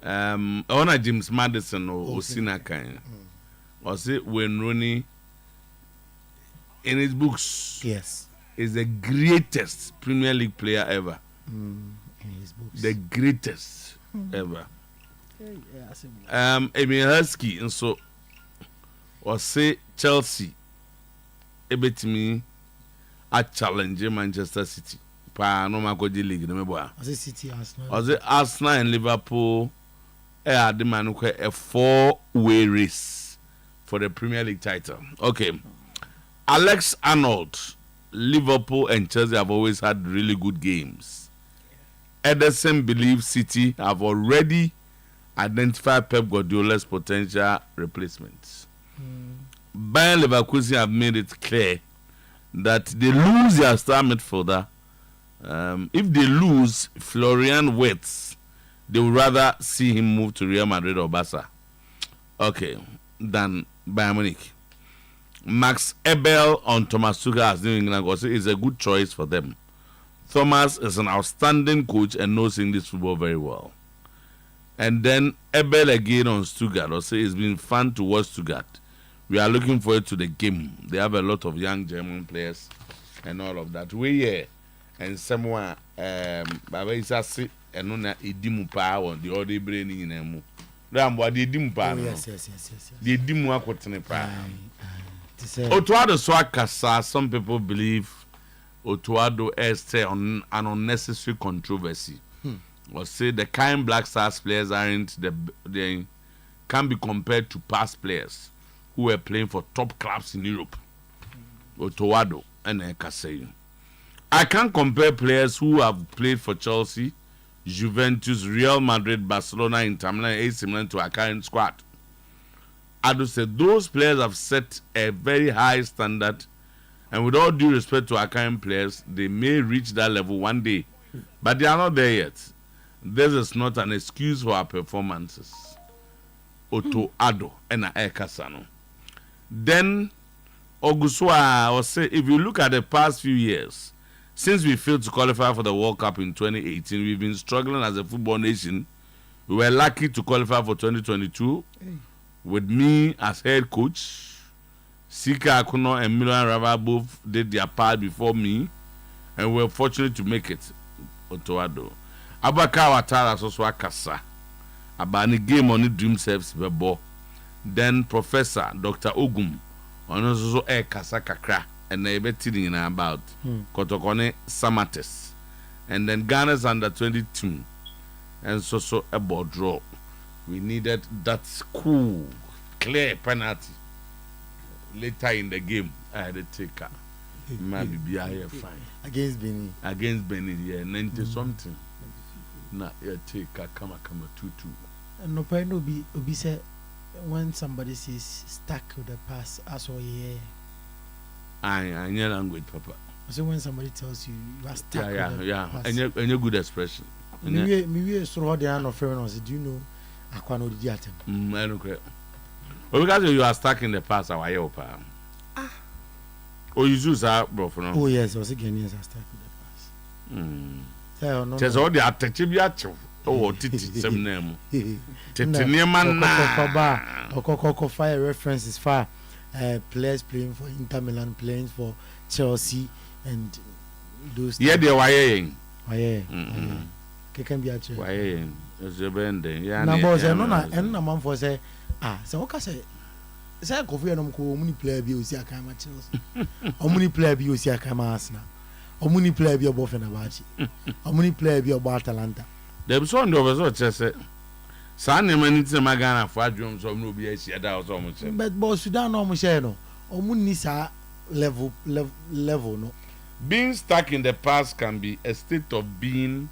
Ona James Madison or Osinakan. Or say when Rooney in his books is the greatest Premier League player ever. In his books. The greatest ever. Emil Heskey and so or say Chelsea ebetimi a challenge Manchester City. Pa no makoji league no meboa. Was it City Arsenal? Was it Arsenal and Liverpool? The man who a 4-way race for the Premier League title. Okay. Alex Arnold, Liverpool and Chelsea have always had really good games. Ederson believes City have already identified Pep Guardiola's potential replacements. Bayern Leverkusen have made it clear that they lose their star midfielder. If they lose Florian Wirtz, they would rather see him move to Real Madrid or Barca. Okay, than Bayern Munich. Max Ebel on Thomas Tuchel as New England coach is a good choice for them. Thomas is an outstanding coach and knows English football very well. And then Ebel again on Stuttgart. Also, it's been fun to watch Stuttgart. We are looking forward to the game. They have a lot of young German players and all of that. We here and somewhere Baba Isasi and on Edimu Power the other brain in Emu. Rambo the Edimu Power. Yes. The Edimu Akotene Power. Otuo-Acheampong Swakasa, some people believe Otuo-Acheampong is an unnecessary controversy. Or say the kind Black Stars players aren't they can be compared to past players who were playing for top clubs in Europe. Otuo-Acheampong and Ekasei. I can't compare players who have played for Chelsea, Juventus, Real Madrid, Barcelona, Inter Milan, AC Milan to our current squad. Ado said those players have set a very high standard, and with all due respect to our current players, they may reach that level one day, but they are not there yet. This is not an excuse for our performances. Otuo-Acheampong and Ekasano. Then Oguswa will say, if you look at the past few years, since we failed to qualify for the World Cup in 2018, we've been struggling as a football nation. We were lucky to qualify for 2022 with me as head coach. Sika Akuno and Milan Rava both did their part before me, and we were fortunate to make it. Otuo-Acheampong. Abaka Watara Soswa Kasa. Abani game on the dream service bebo. Then Professor Dr. Ogum on also a Kasa Kakra. And they were telling about Kotokone Samates. And then Ghana's under 22. And so a board draw. We needed that cool, clear penalty. Later in the game, I had a taker. Maybe be here fine. Against Benin. Against Benin, yeah, 90 something. Now, you take a come 2-2. And no point will be said when somebody says stuck with the pass, as or yeah. I your language, Papa. So when somebody tells you you are stuck with the pass. And your good expression. Maybe so the hand of friends, do you know Aquano the atom? I don't care. Well, because you are stuck in the past, our Yopa. Oh, you choose that, bro, for now. Oh, yes, I was again, yes, I stuck with the pass. There's all the Atachibiacho. Oh, Titi, some name. Titiniaman, Okoko fire references far. Players playing for Inter Milan, playing for Chelsea, and those. Yeah, they're wying. Why? Can be actually. Why? It's a bending. Yeah, no, and a man for say, so okay, say Kofi and Uncle, many player be Usia Kama Chelsea, or many player be Usia Kama Arsenal, or many player be above and about or many player be about Atalanta. There was one over so just said. Sunday minutes in Magana for drums or no be so much. But boss, you don't know Musheno or Munisa level no. Being stuck in the past can be a state of being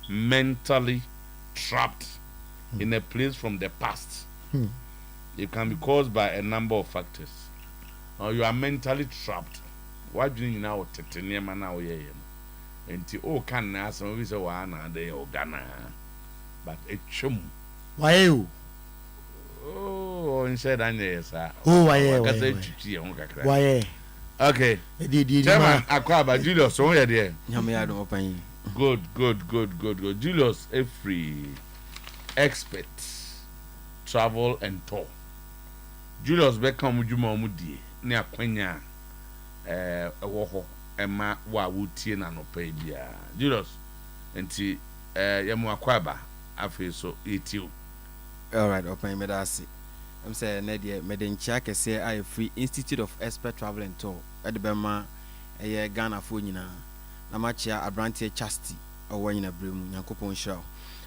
mentally trapped in a place from the past. It can be caused by a number of factors. Or you are mentally trapped. Why do you now Titanium and now? Until oh can ask me say one day or Ghana. But a chum. Why you? Oh, instead I sir. Oh, why? Okay. Chairman Akwaba Julius, so here there. Nyame ado opan. Good. Julius, free. expert travel and tour. Julius Beckham Juma Mudi near Quenya a woho Emma wa wutie na no pay bia. Julius enti yamu akwaba afi so etiu. All right, open medasi. I'm saying Nadia Medencha can say I free Institute of Expert Travel and Tour at the Bema a Ghana Funina Namachia Abrantia Chasti or Wayna Brim Yankopon Show.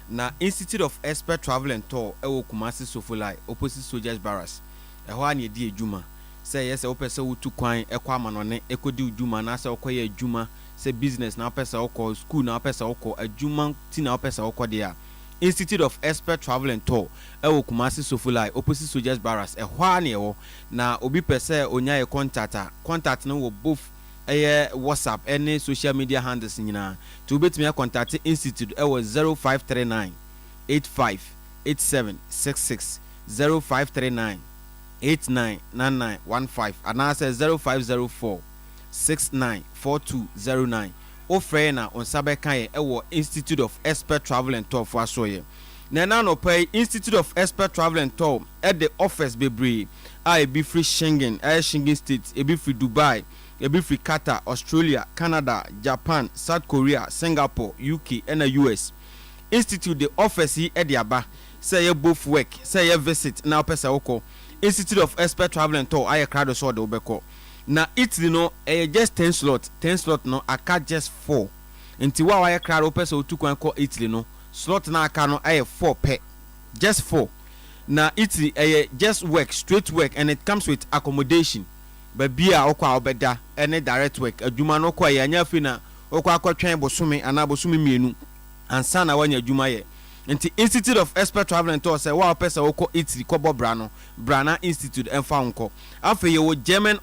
Now Institute of Expert Travel and Tour Ewo Kumasi Sofulai opposite Soldiers Barras a Hwani Di Juma say yes a person who took quine a quaman on it echo do Juma Nasa Okoye Juma say business now pesa oko school now pesa oko a Juma tina pesa oko dia. Institute of Expert Travel and Tour ewo Kumasi Sofulai opposite Soldiers Barras e hwani ewo na obi pese onya e contact no wo both WhatsApp any social media handles nyina to betimi contact institute ewo 0539 858766 0539 899915 and now say 0504 694209 ofre na on sabekan ewo Institute of Expert Travel and Tour for asoye na na no pay Institute of Expert Travel and Tour at the office bebre I be free Schengen Schengen states e be free Dubai e be free Qatar Australia Canada Japan South Korea Singapore UK and the US Institute the office here at the aba say you both work say you visit now pesa oko Institute of Expert Travel and Tour I crowd so de obeko na Italy no just 10 slot no aka just 4 nti wa ya crowd opesa otukwan ko Italy no slot na aka no 4 pe just 4 na Italy just work straight work and it comes with accommodation but bia okwa obeda any direct work adwuma no kwa ya nya fi na okwa akotwen bosome ana bosome mienu ansa na wanya adwuma ye nti Institute of Expert Travel and Tour say wa opesa oko Italy ko bo brana Institute enfa nko afa ye wo German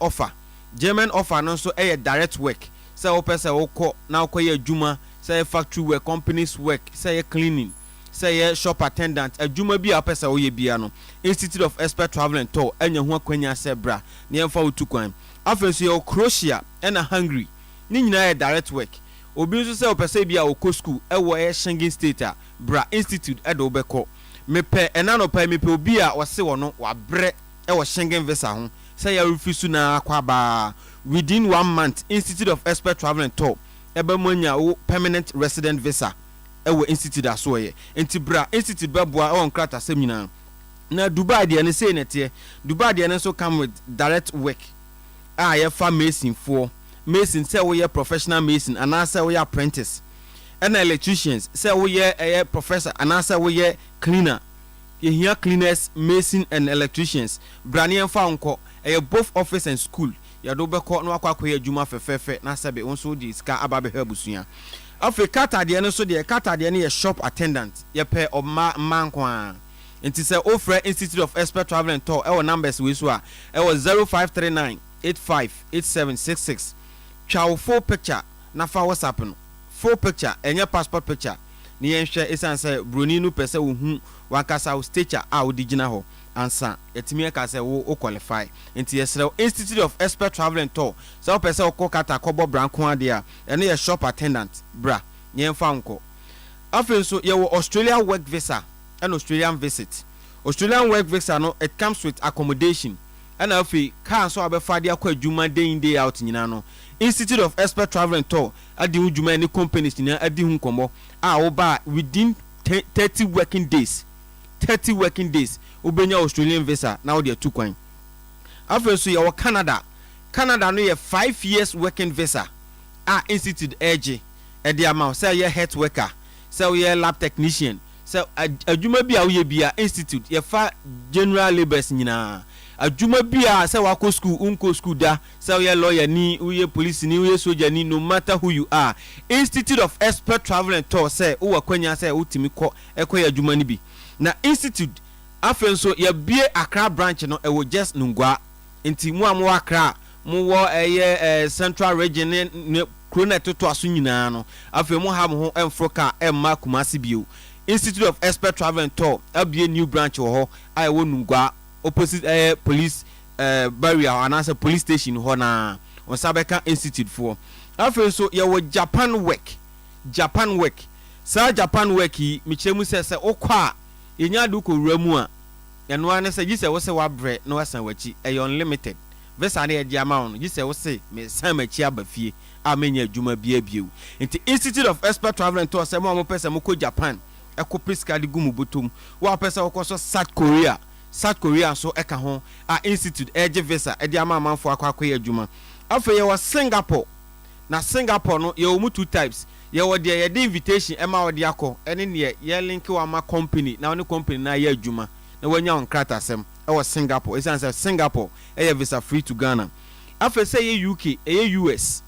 offer no so direct work say opesa oko na okoye adwuma say factory work companies work say cleaning say shop attendant adwuma bi opesa oye bia no Institute of Expert Travel and Tour enya ho akwanya se bra ne enfa otukwan afa so ye Croatia na Hungary ni nyina direct work obi nso say opesa bia oko school ewo Schengen state a bra Institute edo obeko mepe enano pa mepe obi a wose wono wabre ewo Schengen visa ho say ya refisu na akwaba within 1 month Institute of Expert Travel and Tour ebe monya wo permanent resident visa ewo Institute asoye enti bra Institute beboa on krata semina na Dubai de ne say nete Dubai de ne so come with direct work ye fa mason say we professional mason and I say we apprentice and electricians say we professor and I say we cleaner you hear cleaners mason and electricians branian fa unko both office and school ya do be ko no akwa adwuma fefefe na sabe onso di ska ababe habusua Africa de no so de kata de ne shop attendant ye pe o manko a enti say offer Institute of Expert Travel and Tour our numbers we so a 0539 858766 chow full picture na fa WhatsApp no full picture enye passport picture ni yenhwe esan say broni no pese wo hu wakasa wo stature a wo digina ho ansa etimi ka say wo qualify enti yesre Institute of Expert Travel and Tour so wo pese wo kokata kobo branko ade a ene ye shop attendant bra nyemfa nko afen so ye wo Australian work visa and Australian visit Australian work visa no it comes with accommodation and afi kan so abefa de akwa adwuma day out nyina no Institute of Expert Travel and Tour adi udwuma any companies nyina adi hu komo a wo ba within 30 working days ubenya Australian visa now they two kwan after so your Canada no ye 5 years working visa Institute age e the amount say ye health worker say ye lab technician say adwuma bia wo ye bia Institute ye fa general labours nyina adwuma bia say wako school unko school da say ye lawyer ni uye police ni uye soldier ni no matter who you are Institute of Expert Travel and Tour say wo akwanya say utimi ko ekoya adwuma ni bi na Institute afen so ye bie Accra branch no e wo just nungwa enti mu amwo Accra mu wo central region ne krona toto aso nyina no afen mu ha mo ho emfroka emma Kumasi bio Institute of Expert Travel and Tour abie new branch wo ho ai wo nungwa opposite police barrier and as a police station ho na on Sabeka Institute for afen so ye wo Japan work sa Japan work yi mi chemu se okwa yenya do ko wuramu a eno ane se gise wo se wa bre na wasan wachi e unlimited visa na e di amount gise wo se me san machi abafie a menya adwuma bia bieu nti Institute of Expert Travel and Tour se mo pese mo ko Japan e ko piska de gumu botom wa pese wo ko so South Korea so eka ho a institute eje visa e di amanfo akwakoye adwuma afa ye wa Singapore na Singapore no ye wo mu two types ye wo de ye de invitation e ma wo de akọ ene ne ye link wa ma company na one company na ye adwuma na wanya on krata asem e wo Singapore e say Singapore e ye visa free to Ghana afa say ye UK e ye US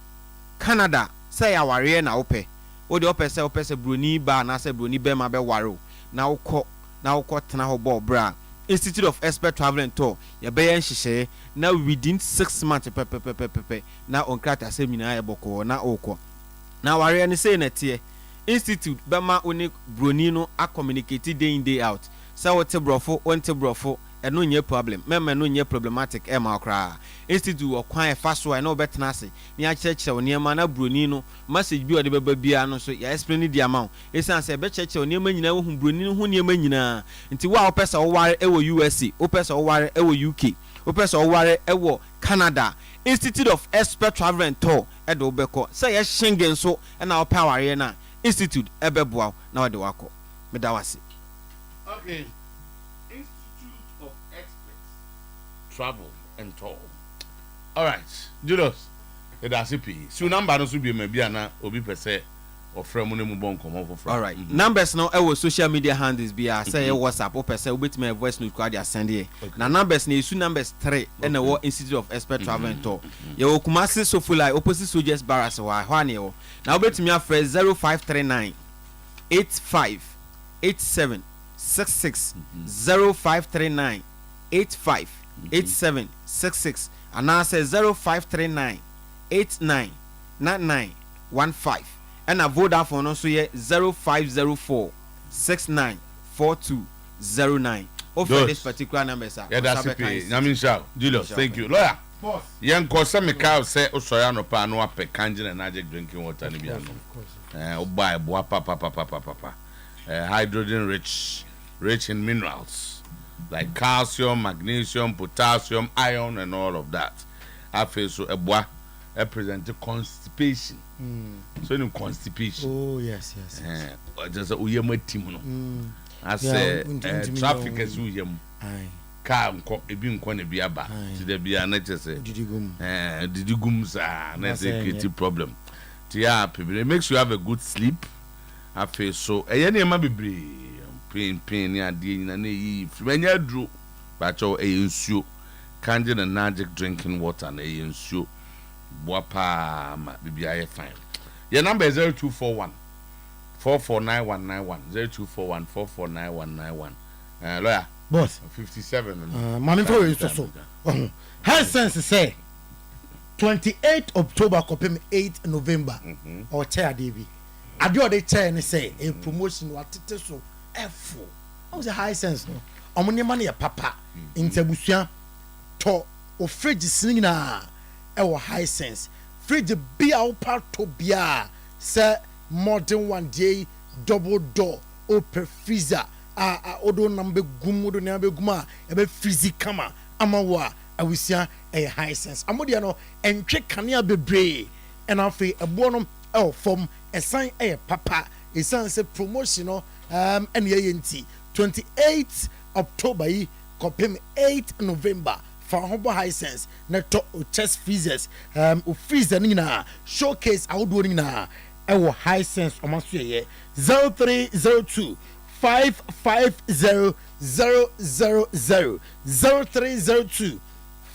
Canada say ya ware na wo pe wo de wo pese broni ba na say broni be ma be ware na wo tena ho bo bra Institute of Expert Travel and Tour ya be yan hihye na within 6 months pepepepepe na on krata asem nyina ya boko na okọ na ware ne say na tie institute be ma oni broni no a communicate day in day out say what brofo eno nye problem meme no nye problematic e ma okra institute okwan e faso e no betena ase ni a cheche oniema na broni no message bi o de beba bia no so ya explain the amount esan se be cheche oniema nyina wo hu broni no hu niema nyina nti wa o pesa o ware e wo USA o pesa o ware e wo UK o pesa o ware e wo Canada Institute of Expert Travel and Tour e do beko say ya Schengen so e na o pa ware na institute e beboa na o de wako medawase okay Travel and Tour. All right, Julius. That's it. So number no should be maybe na obi pese or friend mo mu bon komo for friend. All right. Numbers now our social media handles be say WhatsApp or pese obet me voice note kwa dia send here. Na numbers na isu numbers 3 and the Institute of Expert Travel and Tour. Ye Kumasi Sofula opposite Soldiers Barracks wa hwane yo. Na obet me afre 0539 85 87 66 0539 85 8766 and I say 0539 89 99 15 and a Vodafone also ye 0504 69 4209 over this particular number sir. Yeah, that's it. Namisha Julius, thank you. Lawyer. Boss. Young Kosamika say Osoyano pa no ape kanjin and magic drinking water ni bia no. Buy boa papa. Hydrogen rich in minerals. Like calcium, magnesium, potassium, iron, and all of that. I feel so a boy present constipation. So in constipation. Oh yes. Just a uyama timono. I say traffic is uyam. Car ebi nkwane bi aba. Ti de bi anache say. Didugum sa na say creative problem. Ti ya people make sure you have a good sleep. I feel so. Eye na ma bebre. Pain ya die na yi frenya dro ba cho nsuo kanje na magic drinking water na nsuo boa pa ma bibia ye fine. Your number is 0241 449191 0241 449191 lawyer boss 57 money for you so high sense say 28 October kopem 8 November or chair David adio de chair ni say a promotion watete so F. I was a high sense no. Omuni money a papa in Tabusha to o fridge singing na e high sense. Fridge be out part to bia say modern one day double door open freezer odo nambe gumu do nambe guma e be freezy kama amawa awusia e high sense. Amodi no entwe kanea bebre and afi ebo no e form e sign e papa e sign say promotional and yenti 28 October kopem 8 November for Hobo High Sense na to chest freezers o freezer ni na showcase outdoor ni na e High Sense o maso ye 0302 550 000 0302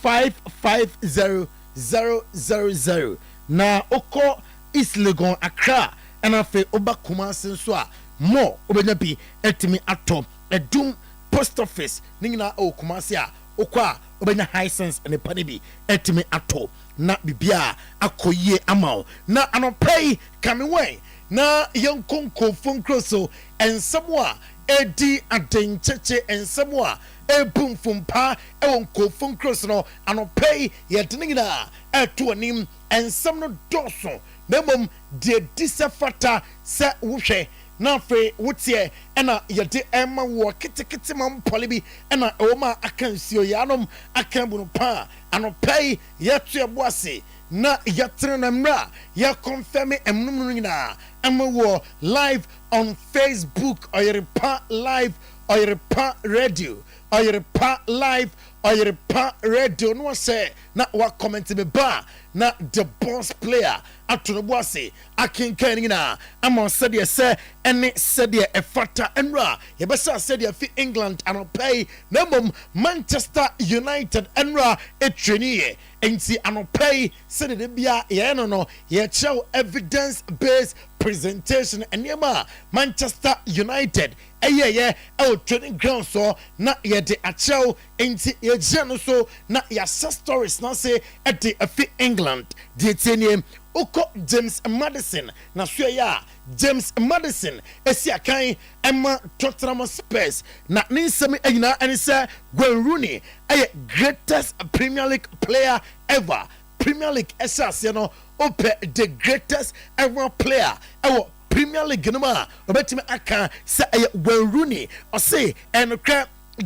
550 000 na oko East Legon Accra and afi oba Kumasi so a more obenya bi etimi atop edum post office ningina o Kumasi a okwa obenya High Sense and pani bi etimi atop na bibia akoyie amao na anopay kamiwe na yankonko funkroso ensamwa edi adencheche ensamwa ebumfumpa ewonko funkroso no anopay yedinina eto anim ensam no doso memom de disafata se wohwe na fe wotie ena yede ema wo kitikiti mam polibi ena oma akansuo yanom akambu pa anopei yetu eboase na yatre na mra ya confirm emnum nyina ema wo live on Facebook Oyerepa live Oyerepa Radio Oyerepa live Oyerepa Radio no say na wa comment me ba na the boss player atonobuase akenkan nyina ama said ye say ene said ye efata enra ye besa said ye fi England anopay na mom Manchester United enra etreni enti anopay said de bia ye no ye show evidence based presentation enema Manchester United ye training ground so na ye de achew enti ye jeno so na ya stories na say at the fi England the teniem Oko James Madison na so ya James Madison esiakan Emma Tottenham Spurs na ninsemi anyina ene say Wayne Rooney greatest Premier League player ever Premier League esase no ope the greatest ever player ever Premier League no ma obetimi aka say Wayne Rooney or say and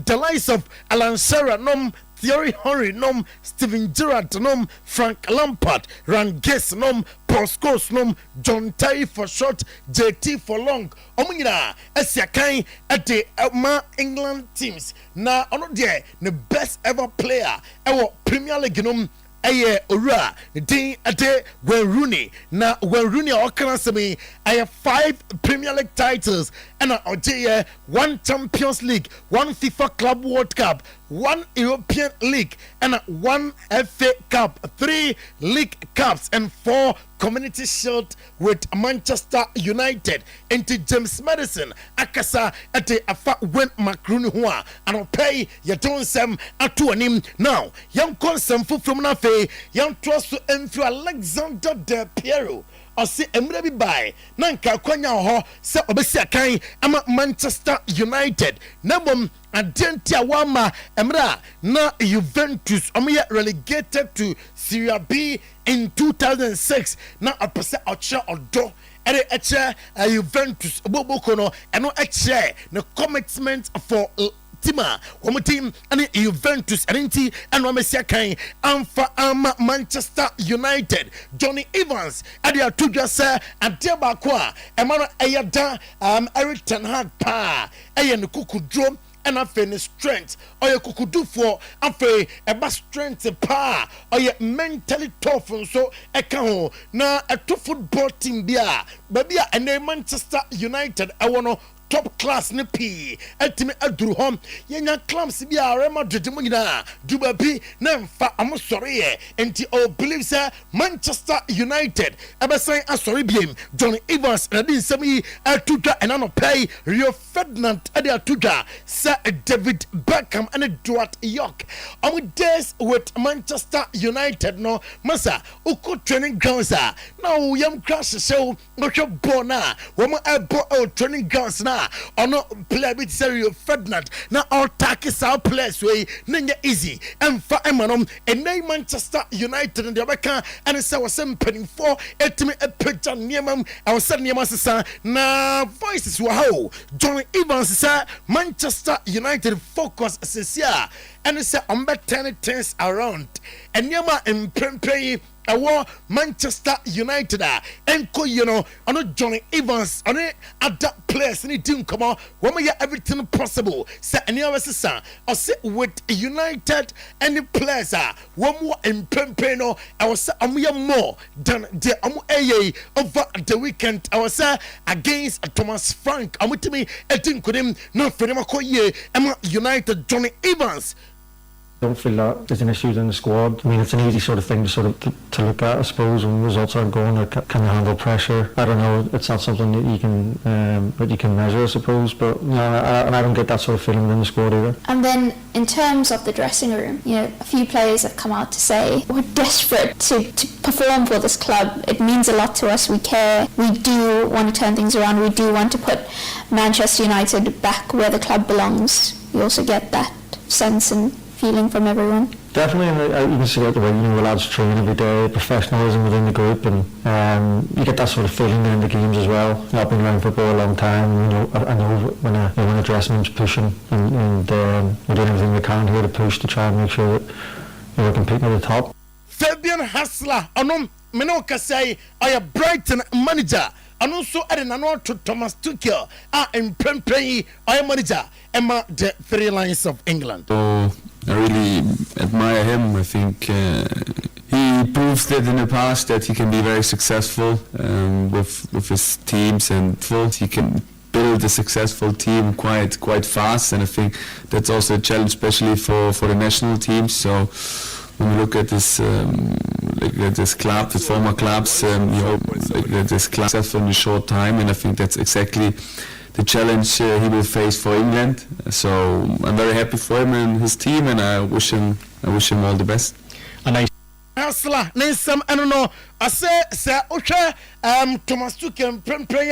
the likes of Alan Shearer nom Thierry Henry nom Steven Gerrard nom Frank Lampard Rangers nom Paul Scholes nom John Terry for short JT for long omunyina esiakan at the England teams na ono there the best ever player ever Premier League nom ora din ade Wayne Rooney na Wayne Rooney okana semi 5 Premier League titles and oje 1 Champions League 1 FIFA Club World Cup 1 European League and 1 FA Cup 3 League Cups and 4 Community Shield with Manchester United into James Madison akasa ate afa Wayne Macroon ho and pay ya don sem atu anim now young consem from na fe young trust to Enfield Alexander De Piero ose emre bi bai na nka kwanya ho se obesi akan ama Manchester United na bom adenti awama emra na Juventus omoye relegated to Serie B in 2006 na apese ocha odo ere eche Juventus oboboko no eno eche the commitment for Tima, one team and Juventus and Mesia Kain Amfa Manchester United, Johnny Evans, Adia Tuja Sir, and Debaqua, Emmanuel Ayada, Eric Ten Hag Pa, Ayan Kuku Drum. And I finish strength, or you could do for a strength pa, or you mentally tough, and so a can now a two football team beer, but yeah, and Manchester United, I want to top class nipi etimi aduru hom yenya clumps bi a Real Madrid mugina dubabi na mfa amosore enti o believe say Manchester United abesan asore biem John Evans na din semi atuja enano pay Rio Ferdinand ade atuja say David Beckham and Dwight York days with Manchester United no masa uko training grounds now yam crash show go ball na woman ball training grounds na ono play bit Rio Ferdinand na all takis our players way nanya easy and fa emanom and Manchester United and the American and say was penning for etime epeja niemam I was said niema sesa na voices wow John Evans say Manchester United focus sesia and say on turn things around and niema empempe awo Manchester United enko you know ono Johnny Evans ono other players ni team come on we make everything possible say any of us or say with United any players one more empempe no I was say more than the over the weekend I was say against Thomas Frank amutimi etin kudim no fenema koye United Johnny Evans. Don't feel that there's an issue in the squad. I mean, it's an easy sort of thing to look at, I suppose, when results aren't going. Or can you handle pressure? I don't know. It's not something that you can measure, I suppose. But no, I don't get that sort of feeling within the squad either. And then in terms of the dressing room, you know, a few players have come out to say we're desperate to perform for this club. It means a lot to us. We care. We do want to turn things around. We do want to put Manchester United back where the club belongs. You also get that sense and feeling from everyone. Definitely, and you can see it the way the lads train every day, professionalism within the group, and you get that sort of feeling in the games as well. I've been around football a long time. I know when a dressing room's pushing, and we're doing everything we can here to push to try and make sure that we're competing at the top. Fabian Hassler, Menoka say, I a Brighton manager. And also adding to Thomas Tuchel, in Prempey, I am manager, Emma the 3 Lions of England. Oh, I really admire him. I think he proved that in the past that he can be very successful with his teams, and he can build a successful team quite fast. And I think that's also a challenge, especially for the national teams. So when we look at this club, the former clubs, this club successful in a short time, and I think that's exactly the challenge he will face for England. So I'm very happy for him and his team, and I wish him all the best. Hassler, Nisam, I don't know. I say, Sir Osha, Thomas Tuchel, Prempey,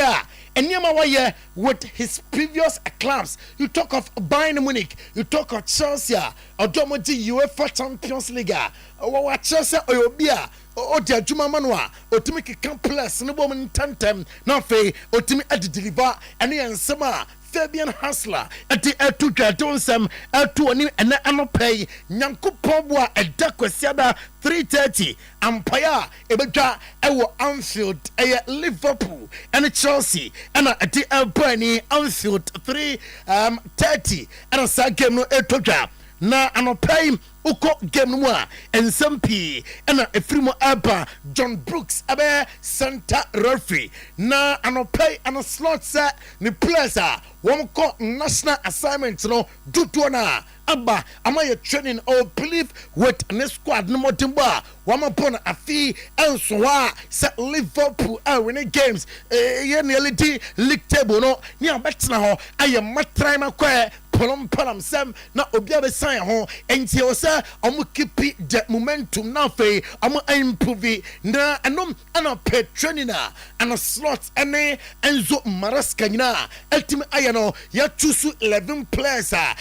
and Yamawaye with his previous clubs. You talk of Bayern Munich, you talk of Chelsea, or Domoji UEFA Champions League, or Chelsea or Obia, or the Juma Manua, or to make a complex, no woman tantem, no fay, or to me at the deliver, and the summer. Fabian Hassler at the Tuchel Donsam to an anopay Nyanko Pobwa at Dakwesiada 3:30 Empire Ebeja Ewo Anfield Liverpool and Chelsea and at the Albany Anfield 3:30 and a side game no Tuchel na anopay uko game no and some P and a frimo Abba John Brooks abe Santa Referee na anopay and a slot set ni plaza one call national assignment no do to na Abba am I training or believe with the squad no more timba one upon a fee and so set Liverpool winning games nearly league table no near bet na ho I am matrima kwa Palam Sam na Obiabe sign ho and you say I'm keep the momentum now fe I'm improve na anom ana petronina and a slot ene Enzo Maraska na ultimate ayano ya choose 11 players are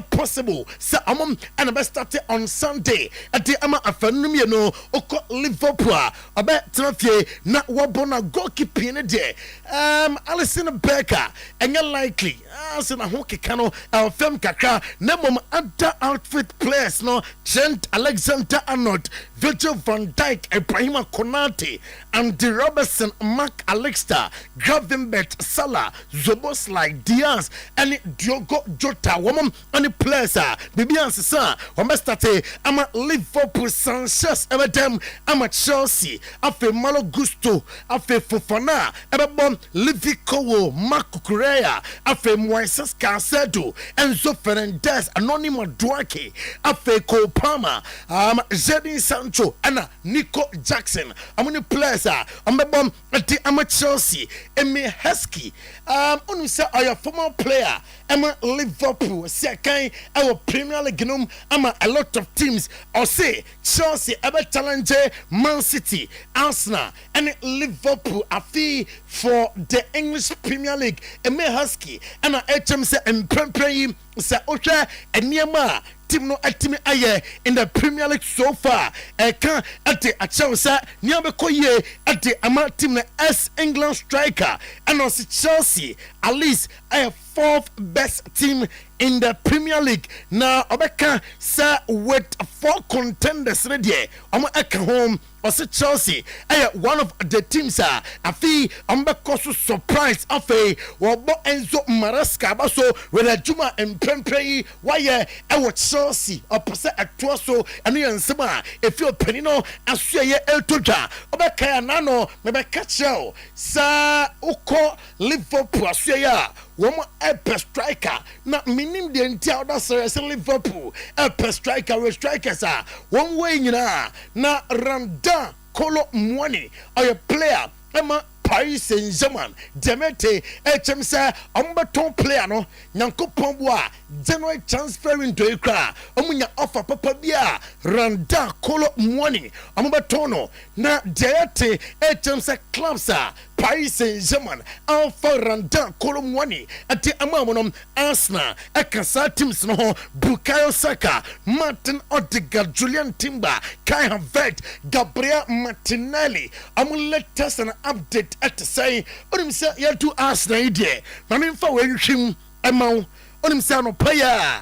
possible so I'm and best start on Sunday at the ama afenum ye no oko Liverpool abe trafie na wabona goalkeeper ne de Alisson Becker and likely as na ho keka no fem kakra na mom other outfit players no Trent Alexander-Arnold, Virgil van Dijk, Ibrahima Konate, Andy Robertson, Mark Alexander, Gravenberch, Salah, Zoboslai, Diaz, and Diogo Jota. Woman and the players Bibian Sisa, Wamestate, I'm a Liverpool Sanchez, Everton, I'm a Chelsea, Afe Malo Gusto, Afe Fofana, Everbom, Livy Kowo, Marco Correa, Afe Moises Casedo, Enzo Fernandez, Anonymous Duarte, Afe Palmer, Jadon Sancho, Anna Nico Jackson. I'm on the players. I'm a bomb at the Chelsea. Emmy Heskey. On say I a former player. I'm a Liverpool. Say kind our Premier League. I'm a lot of teams. Or say Chelsea. Ever challenge Man City, Arsenal, and Liverpool. A fee for the English Premier League. Emmy Heskey. And HM say and Prempey say Osha and Niama. Team no atimi aye in the Premier League so far. Can at the Chelsea Niabekoye at the ama team S England striker and also Chelsea at least a 4th best team in the Premier League. Now Obeka say with 4 contenders ready. Eka home also Chelsea one of the teams afi ambeko surprise afi wobo Enzo Maraska baso with a Juma and Prempey why Chelsea opposite Atua so and you nsema if you penino asue eltoja obeka nano mebe catch sa uko Liverpool asue ya womo a striker na minim de ntia da serious Liverpool a striker we strikers one way nyina na Randa Kolo Mwani or a player Emma Paris Saint-Germain Demete HM say ombeton player no nyanko pomboa January transfer into Ikra omunya offer papa bia Randa Kolo Mwani ombeton no na Demete HM say clubs Paris Saint-Germain Alpha Randa Kolomwani ati amamonom Arsenal akasa teams no Bukayo Saka Martin Odegaard Julian Timber Kai Havertz Gabriel Martinelli latest an update at say onim say ya do Arsenal idea mamin fa we hwim emaw onim say no player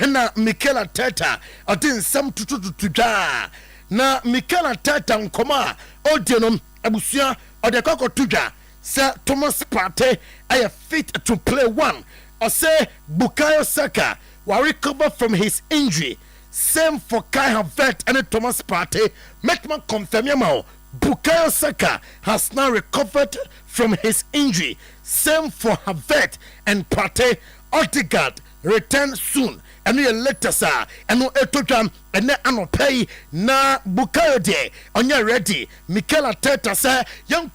na Mikel Arteta odin sam tututuja na Mikel Arteta nkoma odienom abusia odekoko tuja say Thomas Partey are fit to play one or say Bukayo Saka will recover from his injury. Same for Kai Havertz and Thomas Partey. Make man confirm yamao. Bukayo Saka has now recovered from his injury. Same for Havertz and Partey. Odegaard return soon. And we later sir. And no etogam and ne anopay na Bukayo de. On your ready. Mikel Arteta say young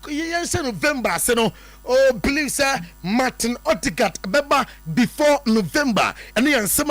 November say no. Oh, believe sir, Martin Odegaard beba before November. And the answer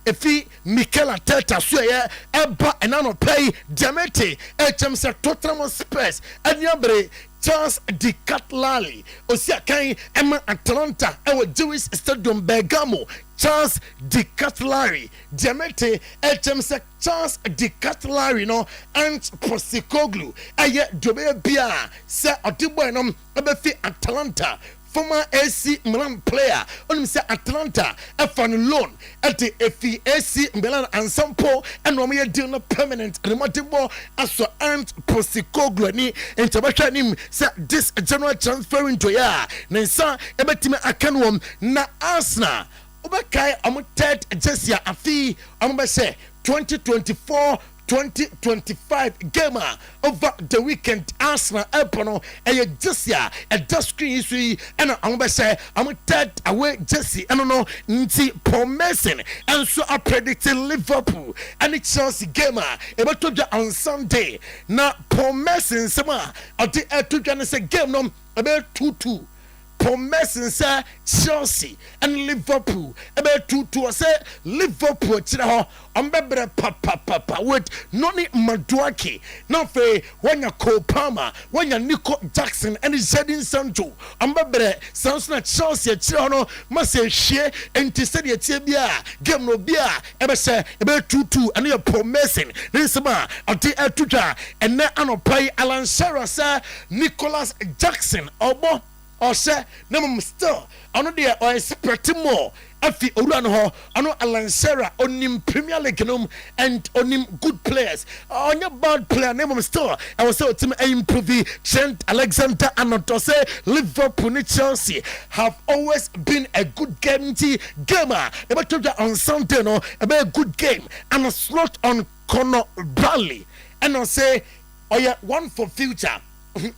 if he Mikel Arteta swear eba and I don't pay Diamete HM Tottenham Spurs and Yabre Charles Di Catlali Osiakai Emma Atlanta our Jewish Stadium Bergamo Charles Di Catlari Diamete HM Charles Di Catlari no and Postecoglou aye dobe bia se odiboenom ebefi Atlanta former AC Milan player on say Atlanta fan loan at the FE AC Milan and Sampo and no me deal no permanent remote ball as and Postecoglou ni intervention him say this general transfer into ya nensa ebetime akanwom na Arsenal obekai am third jersey afi am be say 2024-2025 gamer over the weekend Arsenal Epono a jersey a dust screen history and I'm say I'm third away jersey and no nti Paul Mason and so I predicted Liverpool and it's Chelsea gamer about to on Sunday now Paul Mason sama at the to say game no about 2-2 Paul Mason say Chelsea and Liverpool about 2-2 say Liverpool chira ombebre papa with noni Maduaki no fe wanya Cole Palmer wanya Nico Jackson and Jadon Sancho ombebre sounds na Chelsea chira no mase hye enti said ye bia game no bia ebe say ebe 2-2 and your Paul Mason nisema ati etuja ene anopai Alan Shearer say Nicholas Jackson obo or say no still ano dey or expect more afi owura no ho ano Alan Shearer onim Premier League nom and onim good players onya bad player name still I was so team improve Trent Alexander-Arnold say Liverpool and Chelsea have always been a good gamer about to on Sunday no a good game and a slot on Conor Bradley and I say oh yeah one for future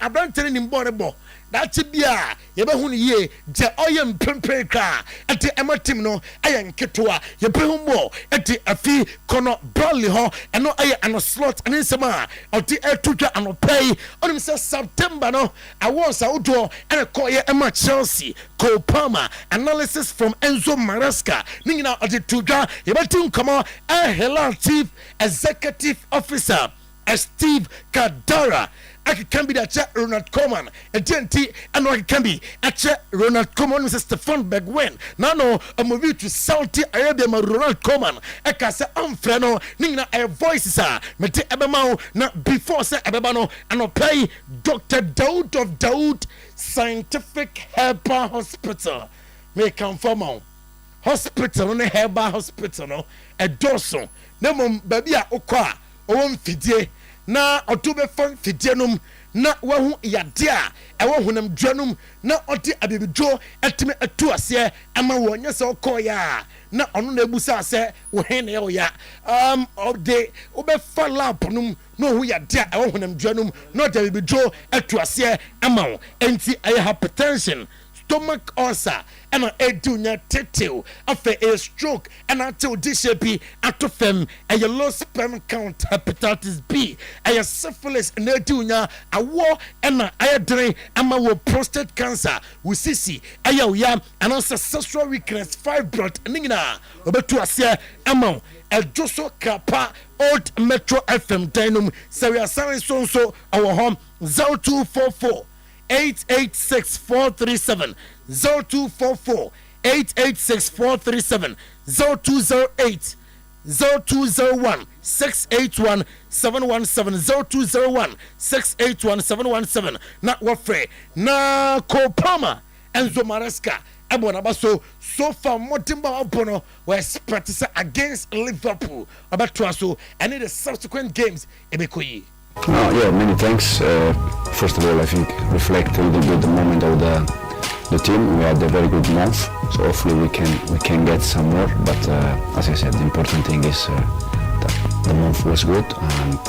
I don't tell him more that's bia yebehunu ye je oyem pempe ka ati ematim no ayen ketwa yebehumbo ati afi Conor Bradley ho eno aye an slot ani sema ati etutwa anopay onim say September no awon Otuo and koye ema Chelsea Cole Palmer analysis from Enzo Maresca ningina ati tutwa yebetim komo Hilal Chief Executive Officer Steve Kadara I can be that Ronald Koeman, a TNT, and I can be at Ronald Koeman, Mr. Stefan Bergwijn. No, I'm moving to Saudi Arabia, Ronald Koeman. I can say, I'm Freno, Nina, a voices are, Mete Ebamao, not before say Ebamano, and I'll play Dr. Daoud of Daoud Scientific Herbal Hospital. May come from hospital, on a herbal hospital, no, a dorsal. No, baby, okwa, on fidye. Na otobe fon fidienum na wahu yade a ewo honam dwanum na odi abibidwo etime atu ase ama wonye se okoya na ono na ebusa ase wo he na ya ode obefa lab num no hu yade a ewo honam dwanum na odi abibidwo atu ase ama wo enti hypertension stomach ulcer and edunya tetel afe a stroke and until this be atofem a low sperm count hepatitis B a syphilis and edunya a war and a dre ama wo prostate cancer we sisi aya ya and also sexual weakness fibroid ningina obetu ase ama a joso kapa old metro FM dynum so we are so our home 0244 886-437 0244 886-437 0208 0201 681 717 0201 681 717 na wafre na Kopama Enzo Maresca Ebonabaso so far Motimba Opono was practicing against Liverpool about so and in the subsequent games Ebekoyi. Many thanks. First of all, I think reflect a little bit the moment of the team. We had a very good month, so hopefully we can get some more. But as I said, the important thing is that the month was good and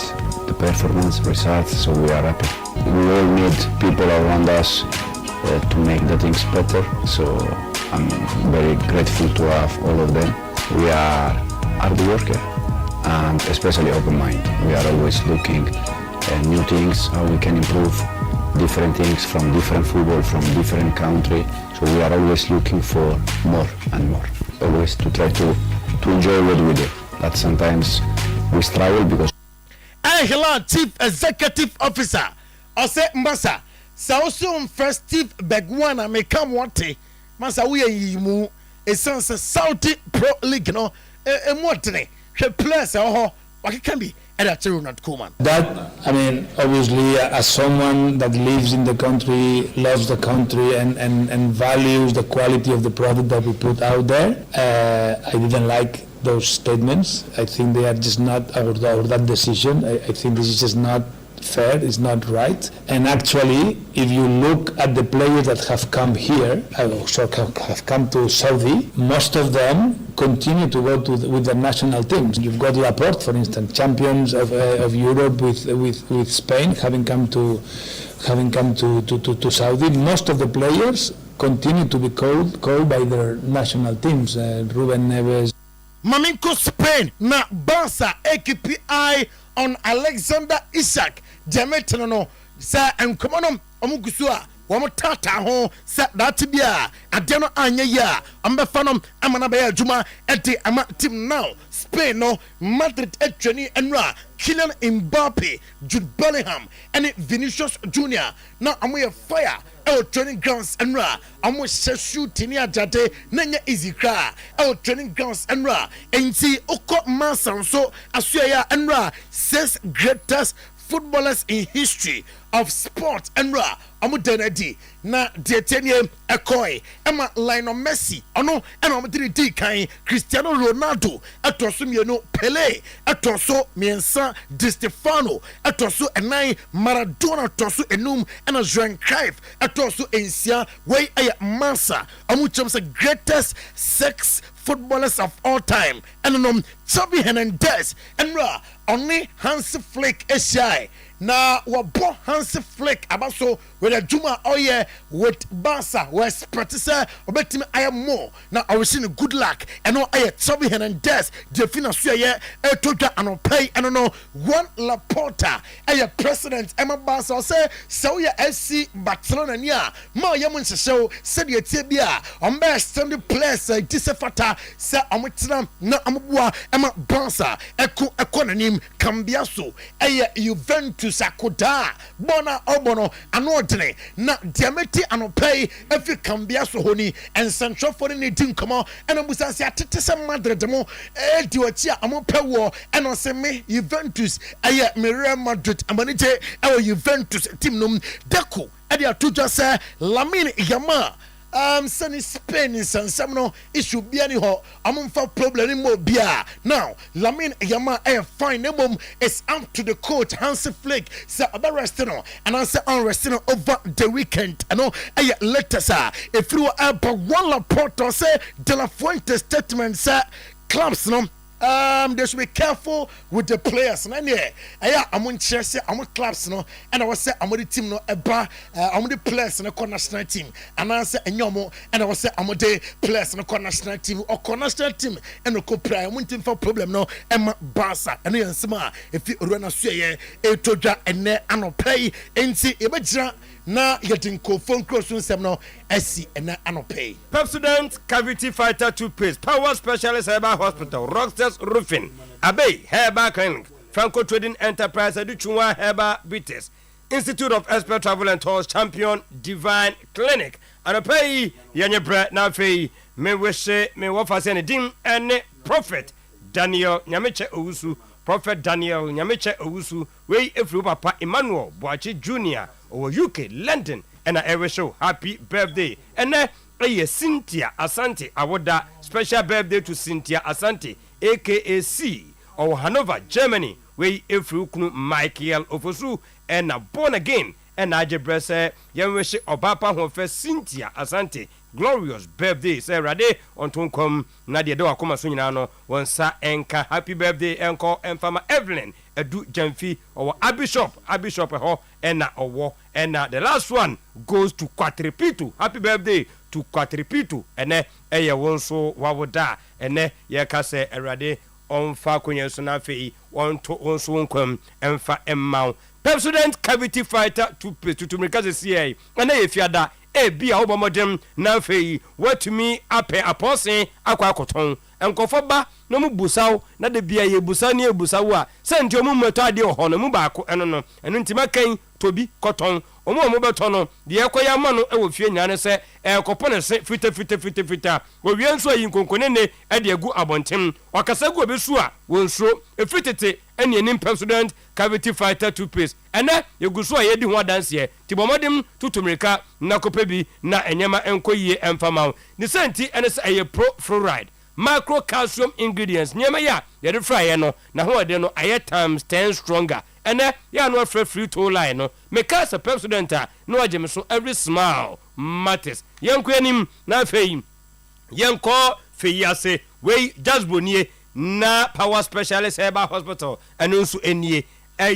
the performance, results. So we are happy. We all need people around us to make the things better. So I'm very grateful to have all of them. We are hard worker and especially open mind. We are always looking at new things, how we can improve different things from different football, from different country. So we are always looking for more and more. Always to try to enjoy what we do. But sometimes we struggle because. Hello, Chief Executive Officer. Ose Mbasa. Sausun first Chief Begwana may come one day. Masa we yimu. A sense of Saudi Pro League no. A mortene. She plays what can be. That, I mean, obviously, as someone that lives in the country, loves the country, and values the quality of the product that we put out there, I didn't like those statements. I think they are just not our that decision. I think this is just not fair, it's not right. And actually, if you look at the players that have come here, have come to Saudi, most of them continue to go with the national teams. You've got Laporte, for instance, champions of Europe with Spain, having come to Saudi. Most of the players continue to be called by their national teams. Ruben Neves. Maminko Spain na Barca AKPI on Alexander Isak. Jametano no sa enkomonom omugusua wamotata ho sa datibia adeno anya ya ambefanom amana baya juma eti ama team now Spain no Madrid etwani enra Kylian Mbappe, Jude Bellingham and Vinicius Junior na amoye fire training grounds enra amo shooting ya jade nanya easy cry training grounds enra enti okọ masan so asuya ya enra 6 greatest footballers in history of sport enra amudanadi na detenie ekoi ema Lionel Messi ono ena omudiri kan Cristiano Ronaldo atoso mienu Pele atoso miensa Di Stefano atoso enai Maradona atoso enum ena Johan Cruyff atoso ensia wey aya masa amuchomsa greatest 6 footballers of all time and Xavi Hernandez enra only Hansi Flick Eshai na wabo Hansi Flick abaso with a Juma Oye with Barca was practicing obetim aya more na awishini good luck and no aya Xavi Hernandez defina suye toja anopay and no one Laporta aya president Emma Barca say Sauya FC Barcelona nia ma yamun show said ye tibia ombe stand place disefata se omutina na amboa Emma Barca ekonanim Cambiaso aya Juventus akoda bona obono anodene na diameti anopay every Cambiaso honi and central for ni din komo ena busa se atete se Madrid mo di ochi amopa wo ena se me Juventus aya Real Madrid amanite Juventus team num deko ade atoja se Lamine Yamal Sunny Spain in San Samno issue biani ho amumfa problem ni mo bia now Lamine Yamal fine name is up to the coach Hansi Flick say about resting and answer on resting over the weekend I know letters if you are one Laporte say De La Fuente statement say clubs no they should be careful with the players. And yeah, I'm on Chelsea, I'm on clubs, no, and I was say I'm on the team, no, I'm on the players in the national team, and I say Enyomo, and I was say I'm on the players in the national team or national team, and the co-player, I'm waiting for problem, no, Emma Barca, and then Sama, if you run a suya, a toja, and ne, and no pay, and see, Ebeja. Na getting phone cross no SC and na pay. Pepsodent Cavity Fighter Toothpaste, Power Specialist Herbal Hospital, Rockstars Roofing, Abbey Herbal Clinic, Franco Trading Enterprise, Aduchua Herbal Bitters, Institute of Expert Travel and Tours champion Divine Clinic. And a pay Yanya Brett na fee me wish me wafa send dim and Prophet Daniel Nyamiche Owusu. Prophet Daniel Nyamiche Owusu. We if Papa Emmanuel Boachi Jr. or UK London and a ever show happy birthday. And Cynthia Asante Awoda special birthday to Cynthia Asante aka C or Hanover Germany. We if Michael Ofosu and born again. And I just say, young wish Obapa who first Cynthia Asante glorious birthday. Say Rade on Tunkom Nadia do Akuma Sunano one sa enka happy birthday enko and Farmer Evelyn Edu Jamfi or Abishop ho and na owo and the last one goes to Quatripitu. Happy birthday to Quatripitu and eye won so wawoda and ye ka say Rade on fa kunya sunafi on to on so nkwam emfa emmau President cavity fighter to Mikaze CA and if you ada be a obamodem na fei what me ape aposin akwa akoton enkofoba no mu busaw na de bia ye busaw ne busaw a senti omu meto ade ho no mu baako eno no eno ntima kan tobi koton omu beto no de ekoya ma no e wo fie nyane se ekopone se fita wo wie nso ayi nkonkonene e de agu abontem wakasa gu obesu a wonso efitete ene enim president cavity fighter toothpaste ene yeguso a yedi ho adanse e tibomodem tutumirika na kopebi na enyema enkoyie emfama ni senti ene se aye pro fluoride macro calcium ingredients nyema ya yede fry no na ho ade no aye times 10 stronger ene ya no free to line no make us a president no ageme so every smile matters yenko anim na fei yenko feyase we just bonie na power specialist herbal hospital enu nso enie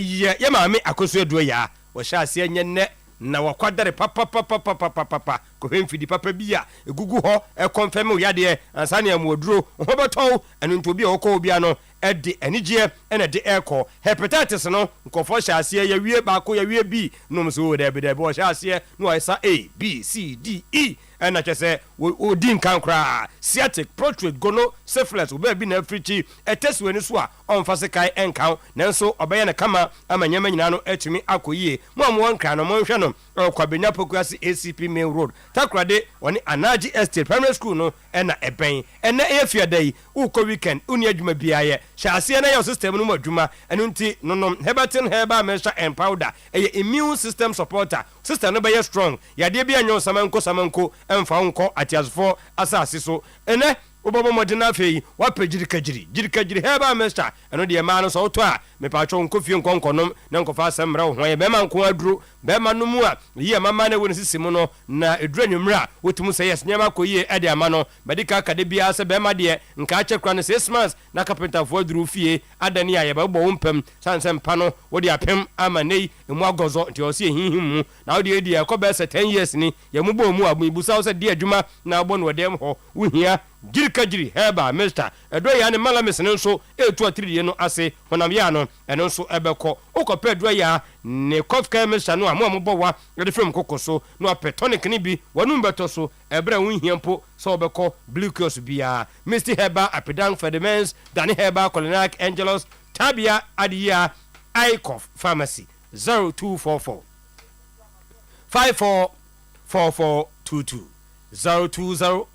ye maame akoso edo ya wo sha ase nyenne na wakwadare papa ko hemfidi papa bia egugu ho e confirm o yade ansane amoduro ho beto enu ntobi e okọ obia no ede anigye ene de eko hepatitis no nkofo sha ase ya wie ba ko ya wie b no mso de be wo sha ase no isa A B C D E ena chese odin kan kra sciatic prostate gono syphilis oba bi na africhi etesu eni so a onfase kai enkan nanso obeye na kama amanyama nyina no etumi akoyie mo amwo nkra no mo hwe no kwabenya pokuasi ACP main road takrade oni Anaji Estate primary school no ena eben ena efiadai uko weekend uni adwuma biaye shaase na your system no madwuma enu nti nonom hebatin heba measure and powder eye immune system supporter system no be strong yade bia nyo samanko emfa nko atiasfo asase so ene obobo modina fei wapejirikajiri heba measure eno de ma no so to a me pa cho nko fie nkonkonom na nkofa asemra ho ye be ma nko aduro be ma no mu a ye mama na woni sisimu no na edura nwumra wotumu say yes nyama koyie ade ama no medika kade bia se be ma de nka achekra no 6 months na carpenter fo aduru fie adani aye be bo wompam sansem pa no wo de apem ama nei emu agozo nti o se hinhimu na wo de edi e ko be se 10 years ni ye mu bo mu abu ibusa wo se de adwuma na bo no dem ho wo hia jirikajiri heba mister edo ya ne malamis ne nso etu atiri no ase honam ya no eno nso ebeko ukopɛ edo ya ne kofka mister no amobɔ wa de frem kokoso no apetonic ni bi wanu beto so ebra won hiempo so obeko glucose bia Mr Heba apedang for the men's Danny Heba Colinac Angelos Tabia Adia Icof Pharmacy 0244 544422 020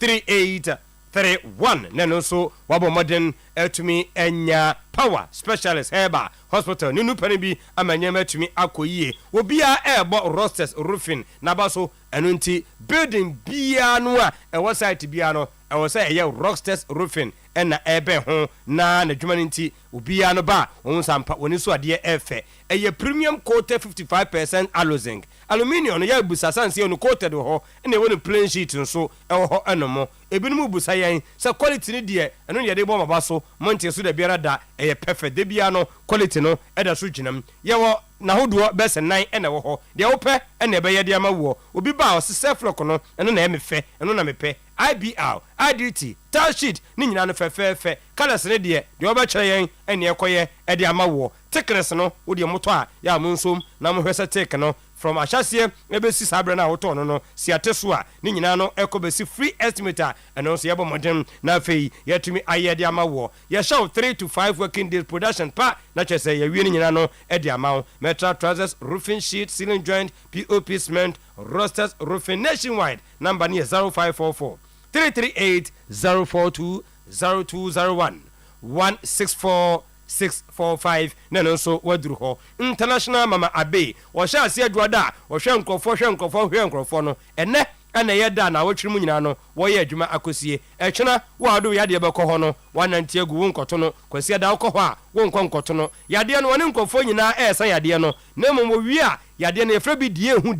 3831 neno so wabo modern etumi enya power specialist heba hospital ninu pani bi amanyema etumi akoyie obia ebo rosters roofing na baso eno nti building bia no a ewo site bia no ewo say eye rosters roofing ena ebe ho na dwuma nti obia no ba won sampa woni so ade efe eye premium coated 55% aloe aluminium no ya busa sanse no coated ho ena woni plain sheet nso ewo ho enomo ebinum busa yan se quality ni de eno ye de bo maba so monte so da biara da eye perfect de bia no quality no eda so ginam ye wo na hodo bese 9 ena wo ho de wo pe ena be ye de ama wo obi ba o se self lock no eno na emefe eno na mepe IBR IDT style sheet ni nyina no fefefe colors ne de oba kyerɛ yɛn ɛne ɛkɔyɛ ɛde ama wo thickness no wo de moto a ya mo nsom na mo hwɛ thick no from ahyase ebesi sabre na woto no no siate so a ni nyina no ekobesi free estimator ɛno so yɛbɔ modern na afei yɛtumi ayɛ de ama wo yɛ show 3 to 5 working days production pa na kyerɛ sɛ yɛwie ni nyina no ɛde ama wo metal trousers roofing sheet ceiling joint pop cement rosters roofing nationwide number ni 0544 338 042 0201 164 645 na no so waduru ho international mama abe wo hye ase aduada wo hwe nkrofo no ene ana yeda na wo twiri mu nyina no wo ye adwuma akosie ɛkyena wo ado yade bɛkɔ ho no wanantie gu wo nkoto no kwasi da wo kɔ ho a wo nkɔ nkoto no yade no wone nkrofo nyina ɛsan yade no na mmom wi a yade no efra bi die hu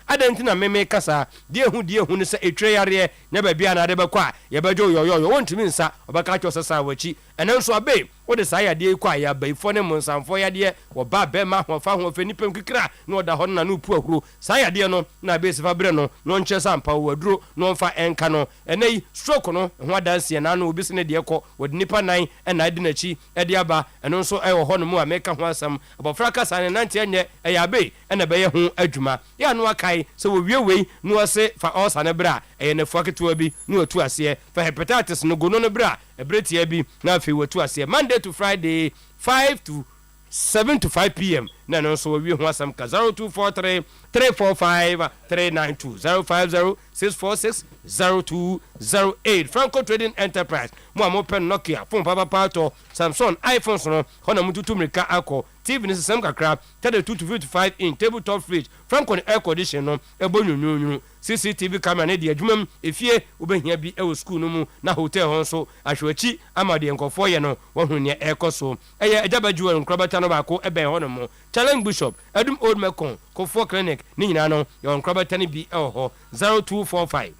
adanti na meme kasa die hu ne sɛ etwe yare nya ba bia na de bɛkɔ a ye bɛjo yoyo wontumi nsa obɛka kyɔ sasa wachi ɛna nso abe wo de saa yade kɔ a ya baifo ne monsamfo yade wo ba be ma ho fa ho fa nipam kikira na oda ho na no pu ahuro saa yade no na be sifa bre no no nkyɛ sampa waduro no mfa enka no ɛnai stroke no ho adanse na no obi se ne de kɔ wode nipa nan ɛna ade nachi ɛde aba ɛno nso ɛwɔ ho no mu a meka ho asam abofra kasa ne nante ɛnyɛ ɛya be ɛna bɛyɛ ho adwuma ya no akai sɛ wo wiewei no ɔse fa ɔsa ne bra ɛyɛ ne fuaketo bi no atu aseɛ fa hepatitis no gono no bra ɛbretia bi na afei watu aseɛ Monday to Friday 5 to 7 to 5 p.m. na no so we ho asam ka 0243 345 392 050 646 0208 Franco Trading Enterprise mo amopen Nokia phone papa to Samsung iPhones no hona mututu mrika akọ TV ni system kakra 32 to 55 in tabletop fridge Franco air condition no ebonyunyu CCTV camera ne de adwumam efie obehia bi e school no mu na hotel ho so ahwechi amade enkofo ye no wohu ne ekoso eye ejabaju nkrabata no ba ko ebe ho no mo Challenge Bishop Edum Old Mekon Kofo Clinic ni nyina no your nkrabata ne bi e ho 0245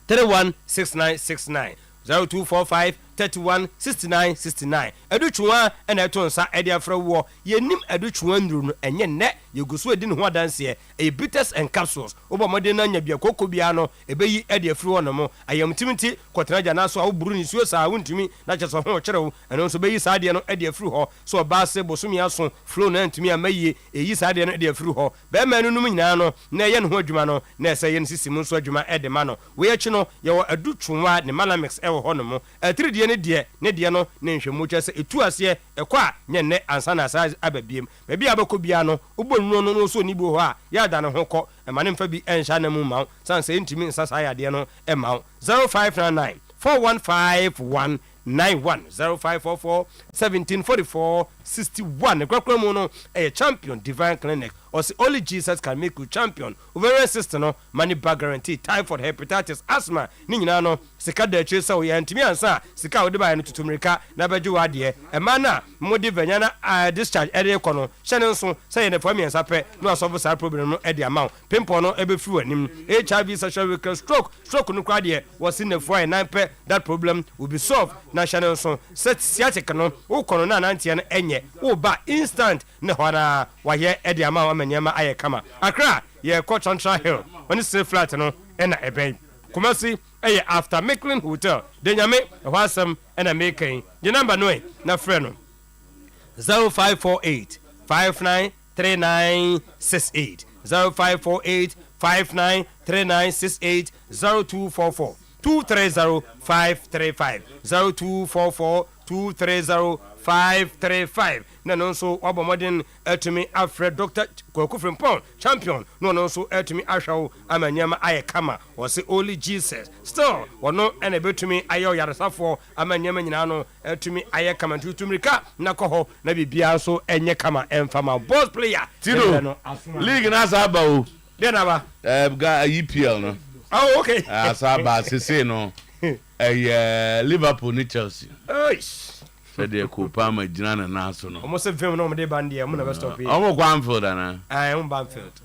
316969 0245 316969 educhwa ena etonsa ede afra wo yenim educhwa nduru no enye ne yeguso edi ne ho adanse e bitters and capsules obo mode na nya bia kokobia no ebeyi ede afri wo no mo ayamtimti kotena na so awburu ni suo sa wontumi na kyeso ho kyerew eno so beyi sa de no ede afri ho so ba se bosumi aso flow na ntumi amaye eyi sa de no ede afri ho be ma nunum nyina no na ye ne ho adwuma no na ese ye ne sisimu so adwuma ede ma no we ye chi no ye wo educhwa ne malamix e wo ho no mo 3 ne de no ne nhwemu kyese etu ase ekɔ a nye ne ansa na asa ababiem baabi abakɔ bia no ubonu no so ni bo hɔ a ya da ne ho kɔ emane mfa bi enhya na mu mawo sanse ntimi nsa sa ya de no emawo 0599 415191 0544 1744 61 kwakwamu no champion divine clinic or say only Jesus can make you champion ovarian cyst no money back guarantee typhoid hepatitis asthma ni nyina no sika da chwe sa wo ya ntimi ansa sika wo de ba no tutumrika na beju wade e ma na modi vanyana discharge ere ko no hyene nso say ne family ansa pe no asolve sa problem no e de amount pimple no e be free anim HIV sexual weakness stroke no kwa de was in the 49 pe that problem will be solved na hyene nso set sciatic no wo kono na nantie no enye wo ba instant ne hora wa ye e de amount nyama aye kama akra ye ko Central Hill oni se flat no na eben Kumasi eye after Micklin Hotel de nyame ehwasem na making the number no na frɛ no 0548 593968 0548 593968 0244 230 535 0244 230 535 na no so wabomodin atumi afred Dr. Kwakufrimpong champion no so atumi ahwawo amanyama aye kama wose only Jesus still wono ena betumi ayo yaresafo amanyama nyina no atumi aye kama tutumrika na koho na bibia so enye kama emfama boss player Tino league na saba o de na ba ga EPL no oh okay saba sese no Liverpool ni Chelsea de ko pa ma gina na naso no almost film no de bandia mo na best stop here omo kwa Anfield ana on Banfield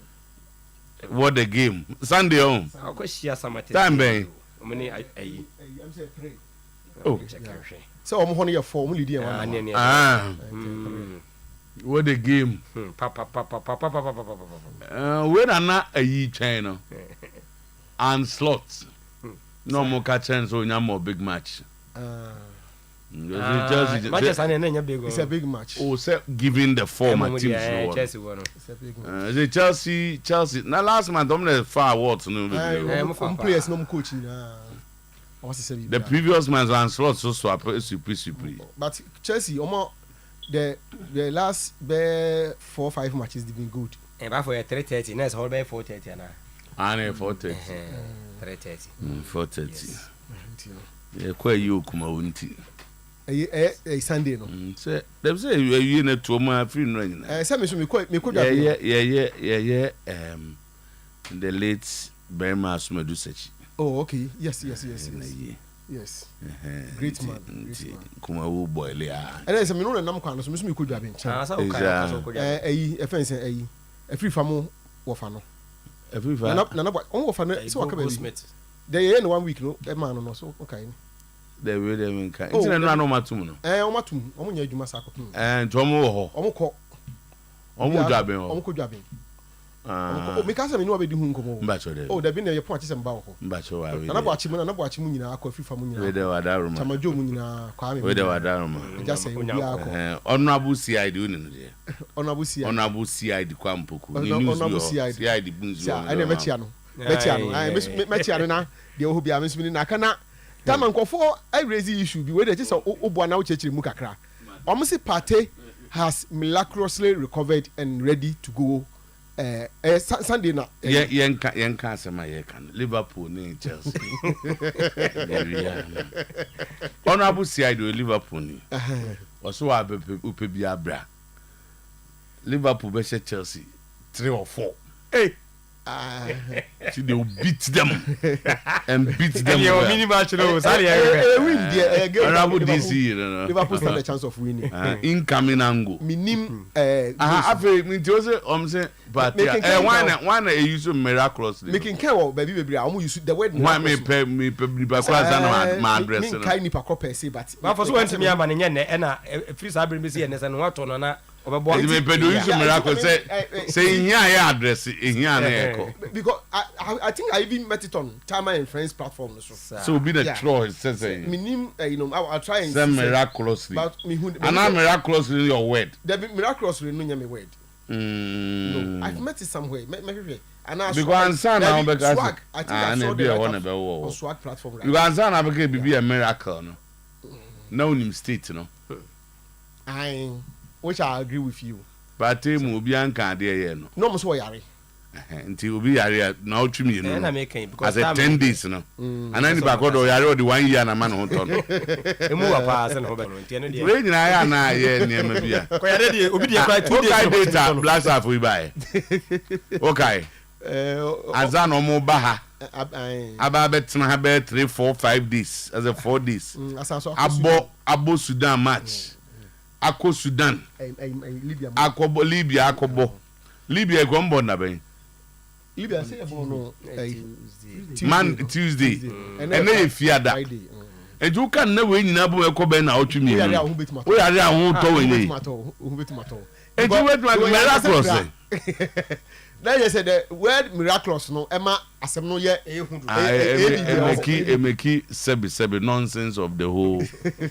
what the game Sunday on akwashia samate time ben omni ayi oh so omo hono ye 4 omo lead what the game pa we na ayi chain no and slots No more catching, so you more big match. Manchester big. It's a big match. Oh, say giving the former teams. Chelsea won. It's a big match. The Chelsea. Now last month, I'm the far awards. No, players, no coaching. The previous man's onslaught so super. But Chelsea, the last 4-5 matches they've been good. And for 3:30, next whole by 4:30 now. And 4:30. 3:30. 4:30. Yeah, quite you come out. A Sunday no. Say them say you in a 2 month free no. Say me could Yeah. The late Burma Sumadu Sechi. Oh, okay. Yes. Yes. Great man. Kuma wo boy le a. And then say me no nam kwan so me could have been. A fence a free famo wo fa no. A free fa. Na wo fa no so waka be. They in 1 week no e man no so okay. The way they mean kan. Nti na no matum no. O matum. O nya adwuma sa akotum. Nti omo wo ho. Omo ko. Omo dwaben ho. Omo ko dwaben. O me ka say me no be di hu nkomo. Mbacho de. Oh, da bi na ye point say mba wo ho. Mbacho wa we. Na bo achi mu nyina akọ fifa mu nyina. We de wadaru ma. Chamajo mu nyina kwa me. We de wadaru ma. Just say obi akọ. Honorable CID uni no de. Honorable CID kwa mpoku. Ni news. Honorable CID bunzu. Ya, ene mechia no. Mechia no na de o bia mesimi na kana. Tama nkofo I raise issue bi we dey say obo na wo chechire mu kakra. Omsi party has miraculously recovered and ready to go Sunday na yenka asema ye kan Liverpool ni Chelsea. Honorable CID Liverpool ni. Oso wa be bi abra. Liverpool be Chelsea 3 or 4. Hey. See, they will beat them and beat them. Yeah, mini match no. Sorry, win there. Honorable DC, Liverpool stand a chance of winning. Incoming angle. Minim. After me, just say, but why use miraculously? Making care of baby. I almost use the word. Why me because my address. Me kind nipa copy say, but for so when to me am an nye na free sabri me say and what on na. Me pedo use miracle say here address here na because I think I even met it on Timer and Friends platform so be the choice say minim I'll try and say miraculously but me who and I'm miraculously your word there be miraculously no nya me word no I've met it somewhere and I because now because I think I saw the on swag platform because now because be a miracle no now in state no which I agree with you. But mu obi anka de ye no. No mo so yare. Nti obi yare na otwumi no. Na make because as 10 days no. Anani ba ko do yare o de 1 year na ma no to no. Emu wa pa se no be no nti no de. We nyina ya na ye ne ma bia. Ko yare de obi de kwa 2 days. Okay data blast off we buy. Okay. Azan o mo ba ha. Aba betena ha be 3 4 5 days as a 4 days. Abo Sudan match. Ako Sudan akobo Libya akobo Libya egombo na ben Libya say ebo no Tuesday and na fiada eju kan na we nyina bo ekobe na otwumi o yare ahun to we ni eju we miraculous then you said the word miraculous no ema asem no ye emeki sebi nonsense of the whole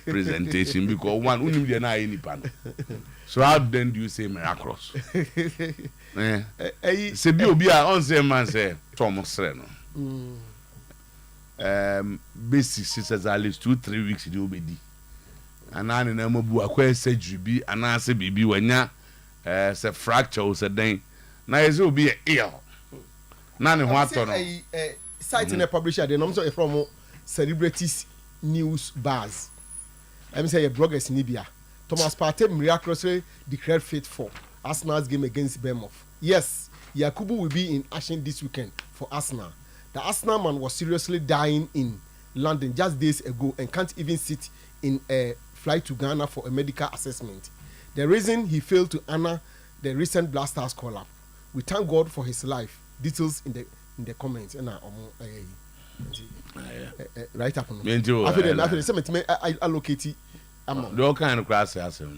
presentation because one unim dey na any pan so how then do you say miraculous se bi obi a on say man say Thomas sre no basic says at least 2-3 weeks dey obedi anani na mabu akwa surgery bi anase bibi wanya say fracture o say den na eze obi ill na ne ho ato no site na publisher dey no so from celebrities news bars I'm say bloggers in Libya Thomas Partey miraculously declared fit for Arsenal's game against Bournemouth. Yes, Yakubu will be in action this weekend for Arsenal. The Arsenal man was seriously dying in London just days ago and can't even sit in a flight to Ghana for a medical assessment. The reason he failed to honor the recent Black Stars call-up. We thank God for his life. Details in the comments. And right up. After the I allocate The all kind of class has him.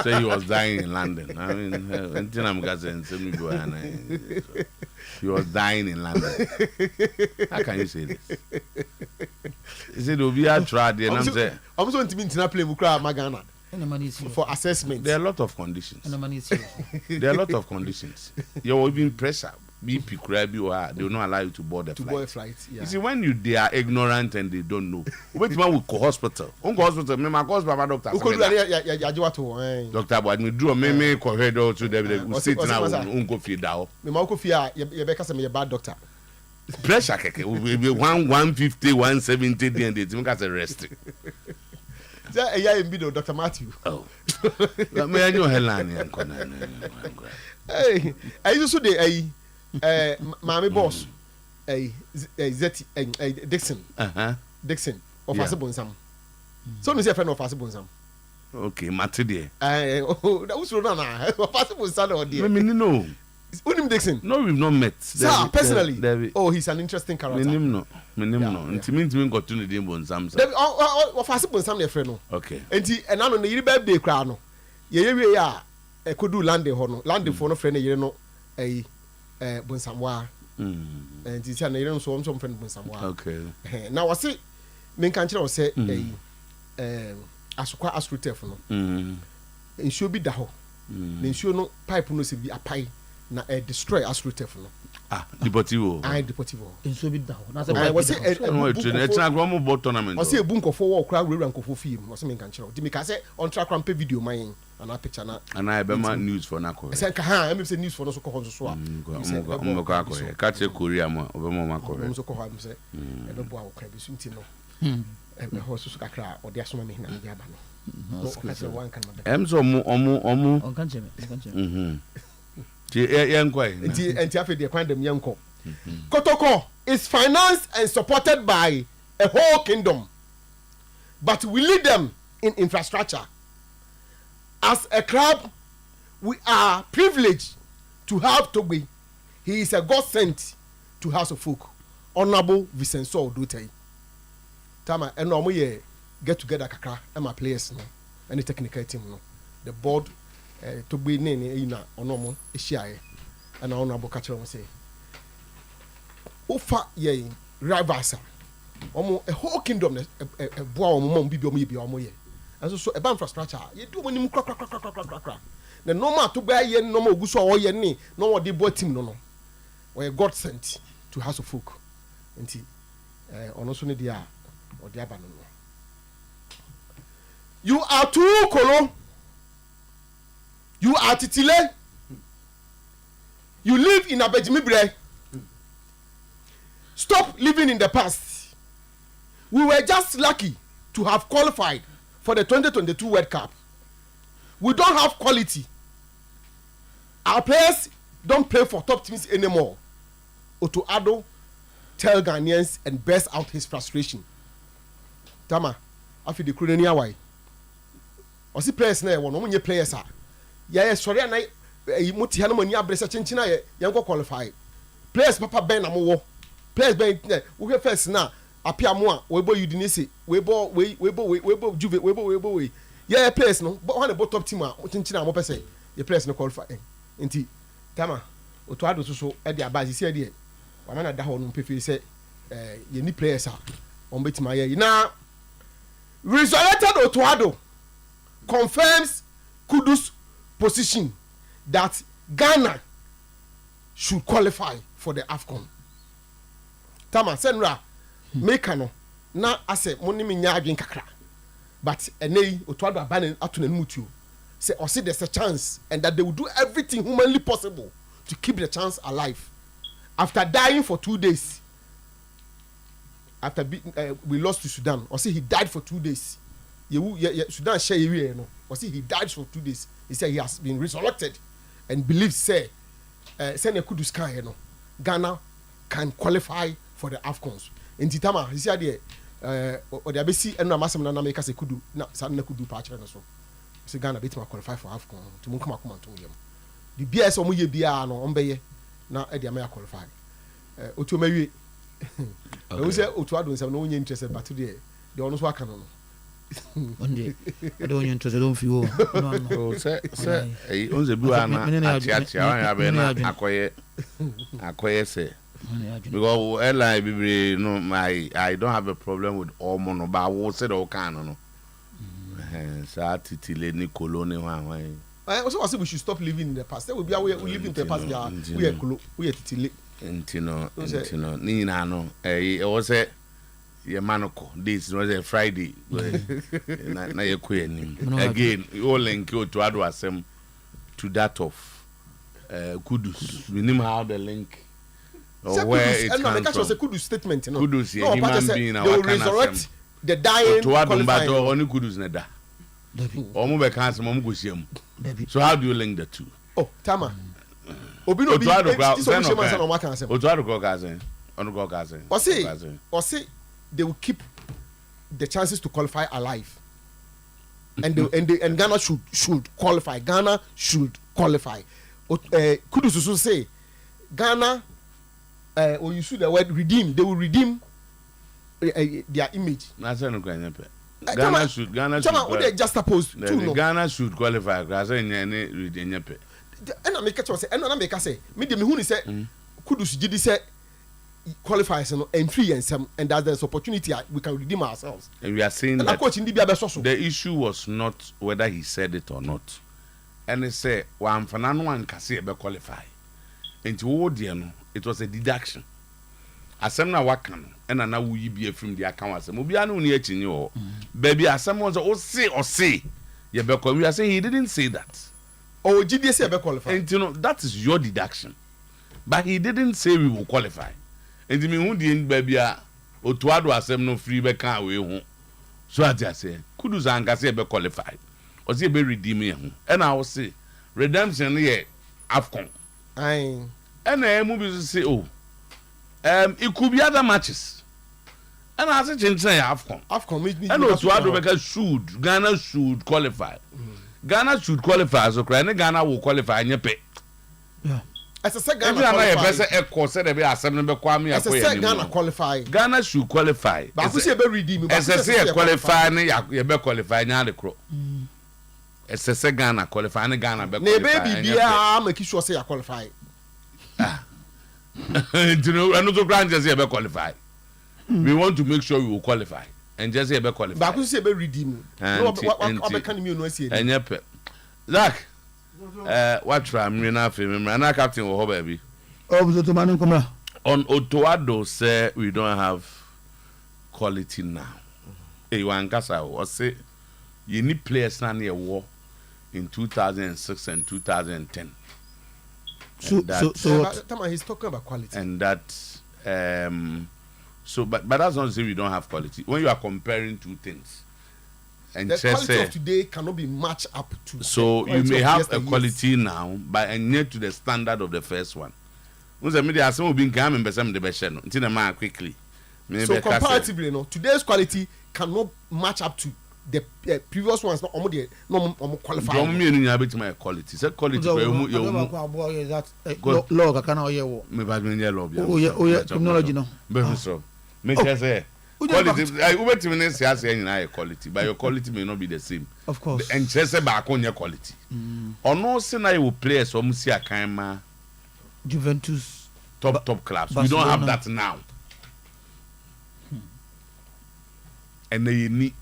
Say he was dying in London. I mean, until I'm going to he was dying in London. How can you say this? He said, "We are tried." And I'm saying, I'm so intimate to play Mukra Magana for assessment. There are a lot of conditions. There are a lot of conditions. You're even pressure. BP crabby or they will not allow you to board a flight. Yeah. You see, when they are ignorant and they don't know, which man will go hospital? Hospital, me my cause Baba doctor. Doctor, but me do me correct also we sit now ungo feed out. Me ma ko fia ye be kasa me bad doctor. Pressure keke we be 150 170 then they make us arrest. Ja eya mbi do Dr. Matthew. Oh. Me anyo helani ankona. Hey, I used to dey Mami boss, Zeti, Dixon. Dixon of Asibonsam. So, Miss friend of Asibonsam. Okay, Matidi. That was Rona of Asibonsam or dear. No. Unim Dixon. No, we've not met. Sir, personally. Oh, he's an interesting character. Minimum. It means we got to the Bonsam. Of Asibonsam, your friend. Okay. And I know the birthday crown. Ye, I could do landing honor, landing for no friend, you know, Bonsamwa. And it's an Iron so I'm some friend Bonsamwa. Okay. Now I see men country or say Asukwa Asrutef no. It should be daho. Then should no pipe no se be a pie na destroy Asrutef no. Deportivo. Deportivo. It should be daho. I was say it's a global tournament. I see a bunko for crowd we rank for film or something country. Dimika say on track ramp video mine. And I picture na. And I be my news for Nako. I said, I'm saying news for no so called so. Catch a Korea, over Mama Korea. So call him say, I don't know how be soon no. And the horse was cacra or the asoma me na I'm so omu. On country. Young quay. And Tiafi de find them young co. Kotoko is financed and supported by a whole kingdom. But we lead them in infrastructure. As a club, we are privileged to have Togbe. He is a God sent to House of Folk. Honorable Vicenzo Dutey. Tama, and normally get together kakra and my players no, and the technical team no. The board, Togbe nene ina onomo eshiaye, and honorable catcher will say, Ofa ye rivals. A whole kingdom a boy mom bibi omo ye. And so about infrastructure, you do when you crack. The normal to buy yen no more guso or yen, no more the boy team no. Or a God sent to House of Folk. And on also need the or the abandon. You are too colo. You are titile. You live in Abedimibre. Stop living in the past. We were just lucky to have qualified for the 2022 World Cup. We don't have quality. Our players don't play for top teams anymore. Otuo-Acheampong tell Ghanaians and burst out his frustration. Tama, afi the Kurenia why? Osi players na one omunye players are. Yeah, sorry na muti hanu mani abresa chinchina ye yango qualify. Players papa ben na mo wo. Players ben we first na apia mo a webo udinese webo juve webo yeah players no but one the top team a chinchina mo pese the players no qualify enti Tama Otuo-Acheampong so e dey abase see dey wana na da ho no pefe say ye ni players a on betima ye na resurrected Otuo-Acheampong confirms Kudu's position that Ghana should qualify for the AFCON. Tama senra make no na ase moni me nya adwen kakra but enei Otuo-Acheampong abane atuna mutuo say or see there's a chance and that they will do everything humanly possible to keep the chance alive after dying for 2 days after we lost to Sudan or say he died for 2 days Sudan share area no or say he died for 2 days he said he has been resurrected and believes say ne Kudu sky no Ghana can qualify for the AFCONs in Titama he said or the abesi eno amasem na make say Kudu na sa na Kudu pa kire no so say Ghana bit ma qualify for AFCON to mun come to yam the BS omo ye bia no ombeye na e dia me qualify otu mawie we say Otuo-Acheampong say no onye interested but the ono so aka no onde I don't want to don't feel o se on se bi ana atia wan ya be na akoye say because airline bibre no I don't have a problem with all mono but I will say the can no sa titile ni colony wan also I say we should stop living in the past. There will be a way we live in the past. We are titile. Ntino ni na no I was say ye manoko this was a Friday na ye kwenim again you link Otuo-Acheampong to that of Kudus. We know how the link or where it comes from. Say Kudus statement, no. Kudus, yeah, human being. They will resurrect the dying. Otuo-Acheampong only Kudus neda. Omo be cancel omo go shiem. So how do you link the two? Oh, Tama. Obino be Otuo-Acheampong say they will keep the chances to qualify alive. And Ghana should qualify. Ghana should qualify. Kudus also say Ghana or you should the word redeem. They will redeem their image. Ghana should just opposed to Ghana should qualify. And I make a say, and I make a say, me who say Kudus did say qualifies and free and some, and that's the opportunity we can redeem ourselves. And we are saying that the issue was not whether he said it or not. And they say one can say be qualify. Into it was a deduction. Asem na wakan and na we be from the account asem obi anu ni echinyi o baby asem was o say ye be qualify. We are saying he didn't say that. Oh, GD say be qualify. And that is your deduction. But he didn't say we will qualify. And me hu di baby a Otuo-Acheampong no free be kan we hu. So I say Kudus anka say be qualify. O say be redeem hu. And I will say redemption here AFCON. Aye. And I move say it could be other matches. And I say change AFCON. And Otuo-Acheampong should Ghana should qualify. Ghana should qualify so Ghana will qualify and pay. Yeah. As I said, Ghana qualify. Ghana should qualify. But I say be redeem. As I say qualify, you be qualify now the crow. As I say Ghana qualify, and Ghana be qualify. Baby, yeah, make sure say I qualify. You know, and also grant just say be qualify. We want to make sure we will qualify, and just say be qualify. But I say be redeem. No, what can you know say? And yep, Zach. What try me na film me na captain wo baby. Oh, to manu come on Otuo-Acheampong say we don't have quality now. You ankasa o say you need players na near war in 2006 and 2010. So he's talking about quality. And that so but that's not to say we don't have quality. When you are comparing two things. And the quality of today cannot be matched up to. So you may have a quality now, but and near to the standard of the first one. So comparatively, no, today's quality cannot match up to the previous ones. Not qualified. Quality. Say quality. Quality, I wait to say quality, but your quality may not be the same. Of course. And just back on your quality. Or no scenario will play so Musia Kaima Juventus top clubs. We don't have that now. And they need.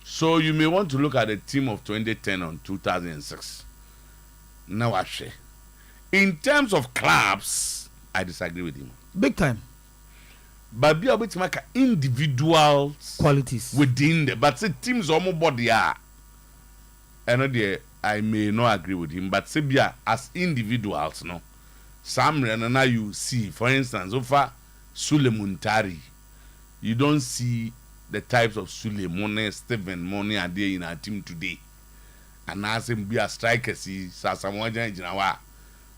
So you may want to look at the team of 2010 on 2006. Now I say. In terms of clubs, I disagree with him. Big time. But be able to make individual qualities within the but say teams almost body are. And I may not agree with him, but say be as individuals, no. Some now you see, for instance, so far Sule Muntari, you don't see the types of Sule Mone, Stephen Mone are there in our team today. And as him be a striker, see Sasamoah Jinawa,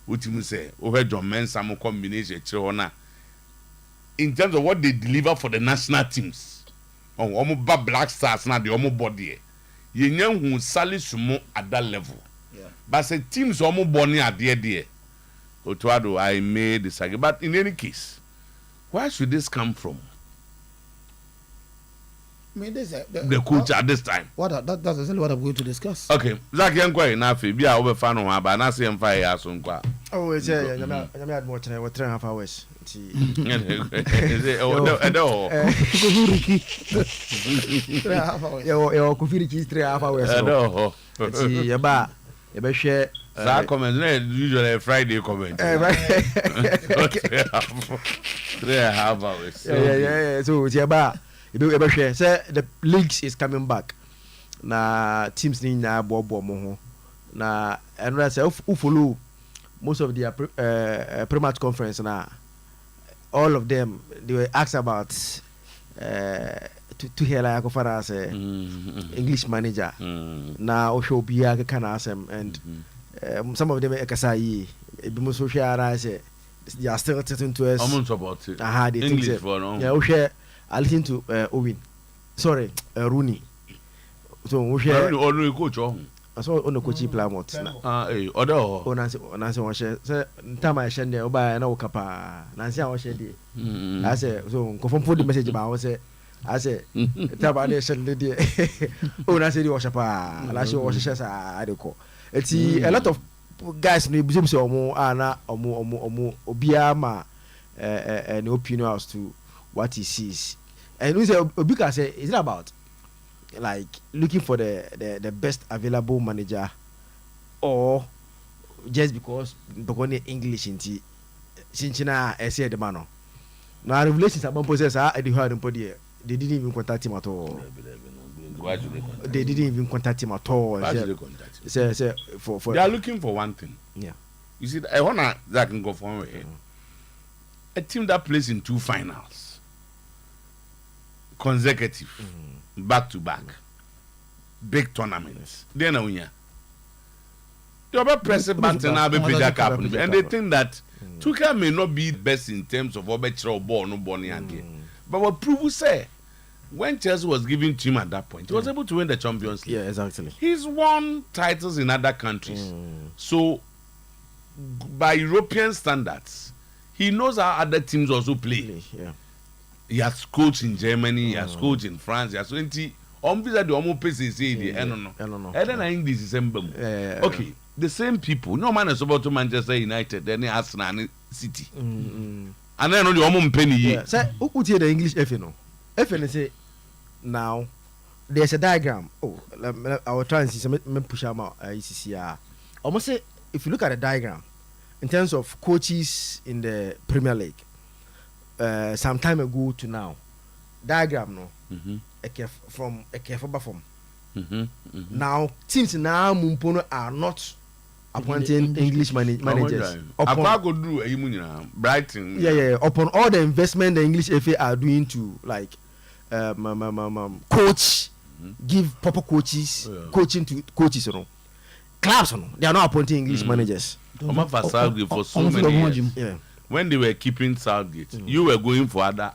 which you say, over John Mensah combination chona. In terms of what they deliver for the national teams, on Black Stars now the Omo body, you know who sally sumo at that level. Yeah. But say teams Omo body are there. Otuo-Acheampong, I may disagree, but in any case, where should this come from? the coach at this time. That's exactly what I'm going to discuss. Okay, Zach Yankwa enough. Be our over fan of but not saying fire as on qua. Oh, it's a I'm more than 3.5 hours. You're confused 3.5 hours. Yeah, but you share. That comment usually Friday comment. 3.5 hours. Yeah. So it's about you ever share. Say the leagues is coming back. Na teams ni na bobo mo ho. Na and say who follow most of the pre-match conference na all of them they were asked about to hear like as English manager. Na o show bia ka na asem and some of them ekasai ebi so share say they are still talking to us. I'm about it. They English think for no. yeah, we share. I listen to Owen. Sorry, Rooney. So we share. Rooney coach on. I saw on the coachy Plymouth. Other. Nancy was share. Say time I share there. Oba na okapa. Nancy I was share there. I say so. Confirm put the message about. I say time I share there. Oh, Nancy was share pa. Nancy was share sa adeko. It's a lot of guys no be say omo ana omo obia ma an opinion as to what he sees. And we say Obika say is it about like looking for the best available manager or just because English inti sinchina essay the man. Now revelations about possess at the hard they didn't even contact him at all. They didn't even contact him at all. Say for they are looking for one thing. Yeah. You see, I wanna that can go forward. A team that plays in 2 finals consecutive, back to back, big tournaments. Then you have pressing button now, and they think that Tuchel may not be the best in terms of overture ball, no ball again. But what Prove say, when Chelsea was giving to him at that point, he was able to win the Champions League. Yeah, exactly. He's won titles in other countries. So, by European standards, he knows how other teams also play. Yeah. He has coached in Germany, he has coached in France, he has 20. The almost pace no. And then English is okay. The same people, no man is about to Manchester United, then Arsenal and City. And then on the almost penny. Yeah. So, who put here the English FA no? FA say now there's a diagram. Oh, I will try and see some push out ECCR. Almost say if you look at the diagram in terms of coaches in the Premier League, some time ago to now, diagram no, from a careful form. Now teams now Mumpono are not appointing English managers. Brighton. Yeah. Upon all the investment the English FA are doing to like coach, give proper coaches, coaching to coaches, you know. Clubs, you know, they are not appointing English managers. For so many years. Yeah. When they were keeping Southgate, you were going for other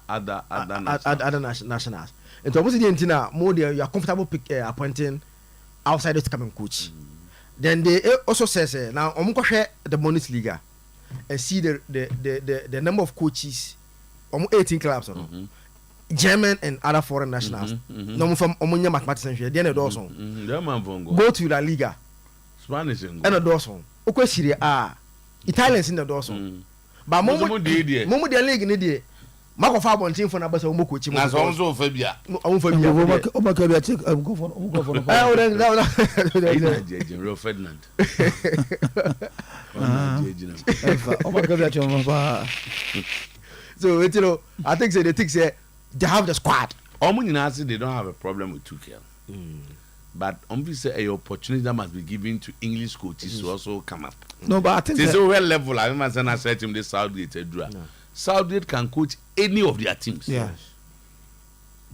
nationals. And so almost the antenna more you are comfortable appointing outsiders to come and coach. Then they also says now I'm going to share the Bundesliga and see the number of coaches, 18 clubs, German and other foreign nationals. No from Omonia mathematicians here. Then also go to La Liga, Spanish and a Dawson. Okay, Syria Italians in the Dawson. But Momo the league in the Marco Fabon team for number of coaching. That's also Fabia. General Ferdinand. So you know, I think they have the squad. They don't have a problem with Tuchel. But obviously, an opportunity that must be given to English coaches to also come up. No, but I think it's a well level. I remember I said to him, the Southgate. Southgate can coach any of their teams. Yes.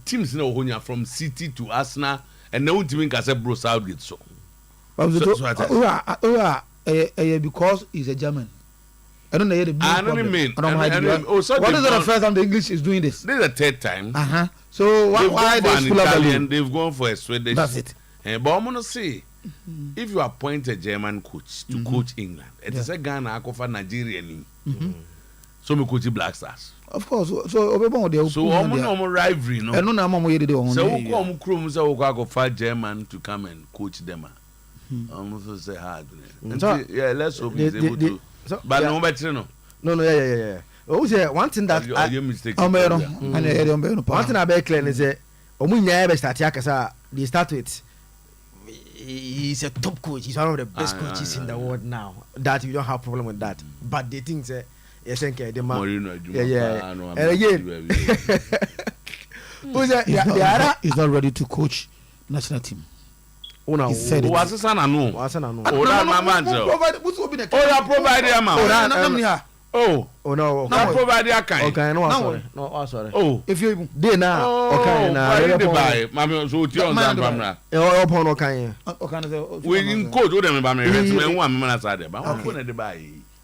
Teams now from City to Arsenal, and no team can say bro Southgate. So because he's a German. I don't know the what is the first time the English is doing this? This is the third time. So why they Italian? They've gone for a Swedish. That's it. But I'm gonna say, if you appoint a German coach to coach England, it is a Ghana for Nigerian. So me coach Black Stars. Of course. So obebon dey. So omo rivalry no. No na mama yede dey on. So who come krom say we go fight German to come and coach them. Almost say hard. Yeah, let's hope he's able to. But no better no. No, yeah. Oh, say one thing that you mistake. And one thing I be clear is say omu nya be start akasa they start with he's a top coach. He's one of the best coaches in the world now. That you don't have problem with that. But they think say yes, the man. Yeah. And again, he's not ready to coach national team. He said it. No, provide your kind. Okay, no, sorry. Oh, if you did now, okay, now. Mammy, so you on that. Upon okay. We in code with them about me. One man outside, but I'm going to buy.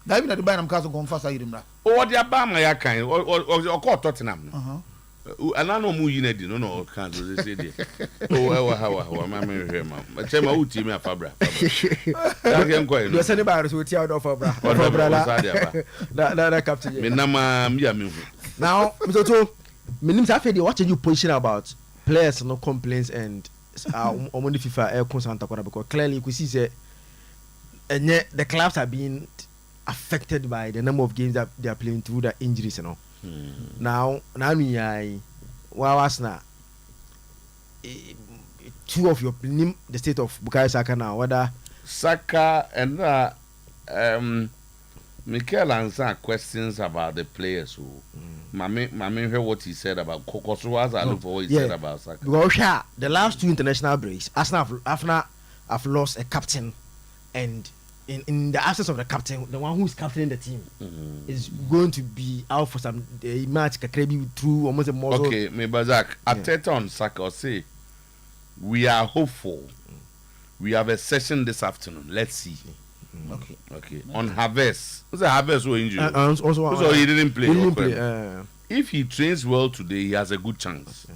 David at the Bynum Castle going fast. Oh, what your bama kind or caught Tottenham. And I know Muyinedi, no, can't do this. Oh, how, mammy, here, ma'am. But tell my team, Fabra. I can go. You're sending bars with your offer, that captain. Now, Mr. Minim, I feel watching you position about players, no complaints, and only FIFA air constant because clearly you could see that and yet the clubs are being affected by the number of games that they are playing through the injuries, you know. Now me was now two of your name the state of Bukayo Saka now whether Saka and Mikel answer questions about the players who Mami heard what he said about Kokosu was I look for what he said about Saka. Because the last two international breaks Arsenal have lost a captain, and in the absence of the captain, the one who is captaining the team is going to be out for some match through almost a more. Okay, me Bazak, Ateta on Saka say we are hopeful. We have a session this afternoon. Let's see. Okay. On Harvest. Who's a Harvest who injured? Also, he didn't play. If he trains well today, he has a good chance.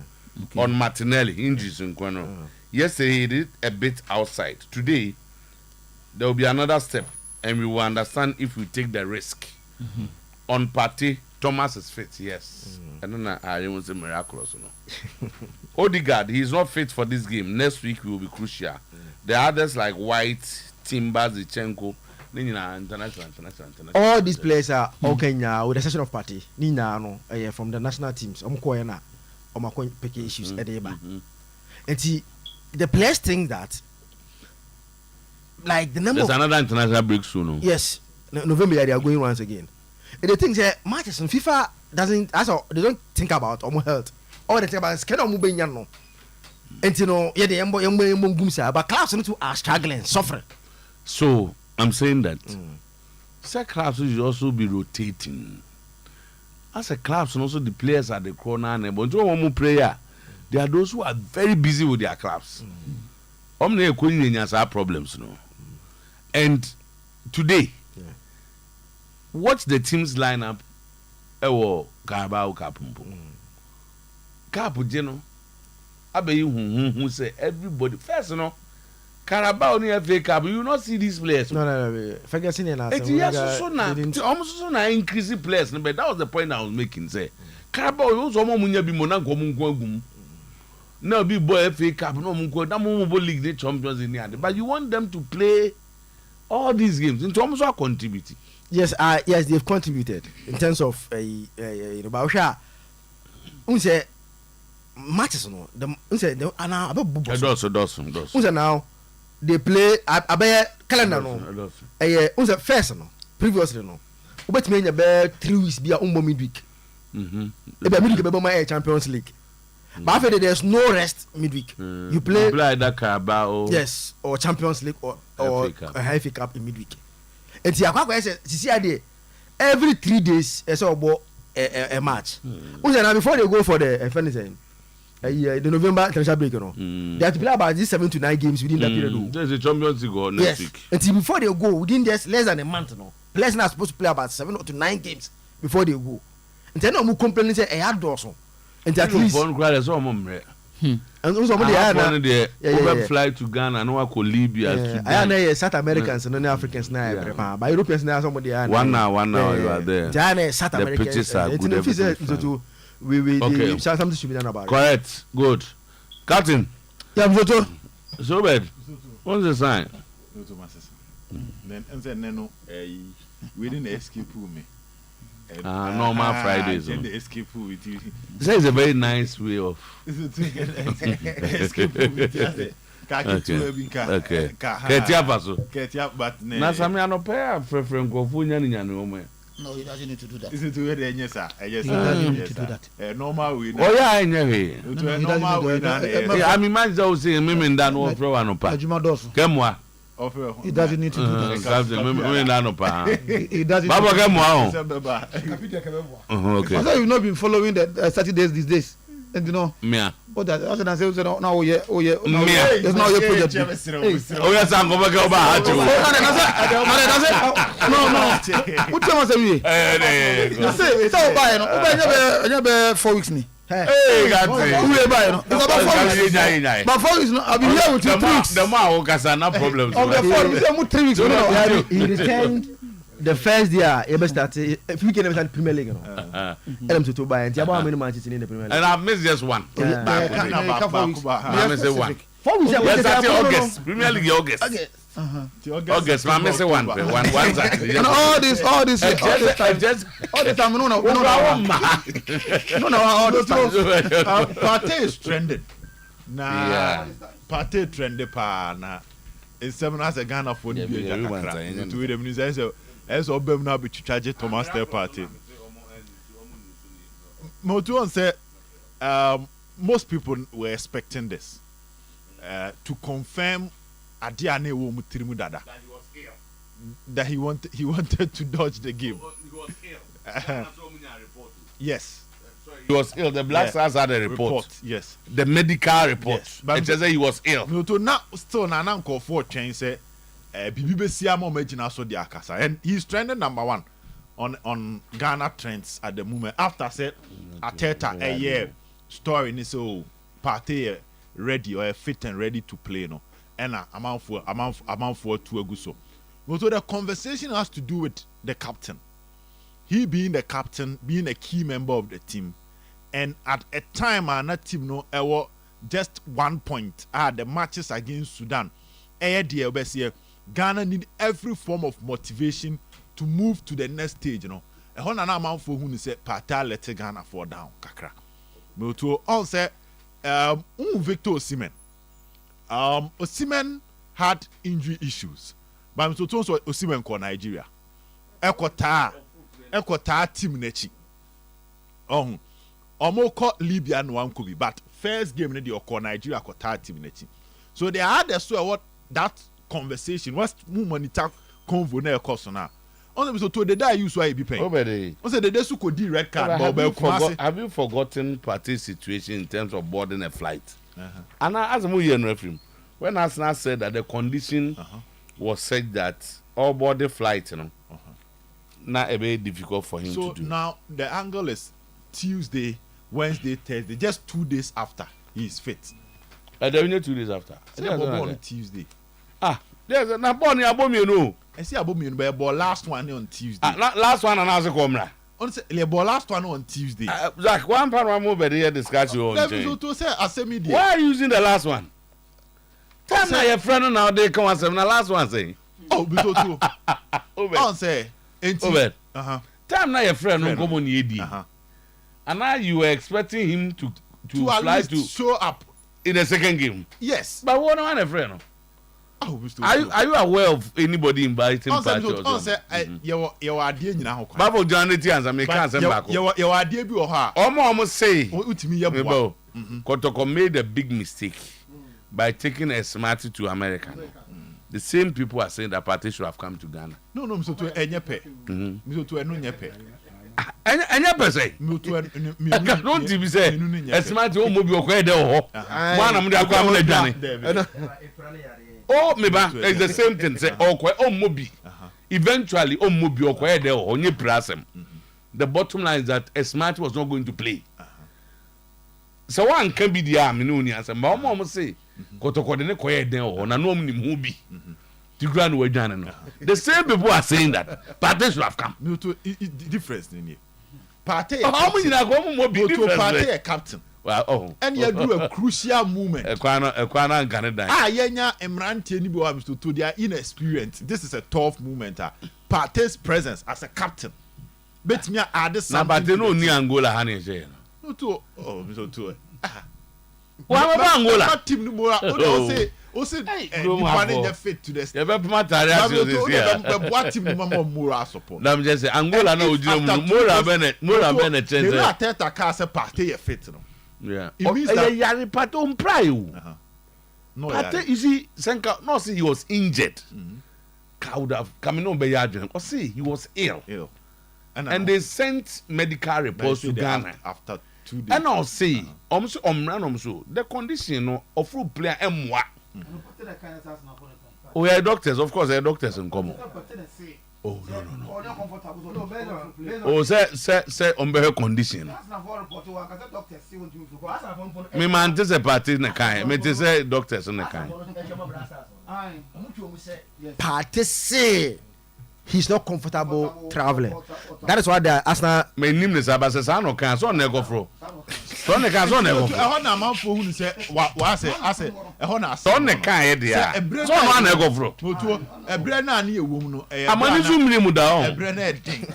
Okay. On Martinelli, injuries in Kwano. Yesterday he did a bit outside. Today there will be another step, and we will understand if we take the risk. On Partey, Thomas is fit, yes. I don't know. I don't say miraculous, no. Odegaard, he is not fit for this game. Next week will be crucial. The others like White, Timber, Zichenko, international. All these players are okay now with the exception of Partey. Nina no, from the national teams. I'm going na, I'm going to pick issues at the back. And see, the players think that. Like the number. There's another international break soon. No? Yes, November they are going once again. And the things that matches and FIFA doesn't. They don't think about health. All they think about is can moving no. And you know, yeah, the young but clubs are struggling, suffering. So I'm saying that some clubs should also be rotating. As a clubs and also the players at the corner, but one more player, there are those who are very busy with their clubs. Problems, no. And today, watch the team's lineup. Carabao Kapumpo. Kapu Geno. Abe who say everybody first, you know. Carabao near FA Cup, you will not see these players. No. Ferguson and almost so now increasing players, but that was the point I was making. Say Carabao was almost be Monaco. No be boy FA Cup, no league the champions in the end. But you want them to play all these games in terms of contributing. Yes, they've contributed in terms of but unse matches no. Unse now they play abe calendar no. Unse first no. Previously no. Ubet me be 3 weeks be midweek. Midweek be my Champions League. But after there's no rest midweek. You play that Carabao. Yes, or Champions League or a FA Cup in midweek. And see, every 3 days about a match. Before they go for the the November international break, you know, they have to play about 7 to 9 games within that period. There's a Champions League next week. Until before they go, within just less than a month, you know, players are supposed to play about 7 to 9 games before they go. And then I'm complaining say I had also. And at least And also they fly to Ghana, no one Libya. I know South Americans and Africans now, but Europeans now somebody. 1 hour you are there. Ghana, South Americans. The pitches are good. We something should be done about it. Correct. Good. Captain. Yeah, Mzoto. So bad. What's the sign? Then we didn't escape me. Normal Fridays. Escape with you. This is a very nice way of. Escape with okay. Ketia, but Nasami Anopea, preferring Kofunya Nyanome. No, he doesn't need to do that. Is it to where yes, sir? Yes, he doesn't need to do that. Normal way. Oh, yeah, I know. Normal way. I mean, my Joe saying, Mimmin Dan won't throw an opa. Kemwa. He doesn't need to do that. He doesn't. Baba Kemwa. Okay. I thought you've not been following the Saturdays these days. And you know, what that? I said, now, it's now your project. Oh, yes, I'm going to go back. No. What time was it? You say, it's all by no. 4 weeks. Hey, got it. It's about 4 weeks. But 4 weeks, I've been here with you 3 weeks. The more has no problem. Okay, 3 weeks. He returned. The first year, he started. If we can ever Premier League, to buy and how many matches in the Premier League. And I've missed just one. I missed one. 4 weeks. August. Premier League August. August. I missed one. And all this. All the time. No. All the time. Partey is trending. Nah. Partey trending pa na. It's 7 as a Ghana for the Jakakra. To the minister. As Obem now be charge Thomas Step Party. Motuan said most people were expecting this to confirm Adiane wo mutirimu dada that he wanted to dodge the game. Yes. He was ill. The Black Stars had a report. Yes. The medical report. Yes. But it says he was ill. No, now still na call for change say Bibi Besiamo Majina so the Akasa. And he's trending #1 on Ghana trends at the moment. After said Ateta a year story ni so Partey ready or fit and ready to play no. And amount for 2 aguso. So the conversation has to do with the captain. He being the captain, being a key member of the team. And at a time that team no ever just 1 point the matches against Sudan. Ghana need every form of motivation to move to the next stage, you know. A whole amount for who say Partey let Ghana fall down, kakra. But to all say Victor Osimhen. Osimhen had injury issues. But to so Osimhen call Nigeria. Ekota team nechi. Omo call Libya no one could be, but first game they call Nigeria call team nechi. So they had what that conversation was monitor convo na course na. On so to the die use why be paying. Obedi. On say the desu could di red card have you forgotten Partey's situation in terms of boarding a flight? And as we hear referee, when Arsenal said that the condition was such that all boarding flight, you know, not a very difficult for him to do. So now the angle is Tuesday, Wednesday, Thursday, just 2 days after he is fit. There only 2 days after. On Tuesday. There's na born ya bom you know. I see about me but last one on Tuesday. Last one and as come on say le last one on Tuesday. Zach, one part one more better discuss you on. Why are you using the last one? Time na your friend now they come and say na last one say. Oh, be so too. On say time na your friend no come on edi. And now you were expecting him to fly to show up in the second game. Yes. But what one a friend? Are you aware of anybody inviting Partey or something? You are dear nyina ho kwa. Bible journality and make answer back. You are dear bi o ha. Almost say utimi yebo. Kotoko made a big mistake by taking a smarty to America. The same people are saying that Partey should have come to Ghana. No, so to enyepe. So to enu nyepe. Enyepe say. Don't you say a smarty o mo bi okwa de ho. One am dey akwa am na dwane. Oh, meba, it's the same thing. Say, mobi. Eventually, mobi okwa de onye prasem. The bottom line is that Smart was not going to play. so one can be the army no nya say ma mo say kotokode ne koye den o na no nim hu bi the grand we dwan no the same people are saying that party should have come no to difference in here party how many na go mo be difference party a captain well and you do a crucial moment ekwana Canada yenya emrante ni be wa Mr. to they are inexperienced. This is a tough moment party's presence as a captain bet me add something na party no ni Angola ha na je no to Mr. to wa ba Angola team ni mo o say you manage fit to the you be matari as you say be what team ni mo moral support na me just say Angola na ojire mu moral bene chance they not tell ka say party you fit no. Yeah. It means that yari party on pride. No, party, you see, Senka, no, see, he was injured. Would have coming on by Yadrin. Or see, he was ill. And they sent medical reports to Ghana after 2 days. And I'll say, the condition of full player M1. We are doctors, of course, they are doctors in common. Oh, no. Oh, say, on better condition. Me man, this a party in the kind. Me this say doctors in the kind. Party say he's not comfortable traveling. That is why the Arsenal. My name is Abasa. No can so nego fro. So ne can so nego. Ehon na man fo hu say wa say ehon na so ne kan e dia. So no nego fro. Otuo ebre na e wom no. Amani zu mini mu da on. Ebre na e din.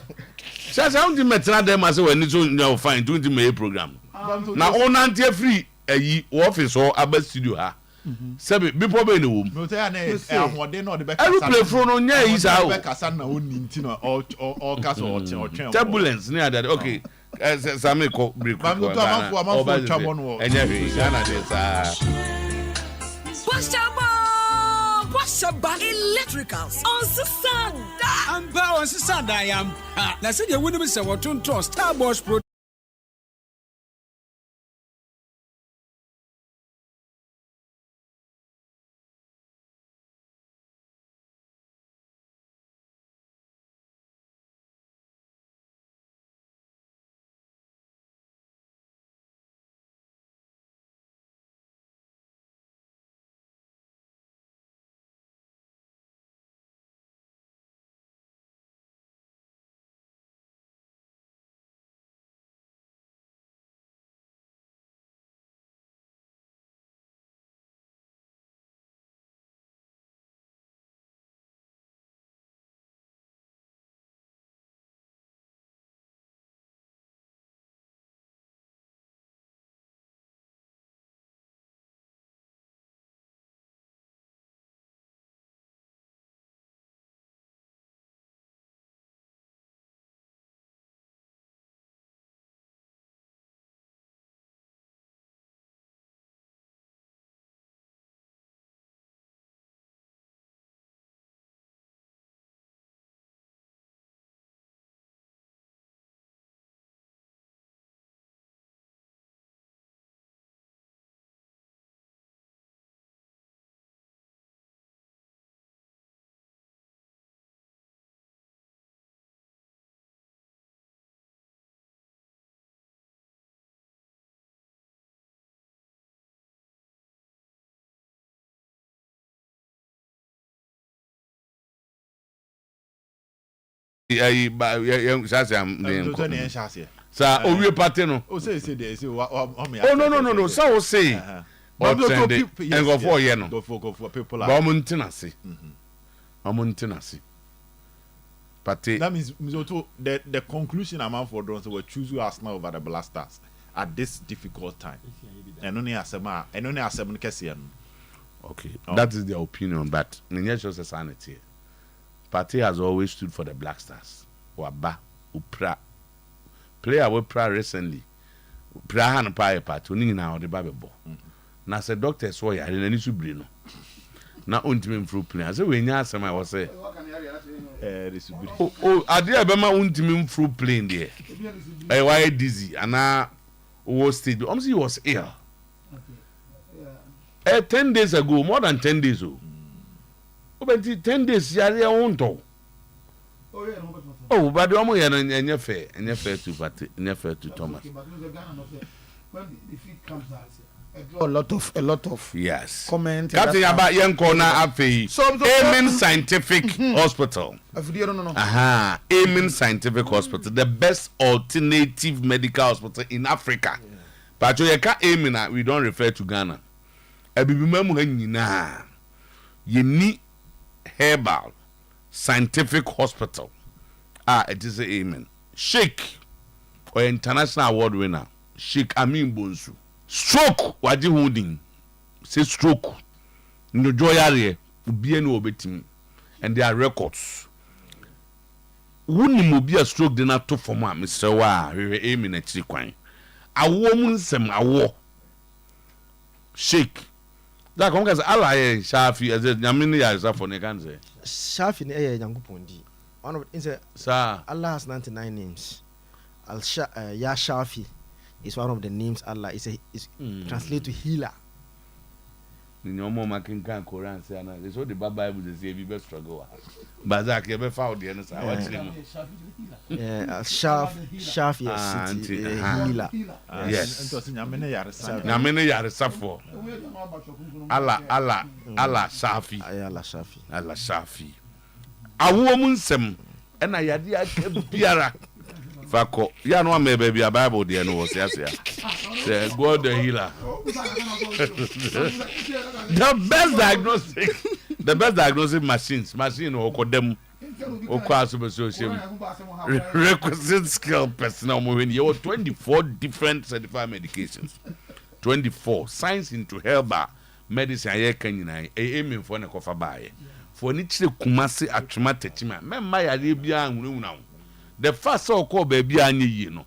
Say unti metra dem as we ni so you fine 20 May program. Na onantie free eyi office or aba studio ha. Sebe before be no wom. No say na ahode na o de be kasa. Every play from no nya yi sa o. Be kasa na oni nti no o kasa o twen. Turbulence ni ada. Okay. Sami ko break. Bamdo to amanfo twabon wo. Enya hwe Ghana dey sa. Washaba Electricals on Sisanda. I'm on Sisanda I am. Na say you wouldn't say what to trust Starbucks Pro. Sa owie party no. O say dey say oh no. So o say. But and go for ye no. Go for people. Ba mo ntina se. Party. That means the conclusion among for don't say we choose Arsenal over the Blasters at this difficult time. And only asema no kese no. Okay, that is their opinion, but just a sanity. Party has always stood for the Black Stars. Waba, Upra. Player we pra recently. Pra han pa e party ni na o de ba bebo. Na say doctor so ya na ni su brino. Na untimi mfru plan. Say we nya asem I was say. This brino. Oh, ade e be ma untimi mfru plan there. Eh why dizzy ana o stage. He was ill. 10 days ago, more than 10 days ago. But 10 days, yari onto. Oh, but the omo yana fair to Thomas. when the feed comes out, a lot of yes comment. Captain Yaba Yankona Afi. Amen Scientific Hospital. No. Amen Scientific Hospital, the best alternative medical hospital in Africa. But you can't Amen, we don't refer to Ghana. You need herbal scientific hospital. It is a Amen. Sheikh or international award winner. Sheikh Amin Bonsu. Stroke waji holding. Say stroke. No joy area. Ubiye no obetim. And there are records. Wouldn't mu be a stroke de na to for ma Mr. Wa we were aiming at Chikwan. A woman sem a war. Sheikh. That come as Allah Shafi as a Yamini as for Neganze. Shafi ne Yankupon di. One of it sir Allah has 99 names. Ya Shafi is one of the names Allah is translated to healer. In your mom can Quran say na it's what the Bible say be best struggle. Bazak you be found the answer. Shafi healer. Yes. Nyamene yaresa for. Allah Shafi. Allah Shafi. Awo mu nsem na yade biara fako ya no me baby a Bible there no was say God the healer. the best diagnostic machine okodem okwaso be so shame requisite skill personal when you 24 different certified medications 24 science into herbal medicine aye kan nyina aim for na kofa baaye for ni chire kumase atwema techima memma yare bia anwunwuna the first so call baby anye yi no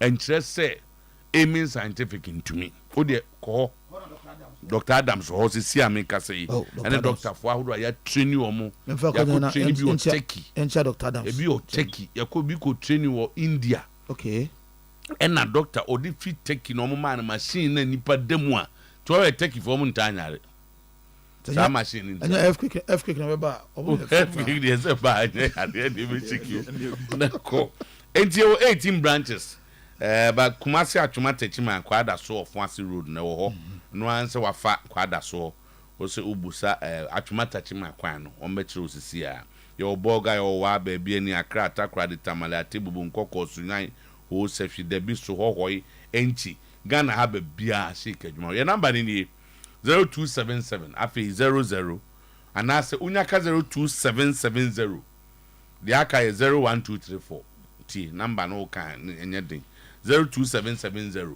enkyere say aiming scientific into me o de ko Dr. Adams ho si ameka say and Dr. Fo ahodo ya train omo ya ko train bi o Turkey encha Dr. Adams e bi o Turkey ya ko bi ko train wo India okay and na doctor odi fit Turkey no mo man machine na nipa demu a to we Turkey for mo ntanyare sa machine anya earthquake na beba earthquake dey say ba anya ade dey be chicken na ko until 18 branches but Kumasi atwuma techima kwada so of Wasi road na wo ho no answer wafa kwada so o se ubusa atwuma techima kwan no o mbekire osisi a your boga your wa ba bia ni akra atakra de tamale atebubu nkoko sunyan o sefwi de bi so hohoi enchi Ghana ha ba bia shake adwuma your number ni 0277 afi 00 anase unyaka 02770 the aka 01234 t number no kan anything 02770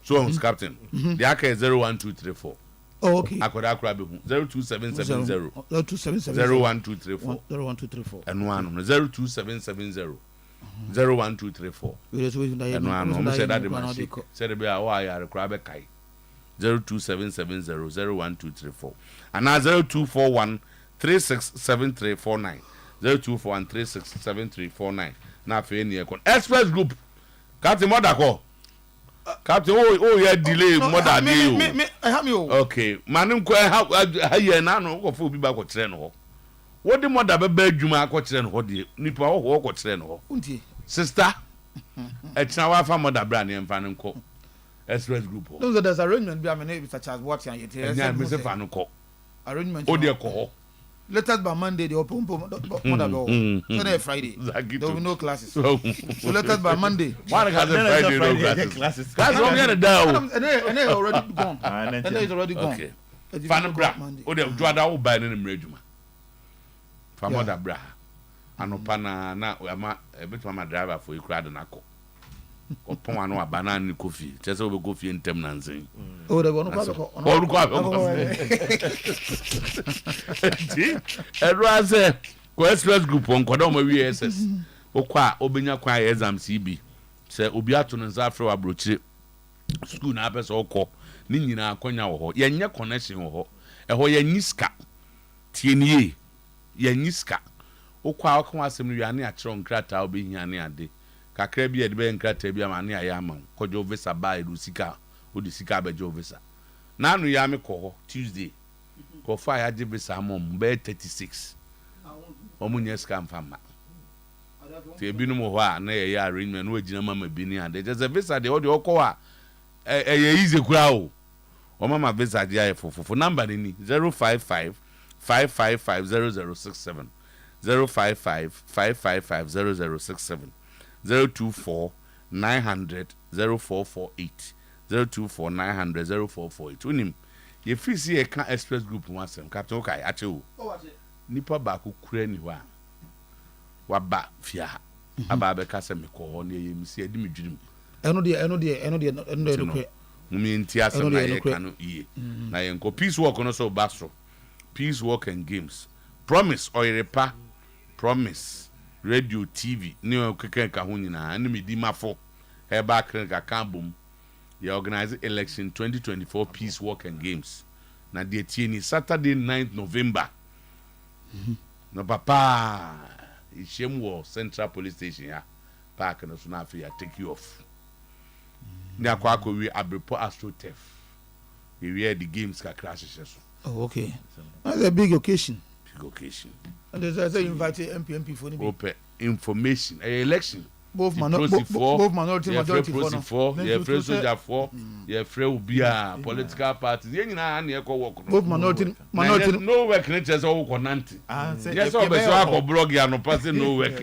so captain the aka 01234 oh okay akoda be 02770 01234 and one 02770 01234 and one said that the man said be how I akra be kai 02770 and now 0241 367349 0241 367349 na fe ni ekon express group captain modako captain yeah delay mother dey me help me okay manim ko ha ye na no ko fo bi ba ko kire no ho wo de mother be ba adwuma ko kire no ho de nipa ho ko kire no ho unti sister etina wa fa mother brand em fa nko express group ho no there's arrangement be am na such as what yan yet yeah me se fa nko arrangement o de ko ho latest by Monday they open mother go then Friday there will be no classes so latest by Monday why can Friday no classes class on here down and already gone and it's already gone okay fan bra o de juada wo buy na mredwuma fa mother bra anopa na ama betuma ma driver for ikura de nako opon anu abana ni kofi chese obe kofi entem na nzen o de wonu kwa ti erase ko express group on kodo ma VSS okwa obenya kwa exam CB se obi ato no nza afre wa brochire school na apese okọ ni nyina akonya wo ho yenye connection wo ho eho yenyiska tienie yenyiska okwa okwa asem no wiane akire onkrata obehia ne ade kakra bi ede be nkrata bi amane aye ama kojo visa ba edu sika odi sika bejo visa na anu ya me ko Tuesday ko fa ya je visa mom be 36 omunye scam fama te bi no mo ho a na ye arrangement no agina mama bi ni ade je visa de odi okọ a easy crowd. O mama visa dia for number ni 055 555 0067 055 555 0067 024 900 0448 024 900 0448 unim ye free see e kan express group wasem captain okay ache o nipa ba ku kura ni wa ba fia aba be ka se me ko ho ne ye mi se edi mi dwirim eno de ko mumi nti asem na ye kan ye na ye nko peace walk no so baso peace walk and games promise Oyerepa promise radio TV ni o keke ka ho nyina na me di mafo e ba kren ka kambum ye organize election 2024 peace walk and games na de tie ni Saturday 9th November no papa Ishemwo Central Police Station ya park no so na afia take you off ni akwa we Abrepo AstroTurf we the games ka crash so. Oh, okay. That's a big occasion. And there's also invited MP for open information election both minority for yeah free soldier for yeah free ubia political parties ye nyina na ekọ work both minority no work na chese wo konanti yes o be so akọ blog ya no pass no work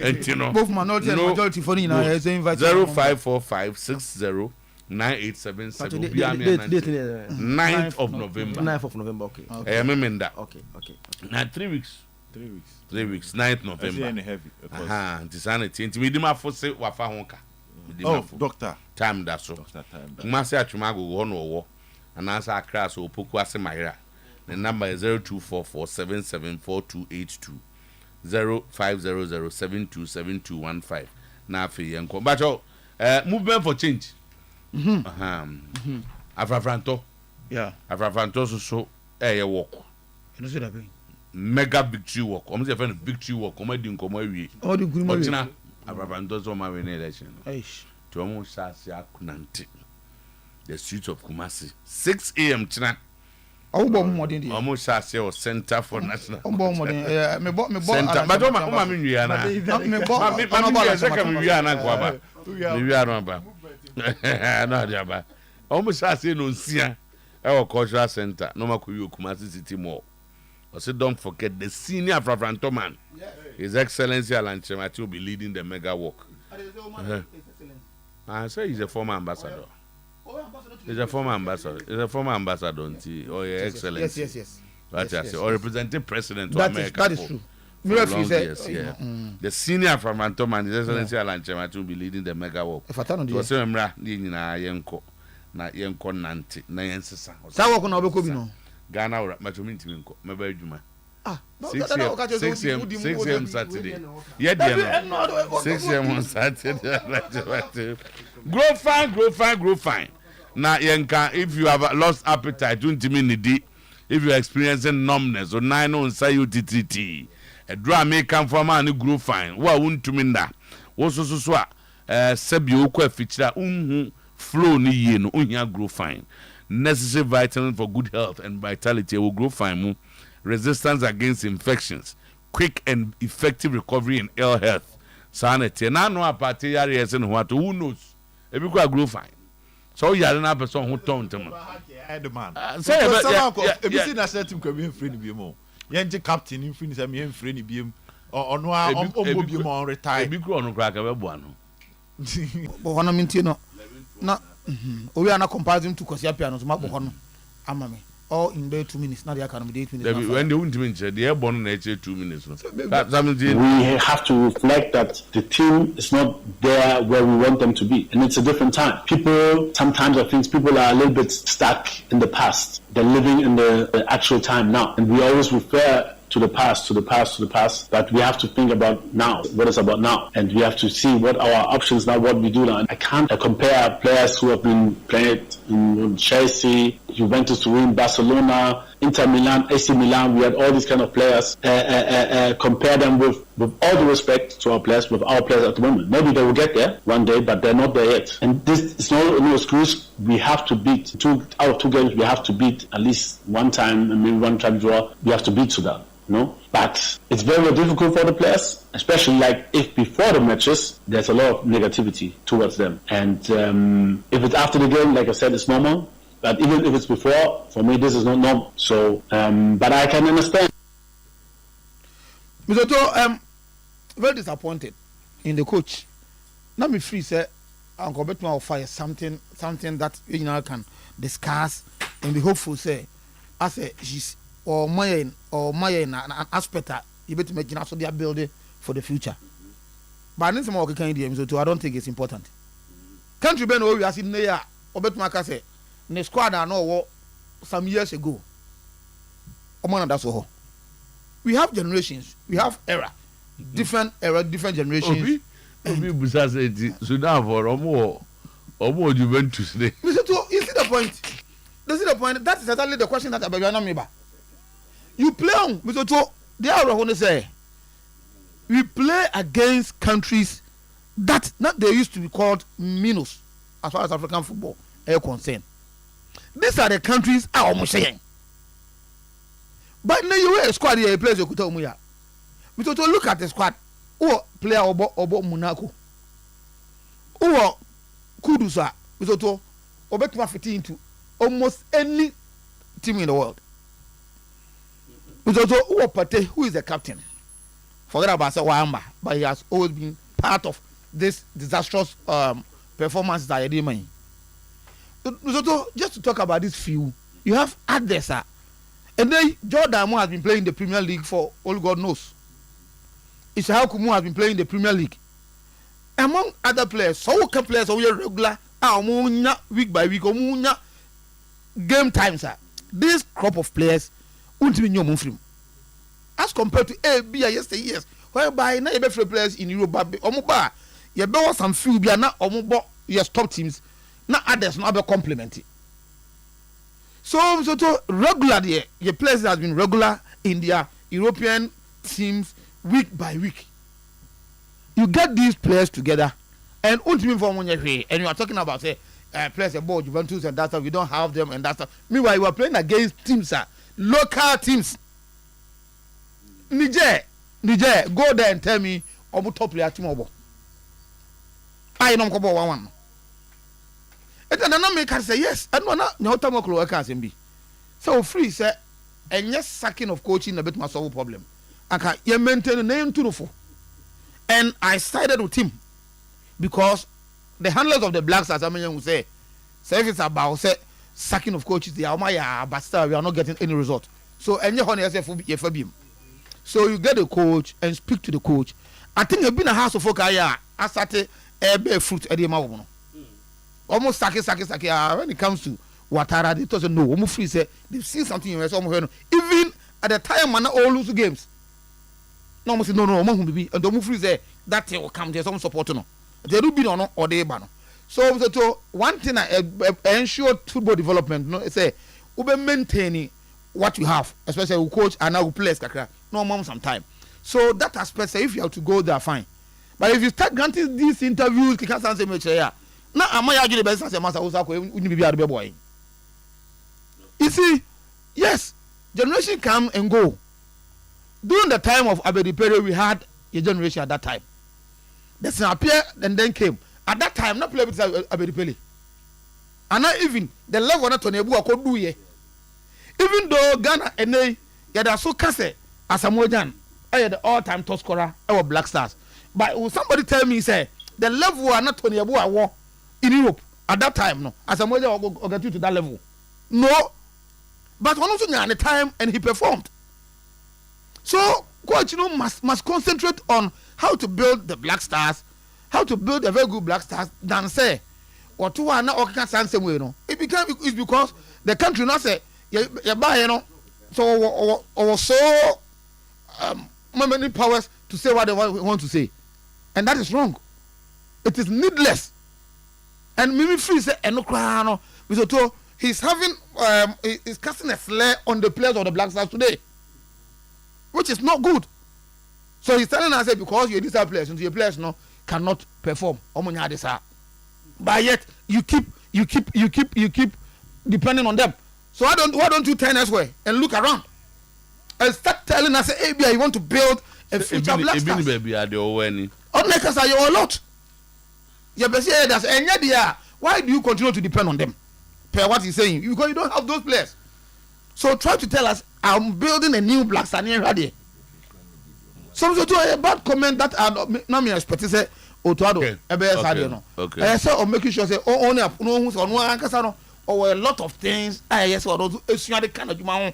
entino both minority and majority for nyina is invited 054560 9877 ubia me 9th of November 9th of November okay memenda okay na 3 weeks 9th November sanity nti we ma for say wa fa honka doctor time that so ma say atwuma go ho no wo anasa akra so opoku ase mahira the number is 0244774282 0500727215 na afi yenko but movement for change afrafranto so work no say that mega victory walk almost a friend victory walk come di nkomo awie all the green money Abrabando so ma win election to almost say akunante the streets of Kumasi 6 a.m. china obo modern dey almost say o Center for National obo modern me bo center but o ma me wi ana me say ka me wi ana kwa ba me wi ana ba na dia ba almost say no nsia e o cultural center no ma ko wi Kumasi City Mall. Also, don't forget the senior Afrafranto man. His Excellency Alan Chemati will be leading the mega walk. I say he's a former ambassador. He's a former ambassador. Oh, yeah, Excellency. Yes. Right, yes. Or representing President of America. That is true. Yes. The senior Afrafranto man, His Excellency Alan Chemati will be leading the mega walk. If I turn on the so Emra, na yenko nanti na yensesa. Sa walk na obeko bi no. Ghana ora machominti nko meba adwuma 6 a.m. Saturday yeah there no 6 a.m. on Saturday grow fine na yenka if you have lost appetite don't mean need if you are experiencing numbness or nine on say UTT a draw may come from man grow fine wa wuntumi nda wo so sebi okwa feature flow ni ye no ohia grow fine necessary vitamins for good health and vitality will grow fine. Resistance against infections, quick and effective recovery in ill health. Sanity. And I know a party areas and what who knows. If you grow fine. So you are an person who told them. Say if you see that certain can be free be more. Yanti captain in free me free be or no on retire. Be grown on crack a buano. But one of them no. We are not comparing to Kosia pianos, Mabohono, Amame, all in there 2 minutes. Now they can be 8 minutes. When they won't mention, they are born in nature 2 minutes. We have to reflect that the team is not there where we want them to be, and it's a different time. Sometimes I think people are a little bit stuck in the past. They're living in the actual time now, and we always refer to the past, but we have to think about now, what is about now, and we have to see what our options now, what we do now. I can't compare players who have been playing in Chelsea, Juventus to win, Barcelona, Inter Milan, AC Milan. We had all these kind of players. Compare them with all the respect to our players, with our players at the moment. Maybe they will get there one day, but they're not there yet. And this is no excuse. We have to beat out of 2 games. We have to beat at least one time, and maybe one time draw. We have to beat Sudan. No, but it's very, very difficult for the players, especially like if before the matches there's a lot of negativity towards them, and if it's after the game, like I said, it's normal. But even if it's before, for me, this is not normal. So, but I can understand. Mr. Otuo, very disappointed in the coach. Now me free say, Uncle Betman will fire something that you can discuss and be hopeful. Say, I say she's. Or my an aspect you better make so they are building for the future. But I need some more can so I don't think it's important. Country Ben we are sitting there or bet my say the squad I know some years ago. That's all. We have generations, we have different generations. Sudan for Omo Juventus. You see the point? That is exactly the question that Abel you play on, Mr. Otuo, they are going to say, we play against countries that not they used to be called minus as far as African football are concerned. These are the countries I almost saying. But now you wear a squad here, players you could tell me. Mr. Otuo, look at the squad. Who player Obo Monaco? Who Kudusa, Mr. Otuo, Obetma fitting into almost any team in the world. Who is the captain? Forget about Wamba, but he has always been part of this disastrous performance that I did. Just to talk about this few, you have others, and then Jordan has been playing the Premier League for all God knows. Ishao Kumu has been playing the Premier League. Among other players, so can players are regular, week by week, game times. This crop of players. As compared to yesteryears, whereby now you players in Europe, you have some few be now your top teams, now others not be complementing. So regularly, your players has been regular in their European teams week by week. You get these players together, and and you are talking about say players about Juventus and that stuff. We don't have them and that stuff. Meanwhile, you are playing against teams. Local teams. Niger, go there and tell me obu top player tomorrow. I know kobo 1-1. And then I make say yes. And no tamoklo work as be. So free say and yes sacking of coaching a bit my solve problem. Aka you maintain the name to and I sided with him because the handlers of the Black Stars, I mean, will say if it's about say sacking of coaches, they are but still we are not getting any result. So and so you get a coach and speak to the coach. I think you've been a house of folk I started a fruit at the mouth. Almost sake when it comes to Ouattara, they doesn't know. Almost free say they've seen something in even at the time man all lose games. No, no, be and the move free say that will come there's some support no. They do be or they ban. So one thing I ensure football development no say ube maintaining what you have, especially with coach and now players no more some time. So that aspect say if you have to go there fine. But if you start granting these interviews, you can't say much here. Now am I arguing the best as a master who's boy. You see, yes, generation come and go. During the time of Oyerepa, we had a generation at that time. That's appear and then came. At that time, not play with Oyerepa. And not even the level not on Ebu could do ye. Even though Ghana and they are so cast as a modern, I had the all-time top scorer our Black Stars. But will somebody tell me say the level are not on Ebu war in Europe at that time, no, as a modern or get you to that level. No. But one also at the time and he performed. So coach must concentrate on how to build the Black Stars, how to build a very good Black Stars than say or two are not okay same way, no. It's because the country not say you buy, you know, so or so many powers to say what they want to say. And that is wrong. It is needless. And Mimi Free say no, he's having he's casting a slur on the players of the Black Stars today, which is not good. So he's telling us that because you're these players, and your players cannot perform. But yet you keep depending on them. So why don't you turn elsewhere and look around and start telling us, hey, you want to build a future Black Stars? A lot. Why do you continue to depend on them? Per what he's saying, because you don't have those players. So try to tell us, I'm building a new Black Star near here. So to a bad comment that I not me expect say Otuo okay. I say or making sure say only no who's on one kasano or a lot of things. Yes, or those the kind of juma.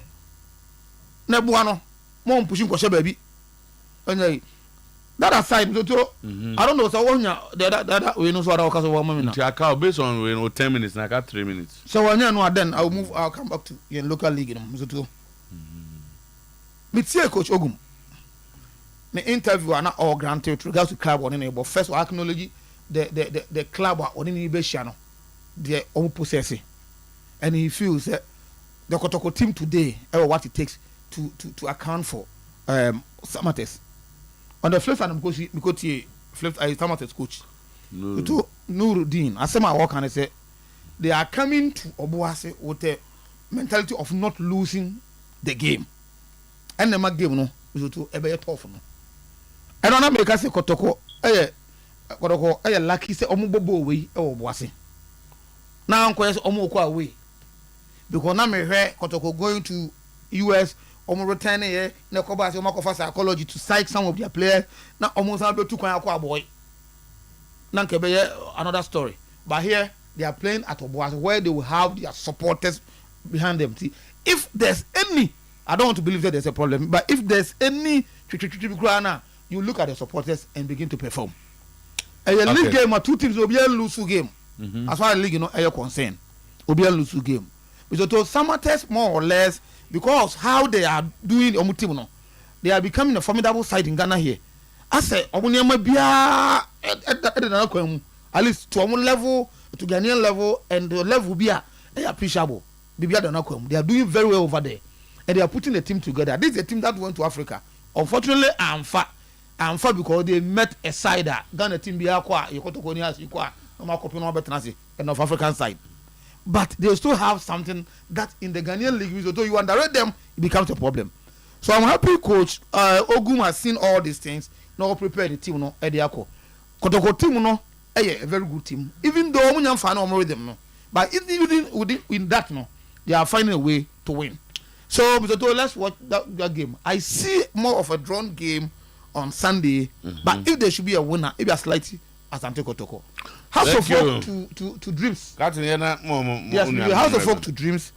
Nebuano, more pushing for baby. That aside, I don't know. So that we know what our case of 1 minute. Based on 10 minutes, I got 3 minutes. So when you know, then I'll come back to your local league. Meet Coach Ogum. The interview are not all granted with regards to club or anything, but first I acknowledge the club or any Beshano, their own possessing, and he feels that the Kotoko team today what it takes to account for Samates. On the flip side, because he flipped Samates coach. To Nuruddin, I say my work and I say they are coming to Obuasi with the mentality of not losing the game. And the game no is to a tough no. I don't know because Kotoko lucky say Omubobo way or Obuasi. Now I'm going Omukwa away. Because now me hear Kotoko going to US return here, na koba say for psychology to psych some of their players. Now almost able to kwa boy. Now another story. But here they are playing at Obuasi where they will have their supporters behind them. See, if there's any, I don't want to believe that there's a problem, but if there's any, you look at the supporters and begin to perform. A league game or two teams will be a lose game. As far as league are concerned, will be a lose game. So to Samates more or less. Because how they are doing Omutimo, they are becoming a formidable side in Ghana here. I say, at least to one level, to Ghanaian level, and the level be appreciable. They are doing very well over there, and they are putting a team together. This is a team that went to Africa. Unfortunately, I'm fat because they met a side that Ghana team be and of African side. But they still have something that in the Ghanaian league, so you underrate them, it becomes a problem. So I'm happy Coach Ogum has seen all these things, now prepare the team, no, Ediako. Kotoko team, no, a very good team. Even though I'm fan with them, no. But even in that, no, they are finding a way to win. So let's watch that game. I see more of a drawn game on Sunday, but if there should be a winner, it be a slightly Asante Kotoko. House of Folk to Dreams. Yes, the House of Folk to Dreams.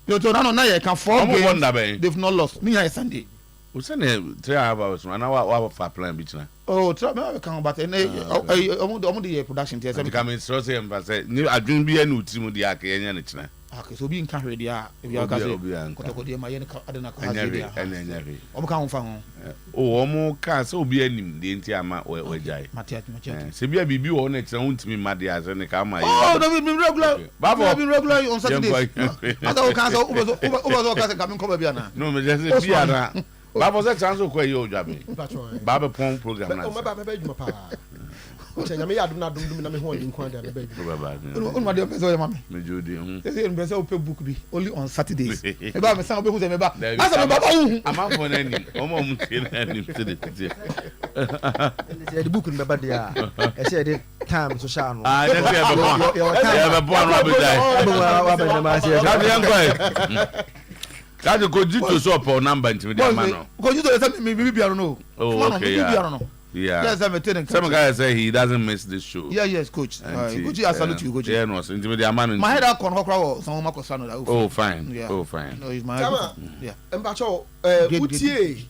You can form games. They've not lost. Near Sunday. We send 3 hours. And now we have plan between. Oh, try me come back. And the production. Yes, I come in. So say, but say, I didn't be a new team with the Akenya. Okay, so being carried there. If you are going Omo can so be any the Intiama or Jai. Sibia Bibi on it, own me, Madias and the Kama. Oh, they've been regular. Baba have been regular on Saturday. I don't cancel over coming Cobabiana. No, just Biana. Baba was a chance of quite your job. Baba Pong program. I do not do me in Quanda. Book only on Saturdays. I'm for any the book in Babadia. I said it time to shine. I have a born that's a good to swap or number into the man. Because you don't maybe I don't know. Oh, okay. I don't know. Yeah. Yes, I'm a tenant. Some guy say he doesn't miss this show. Yeah, yes, coach. Coach, I salute you, coach. Yeah, no, intimidate man. My head out on Hokra, some Marco Sano. Oh, fine. Yeah. Oh, fine. No, he's my yeah. Mbacho, Otuo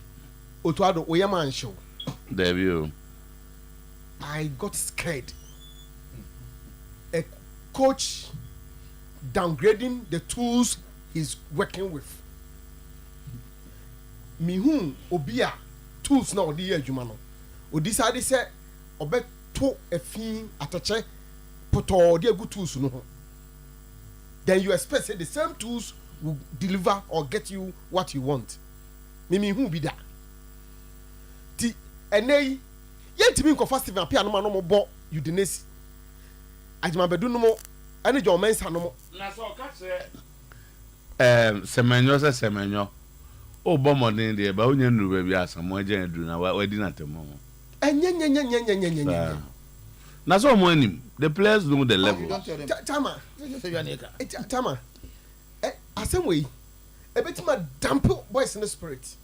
Acheampong show. There you. I got scared. A coach downgrading the tools he's working with. Mihun Obia tools now the year Jumano. We decided say obe to a fin atache poto de good tools no. then you expect say the same tools will deliver or get you what you want. Mimi who be that? Ti enei yentimi nko fast Stephen Apia no ma no mo bo Udinese. Ajima bedu no mo ene John Mensa no mo. Na so ka se semenyo o bo modern dey ba onye nuru bia asamo agya ndu na wadi na temo. Enye. Na so mo anim the players know the level. Tama. Tama. Asem wey ebetima damp boys in the spirit.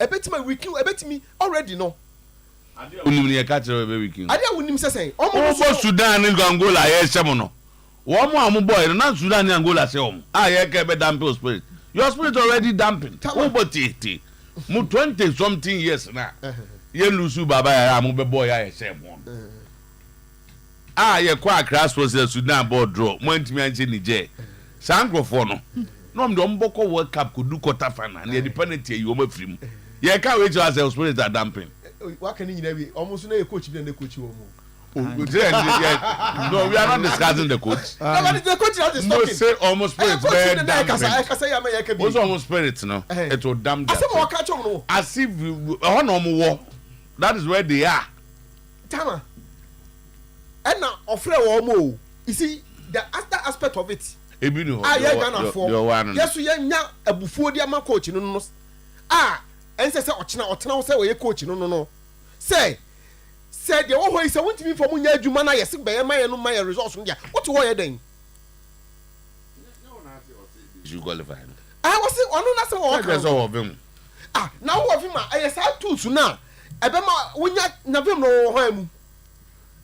Ebetima weekend ebetimi already no. Unim ne ka kire be weekend. Ade unim sesen. Omo Sudan ni Angola ye hyem no. Wo mo am boy na Sudan ni Angola se om. Ye ka be damp spirit. Your spirit already damping. Wo botiti. Mu 20 something years na. Ye lusu baba ya am be boy ya hyem on. Ye kwa crash process Sudan board draw. Mo ntimi anche Niger. Sankrofo no. No am do mboko World Cup ko du quarter final. Na independent ye yo mafrim. Ye ka we just as spirit are damping. What can you know? Almost no coach than the coach. No, we are not discussing the coach. The coach is no say almost spirits. What's almost spirits? No, it will damn. As if war. That is where they are. Tama. And now offer more. You see the other aspect of it. Yes, we are a before the coach. No. And say Ochina say we coach no. Say the one say want me for munya adwuma na yes be my no my results no dia. What you want then? You qualify. I was say onu na say wo kan. Now wo of him yes I tools na. Ebe ma wunya na vim no ho amu.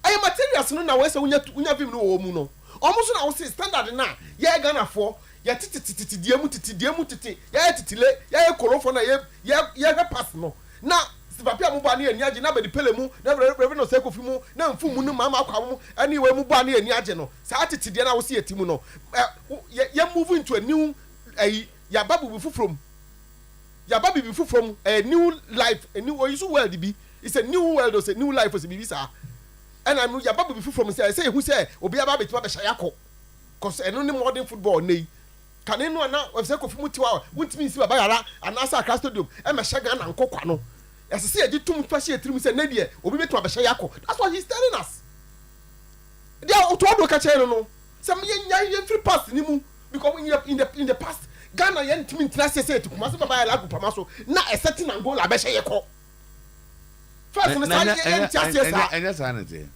Aye materials no na we say wunya vim no wo mu no. Omo so na wo say standard na ye Ghana for ya titi diemu titi ya titile ya korofo na ya pass no na sipapia mu ba na ani age na be di pele mu na rebe no se kofi mu na mfu mu no mama akwa mu ani we mu ba na ani age no sa titi de na wo se yetimu no ya move into a new ya babu be from a new life, a new world be it's a new world or a new life for be sir and I'm ya babu be from say who say obi aba betima be shayako cause eno ni modern football nei kane no na we say kofi mutiwa wuntimi nsi baba yara anasa Accra stadium e me shaga na nkokwa no yesese agi tum fashi etirim say na de obi betima be shayako that's what he's telling us they are Otuo-Acheampong ka che no some ye free pass ni mu because in the past Ghana yen timi ntina say to kuma say baba yara agupama so na a certain Angola be shayako first no say yen chase sa enya sanity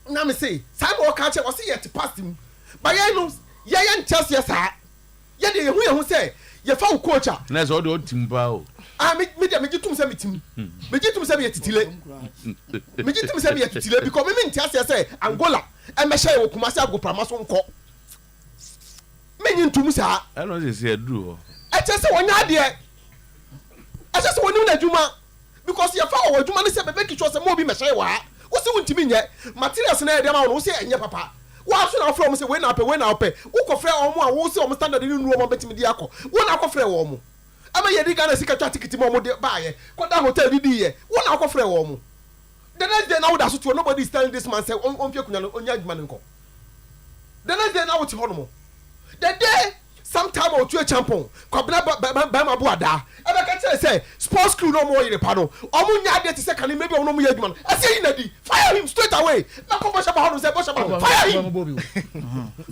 na me say say mo ka che o say yet pass him but yen no yen chase sa ye de hu say ye fa coach na so do timba o me gitum say metim me gitum say me titile me gitum say me titile because me ntia say Angola e me share wo kuma say agopama so nko me nyintum sa I know say duru e che say wonya de e che say wonu na djuma because ye fa wo djuma ne say bebe kitcho say mo bi me share wa wo se wuntimi nye materials na e dem ma wo say enye papa wa so na from say we na pay wo ko frɛ omo a wo say omo standard ni nu omo betimi di akọ wo na akọ frɛ wo omo ama ye di Ghana sika twa ticket mo de ba ye ko da hotel di ye wo na akọ frɛ wo omo the next day now that so nobody is telling this man say on fie kunya no onya adwuma nko the next day now what hono the day Sometymer Otuo-Acheampong kwabna ba ma bo ada e be ka tell say sports crew no mo Oyerepa no omo nya de te say kan maybe omo no mo ye adwuma no ase yi na di fire him straight away na ko bo shaba hono say bo shaba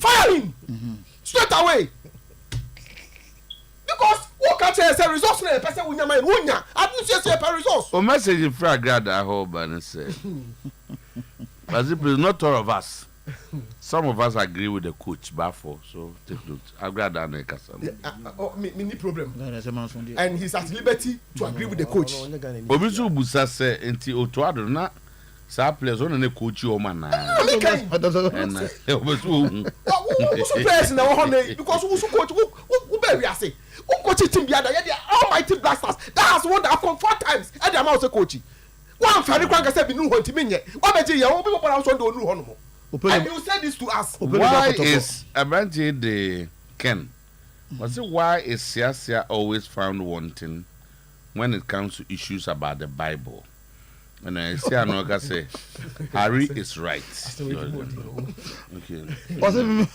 fire him straight away because what can say results na person wunya man wunya adun say results o message fra grada ho ba na say but it is not all of us. Some of us agree with the coach, Bafo, so take note. I grad that mini problem. And he's at liberty to agree with the coach. Obisu Busa say enti Otuo-Acheampong na sa players on na coach o man na. And Obisu players na wo because who coach who be we say. Who coach team biada ye almighty blasters. That has won the AFCON 4 times. And the amount of coach. One fari kwanka say bi nu ho ntimi nye. Wa be je ye wo bi bo na so do nu ho no. And you said this to us. Why is Abranti the Ken? Was it why is Siasia always found wanting when it comes to issues about the Bible? And I see Anoka say, Harry is right. Okay. Even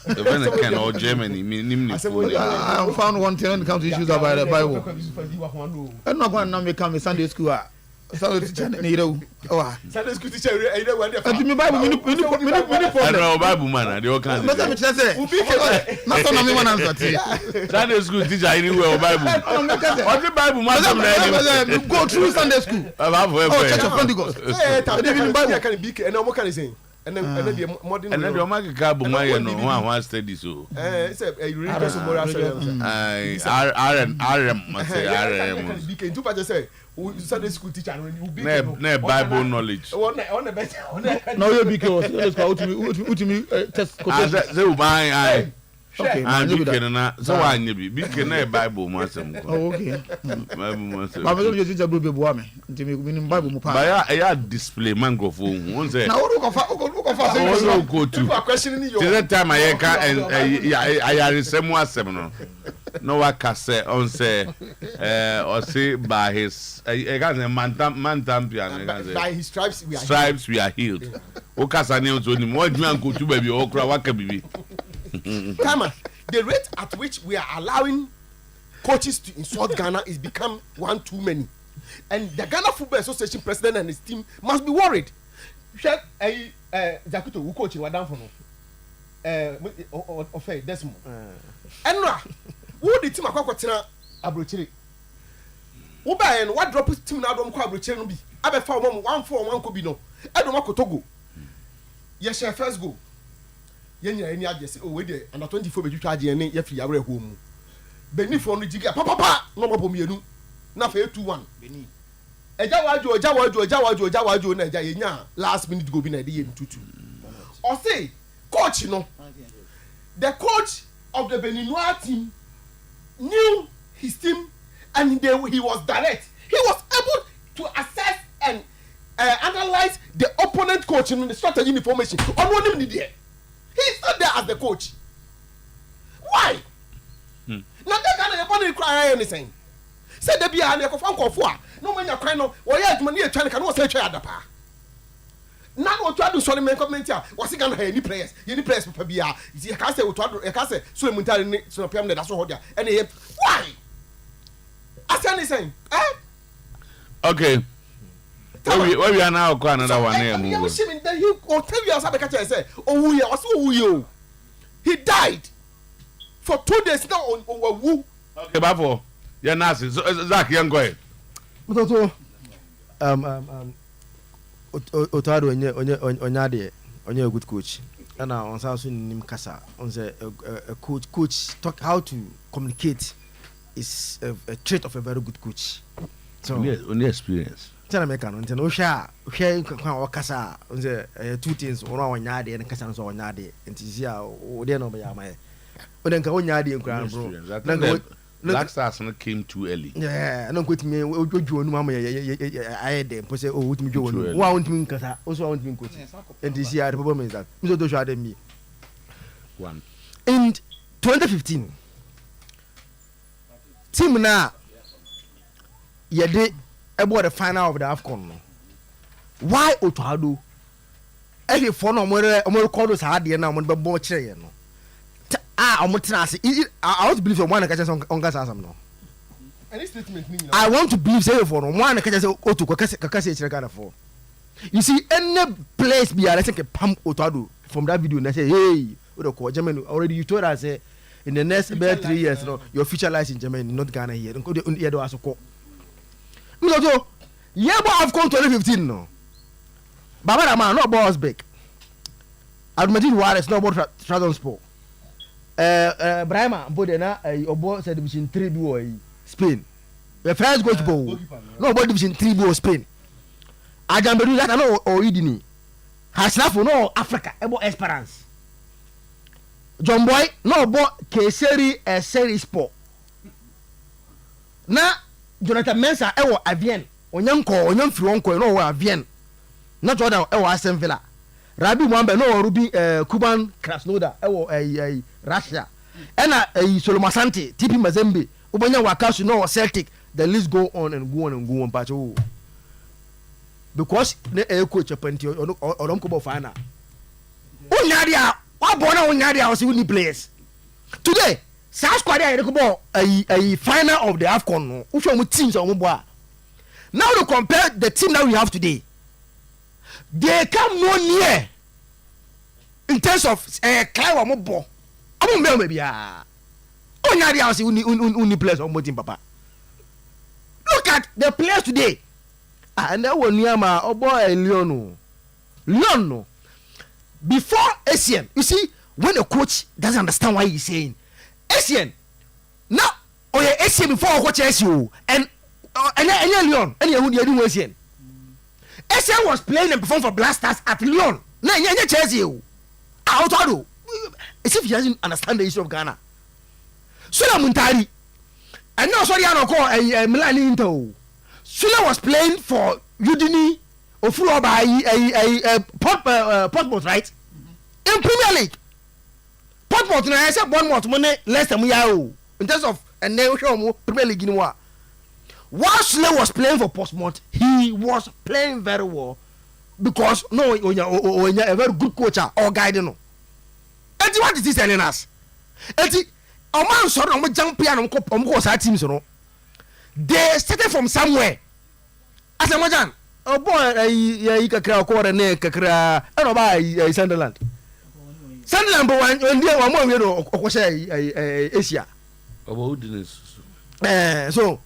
can all Germany, I found one thing when it comes to issues about the Bible. I'm not going to become a Sunday school. Sunday school teacher, I know Bible. I know Bible man. The okay. Sunday school teacher anywhere Bible. What the Bible man? Go through Sunday school. Oh, Church of Pentecost. Bible can be and what can I say? And then the modern and then the Omega Cabo Maya no one study so. It's a religious moral. RM must say RM. Two parts say Sunday school teacher when you be Bible knowledge. On the better. No, you because let's go to me test quotation. They will buy okay, and you can so I be can Bible must. Oh, okay. Bible must. But we just a Bible boy. Meaning Bible mo pa. I display microphone. One say. Now look go to questioning you. The time I can and I are someone seven. No one can say on say or say by his man by his stripes we are healed. Okasa ne onto ni mo dwan ko tu baby okra waka bibi. Come on, the rate at which we are allowing coaches to insult Ghana is become one too many, and the Ghana Football Association president and his team must be worried. Jakuto who coach you down for no of Desmond and who the team akwakotina abrochiri who buy and what drop team na dom kwa abrochiri no bi abefa 1-4-1 ko bi no edom akotogo yes first go yenya eni agese o we dey under 24 be twitwa age ne ye fi awre ho mu beni fo no jiga papa no mo bomienu na fa 2-1 beni eja waju na eja yenya last minute go bi na dey 2-2 o say coach no the coach of the Beninois team knew his team and he was direct. He was able to assess and analyze the opponent coach in the strategy information. On one him there. He's not there as the coach. Why? Now they can't even cry anything. Say they be a ne kofan kofo. No man you cry no. Why you money trying can say try adapa. Now what you do so men comment here. Was he gonna any players? Any players for bia. You can say what you can say so muntari so PM that's so there. And why? As anything. Okay. Where we are now go another one here move. Then he or tell you as I catch say, "Oh we are so you." He died for 2 days now on woo. Okay, before. Yeah, Nasi. Zach, you go ahead. Otuo-Acheampong onye a good coach. And now on South Nim Kasa on the coach talk how to communicate is a trait of a very good coach. So only experience. Tell me can on share Kasa on the two things one yadi and Kasa on yadi and Tizia or they no be my then ka onyadi and crown bro. Black Stars came too early. Yeah, I don't quit me. Ojo no I had them. Say, oh, with me, Joe. Why want me Kasa? Also, want me coach. And this year, the problem is that Mr. Joshua had me. One. In 2015, team now, you did about the final of the AFCON. Why Otuo-Acheampong? Every phone on more calls hard the number but more chair. I want to believe for one catches on Gasasam no. Any statement meaning I want to believe say for one catches Otuo-Acheampong for. You see any place be I think a pump Otuo-Acheampong from that video and say hey what Germany already you told us say in the next about 3 years no your future lies in Germany not Ghana here don't go the other as ko. Mzo yeah but I've come 2015 no. Baba man no boss big. Advertisement wireless no about Trabzonspor. Brahma bode na obo said division 3 boy Spain. The first goalkeeper. No about division 3 boy Spain. Ajambedu that no Oidini. Hasnafo no Africa ebo Esperance. John Boy no bo Keseri Seri Sport. Na Jonathan Mensah ewo Avienne. Onyam firi onko no wo Avienne. Na Jordan ewo Aston Villa. Rabi Mwambe no Ruby Kuban Krasnodar ewo Russia. Ena Solomon Asante TP Mazembe ubanya Wakasu no Celtic. The list go on and go on and go on pacho. because the coach appointed or Uncle Fana. Unyadia, what born Unyadia was only players. Today, South Korea a final of the AFCON, which one teams on Mumbai. Now to compare the team that we have today, they come no near in terms of climb or mobile. I don't know maybe Unyadia was only players on team, Papa. Look at the players today. And that one near my boy Leon. Before Asian, you see, when a coach doesn't understand what he's saying, Asian now Asian before coach SU and Leon and you do Asian. Asian was playing and performed for Blasters at Lyon. No, Chelsea. How to do? As if he doesn't understand the issue of Ghana. Sula Muntari. And now sorry, I don't call a Milan Inter. Sula was playing for Udini or flew by a Portsmouth, right? In Premier League. Portsmouth, I said one more money less than we are in terms of and they show Premier League in what. While Sula was playing for Portsmouth, he was playing very well because no, when you're a very good coach or guide, no. And what is he telling us? And a man sort of jump piano on teams, you know. They started from somewhere. As a man, oh boy, you can cry a neck, I don't buy Sunderland. Sunderland, but when they were more, you know, Asia. So,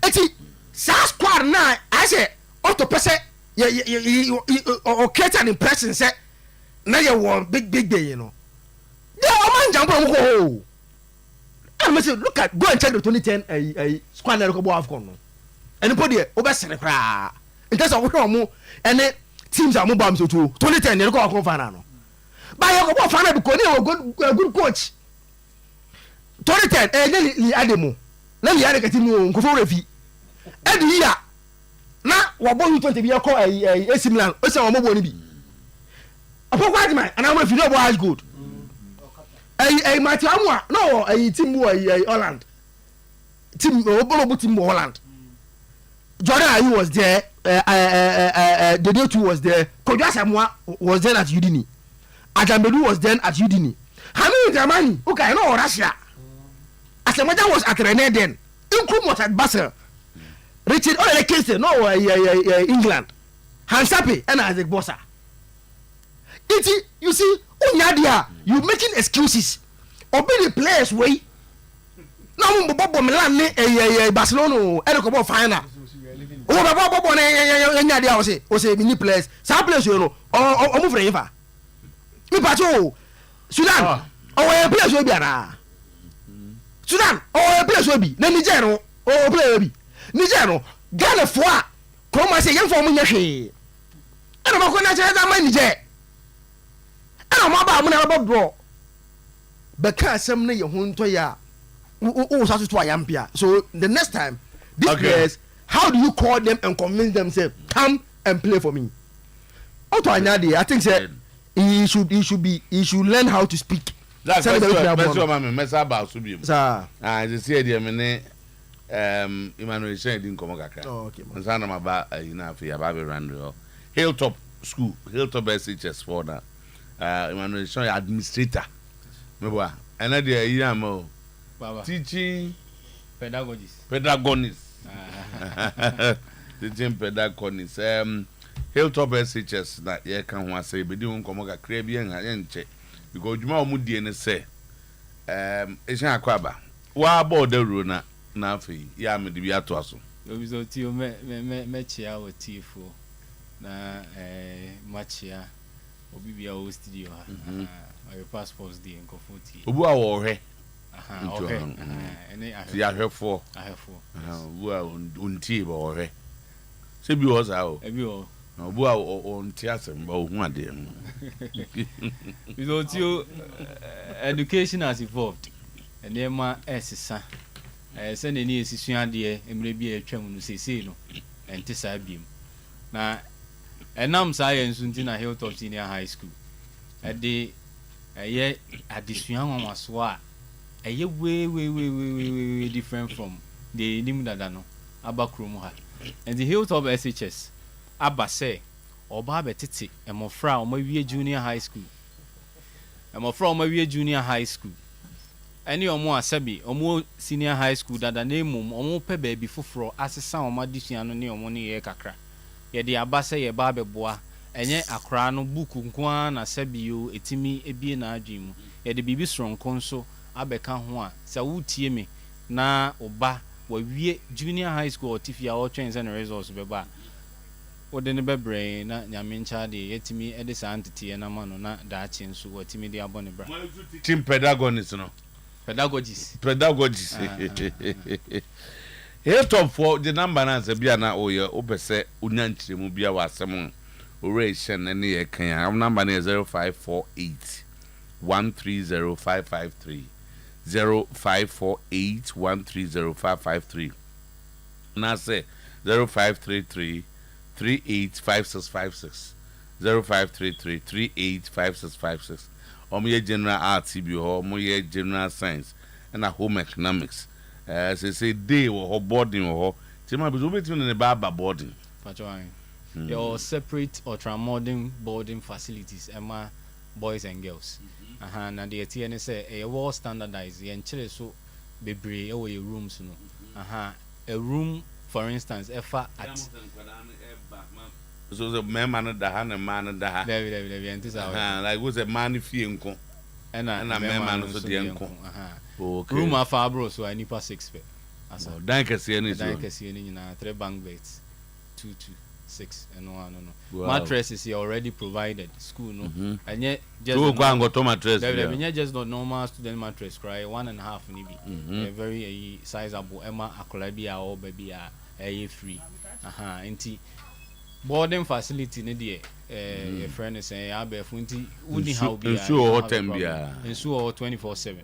it's South Squad now. I say, auto person, or create an impression, say, now you want big day, you know. They are man jump on go. I must say, look at go and check the 2010 squad that go AFCON. Anybody over Seneca. In terms of what and then teams are mobile to 2010 they go AFCON final. But you go final because you a good coach. 2010 then he ademo. Now he had a team go for refi. And here now we born 20 be call a similar. O say we mo boni bi. Apo kwa man and I want to know what is good. Matthew Amwa, no, a team Holland. Team Holland. Jordan Ayew was there. The day 2 was there. Kojo Asamoah was there at Udini. Ajambedu was there at Udini. Hamidu Dramani, okay, I know Russia. Asamoah was at Rennes then. Nkrumah was at Basel. Richard Olekese, no, England. Hansapi and Isaac Bossa. You see, Unyadia, you making excuses. Obey the players way. Now Bobo Milan Barcelona Eric final. Bobo Unyadia was a mini players. Some players you know or move forever. Me pacho Sudan or players will be Sudan or players will be. Niger or player be. Niger Ghana for come say young for me and I'm going to say that manager. I'm about draw. But can't some your home to ya. So the next time, these players, how do you call them and convince them say come and play for me? Otuo-Acheampong, I think say he should learn how to speak. That's what I'm mess about Subium. Sir, I say the mene Emmanuel didn't come okay. And son of about enough Baby Randall. Hilltop School, Hilltop SHS for that. Emmanuel administrator. Remember, another year more teaching pedagogist. Teaching pedagogist. Hilltop SHS that ye can say, but you won't come a Caribbean and check because you might mudi and say, it's not quaba. Why about the runa? Nafi, ya me di biato aso. Obizo ti o me chia o ti fo na machia obi bia o studio ha. Your passports dey nko 40. Obu a wo hwe. Okay. Ene ahwe. Ti ahwe fo. Obu a unti ba wo hwe. Se bi wo za o. Ebi o. Obu a unti asem ba o hu ade. Obizo ti o education has evolved. Ene ma esisa. Send any sisuan de emre bi atwam no sesei no ente saa biem na enam saa ye nsunti na Hilltop Senior High School ade ye adisuan wanwaso a eye way different from the nim dada no abakrom ha and the Hilltop SHS abase oba betete emofra o mawie junior high school emofra o mawie junior high school any omo asabi omo senior high school dada na emum omo pe baby foforo asesa omo adisua no ne omo ne ye kakra ye de abase ye ba beboa enye akra no book nko na sabio etimi ebie na adwemu ye de bibi sronko nso abeka ho a sa wutie me na oba wawie junior high school otifia o twen se na results beba wode ne bebre na nyame ncha de yetimi ede sa antete na ma no na daachi nso watimi de abone bra team pedagogists no pedagogists here top for the number na se bia na oye opese unyanchiremu bia wasem oration na ne kan ya number na 0548 130553 0548 130553 na say 0533 385656 0533 385656 omo general arts bi ho omo general science and home economics say day wo boarding wo ti ma bi so betimi ne ba boarding your separate ultramodern boarding facilities ema boys and girls na the TN say a well standardized yen chire so bebre e wo rooms no a room for instance efa at so the man da ha na man da ha very antisa like was a man fie nko na man so de nko okay room afa bro so I nipa 6 pe asa dan kase ni so dan kase ni na 3 bank beds 2 6 and no. Mattress is already provided school no and yet just to mattress just not normal student mattress cry 1.5 ni bi very sizable emma akola bi a o baby a free enti boarding facility ne de your friend is saying abef nti wudi how be so hotel bia so 24/7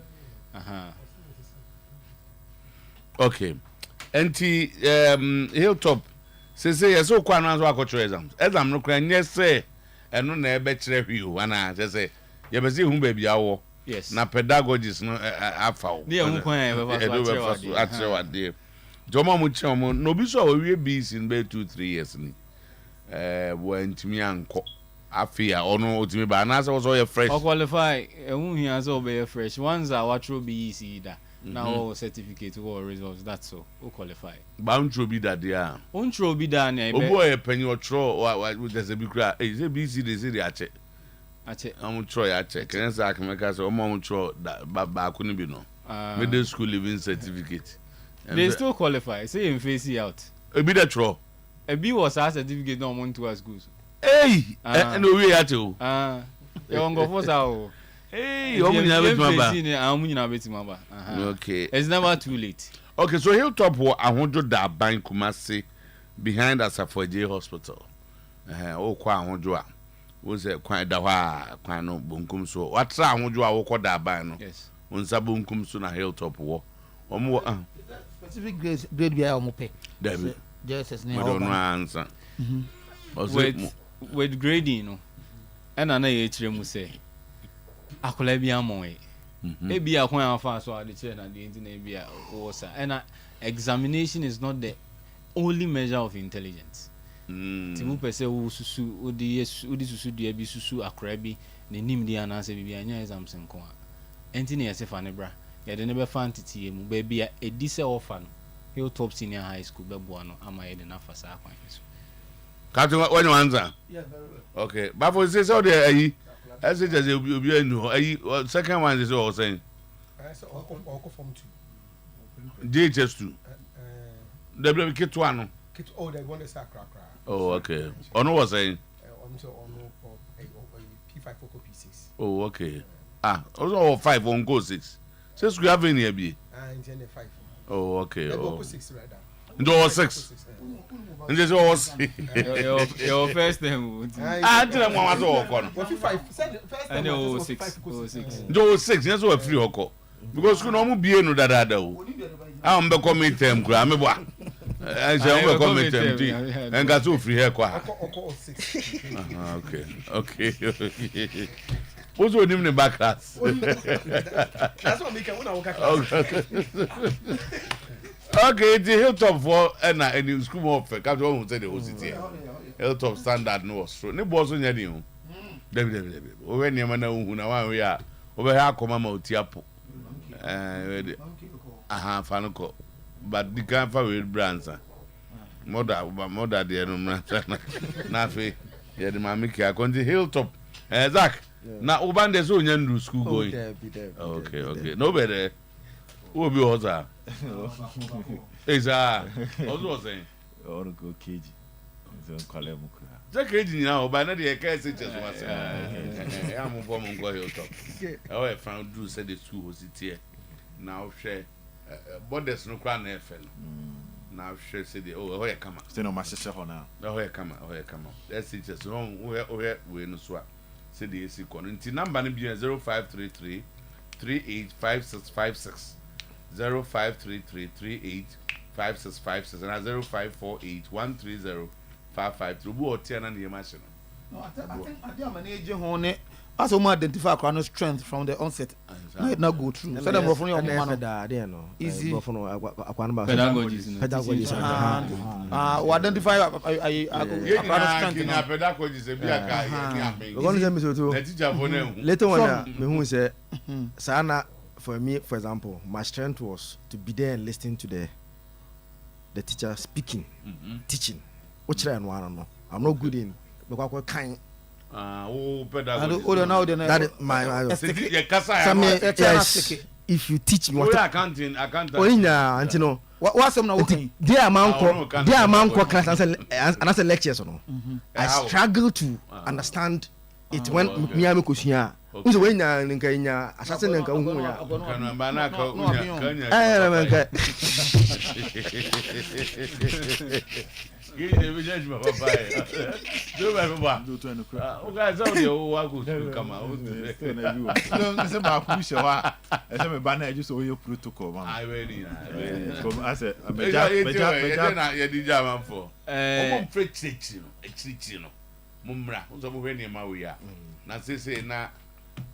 okay enti hilltop say yes so kwa na so akocho exam no kra nye say eno na ebe kire hwiu ana say ye be say hu ba bia wo yes na pedagogists no afa wo ne hu kwan e be atre wade joma mu che mo no bi so we BC in be 2-3 years ni wo ntimi anko afia ono otimi ba na say so ye fresh o qualify hu hia so be fresh once a watro BC da now certificate or results that's so o qualify boundary be that there ontro be da na ebe oboy penny otro there's a big cry say BC they say ache am tro ya check can say akameka say am tro ba ku ni bi no middle school living certificate they still qualify say in face out e be that tro e be was a certificate no want to school and we ya to you go for sao hey omunyina betima ba okay it's never too late okay so hilltop wo ahonjo da ban Kumasi behind Asafoje hospital o kwa ahonjo a wo se kwan da hwa kwan no bonkum so watra ahonjo a wo ko da ban no yes onsa bonkum so na hilltop wo omo specific grade bia omo pe dabi just ne o no answer with grading no and na ye kire mu say akola bia mo e bia kwan afa so ade kire na de enti na bia o sa and examination is not the only measure of intelligence ti mu pese wo susu odi susu dua bi susu akora bi ne nim dia na se bia nya exams nko a enti na yese fa ne bra ye de ne be fa ntiti mu ba bia edi se ofa no Hilltop Senior High School be boa no ama ye de na fa sa kwan so ka to when you answer yeah very well okay but for say so there ayi as it as obi enu ayi second one is what saying oko form 2 JHS2 the kit one no kit oh they want to say crack oh okay ono was saying so ono P5 oko P6 oh okay also 5 on go 6 since we have any here in 5 oh okay oh 6 right now ndo 6 and this was your first name tell mo wa so oko no 5 first and 6 ndo 6 yes we free oko because school no mu bie no dada o am be come term kura me bo I say we come term di and got so free here kwa oko 6 okay what's your name in back class that's what make una work okay the Hilltop for and in school of captain who said the whole city Hilltop standard no was so ne boss nya ni ho debi o we ne ma na hu na wan we a o be ha akoma ma otiapo aha fanuko but the can fa we brands mother de no na fe ye de ma make akonti Hilltop Zach na ubande so nya ndu school going okay no better who be oza also was saying or go kg KG now by na the case just was I'm from go Hilltop I found do said the school was it here now share borders no crown NFL now share say the oh here come say no master now here come that's it just we no so say the AC con until number no be 0533 385656 0533 385656 and 0548 130 553 bu otia na the machine no I think I am manage hone as we identify our strength from the onset not go through so them from your man there no easy pedagogy we identify our strength na pedagogy say be aka we going to say to teacher for na later on me who say sana for me for example my strength was to be there and listen to the teacher speaking teaching which I know I'm not good in because kind pedagogy that is my if you teach me what accounting onya anti no what some na working there man class and as lectures no I struggle to understand it when me am kosua unse when nya asase nka hu ya kana bana ka unya Give me judge my papa. Do my papa. O guys out there o wa go come out. No, say ma ku she wa. Say me bana just o your protocol man. I ready na. Come as a meja na ye di jam for. O mo free chichi no. Mumra. O so mo hwe ne ma we ya. Na say na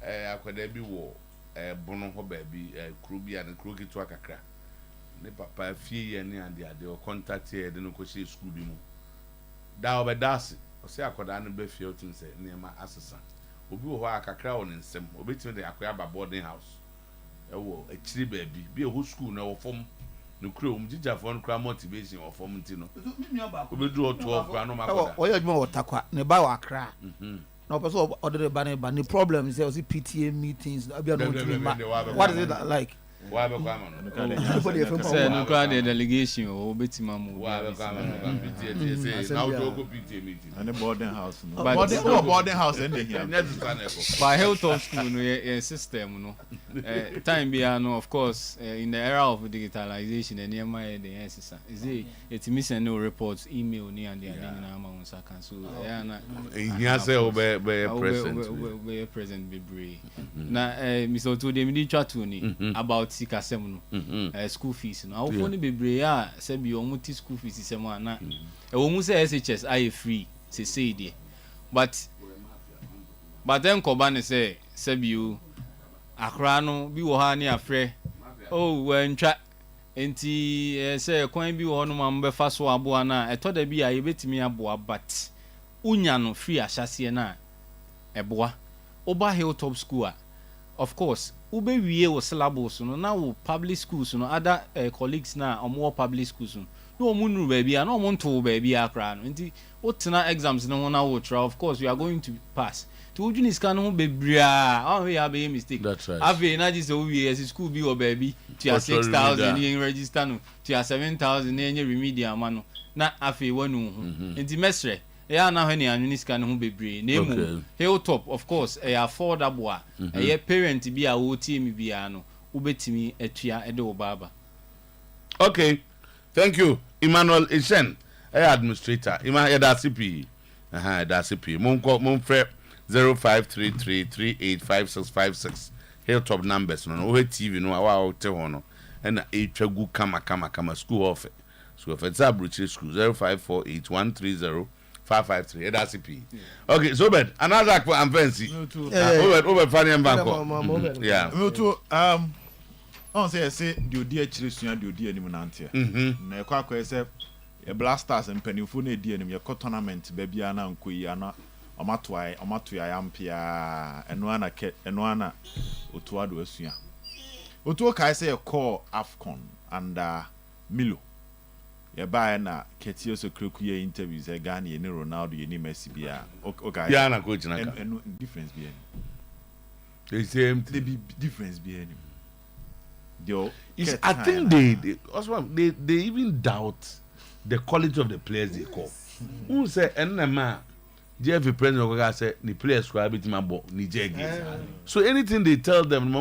akwada bi wo bono ho ba bi kru bi an kru kitu akakra. Ne papa fie ye ne ade o contact ye de no ko she school bi mu da obedase o se akoda no be fie otin se ne ma asesa obi wo ho akakra won nsem obetime de akoya ba boarding house wo akiri baabi bi ho school na wo fom no kro mjija fon kra motivation wo fom ntino obedu o 12 kra no makoda o ye adwuma wo takwa ne ba wa akra na person order ba ne problem is there was PTA meetings abia no what is it like wa be kwa no say no kwa the delegation o betima mu wa be kwa no PTA say now to go PTA meeting and boarding house no boarding house and here by Hilltop school no your system no time bia no of course in the era of digitalization and near my the answer is it me send no reports email ni and na ma won saka so na here say o be present be brave na Mr. Otuo dem di twa to ni about sikasem no school fees no awofo ni bebre a se bi o muti school fees sem ana e wo mu say SHS I free say there but then koba ne say bi o akra no bi wo ha ni afre oh wantwa enti say kwan bi wo no ma mbefa so aboa na etoda bi a yebetimi aboa but unya no free ahyase na eboa oba Hilltop school a of course ube wiye wo syllabus no na wo public schools no other colleagues na omo public schools no omo nuru ba bia na omo nto ba bia akra no nti wotena exams no na wo try of course you are going to pass to ujuni scan no bebria oh we have a mistake ave na just we as school be or baby to 6,000 in register no to 7,000 na remedial ma no na afi wanu nti mesre ya na hwe ne anwuni scan no bebre na emu Hilltop of course affordable a parent bi a wo team bi a no ubetimi atua ede wo baba. Okay, thank you Emmanuel Ishen administrator Emmanuel CP CP mon frère 0533385656 Hilltop numbers no we TV no wa o te ho no na etwa gu kama school office Zabruchi school 0548130553 CP. Okay, so bad another I'm fancy over funny and bank yeah me to on say the odi akire sua the odi anim nante na e kwa say a blasters and penifune di and your tournament baby ana nkoyana Otuo-Acheampong and one Otuo-Acheampong. Otuo kai say a call AFCON and Milo. Ya ba na Ketio so krekuye interviews e Ghana ye ni Ronaldo ye ni Messi bia. Okay. Yeah, na coach na. And difference be any. The same They be difference be any. I think they even doubt the quality of the players they call. Who say enema JF president say the players who bit mabo ni jege. So anything they tell them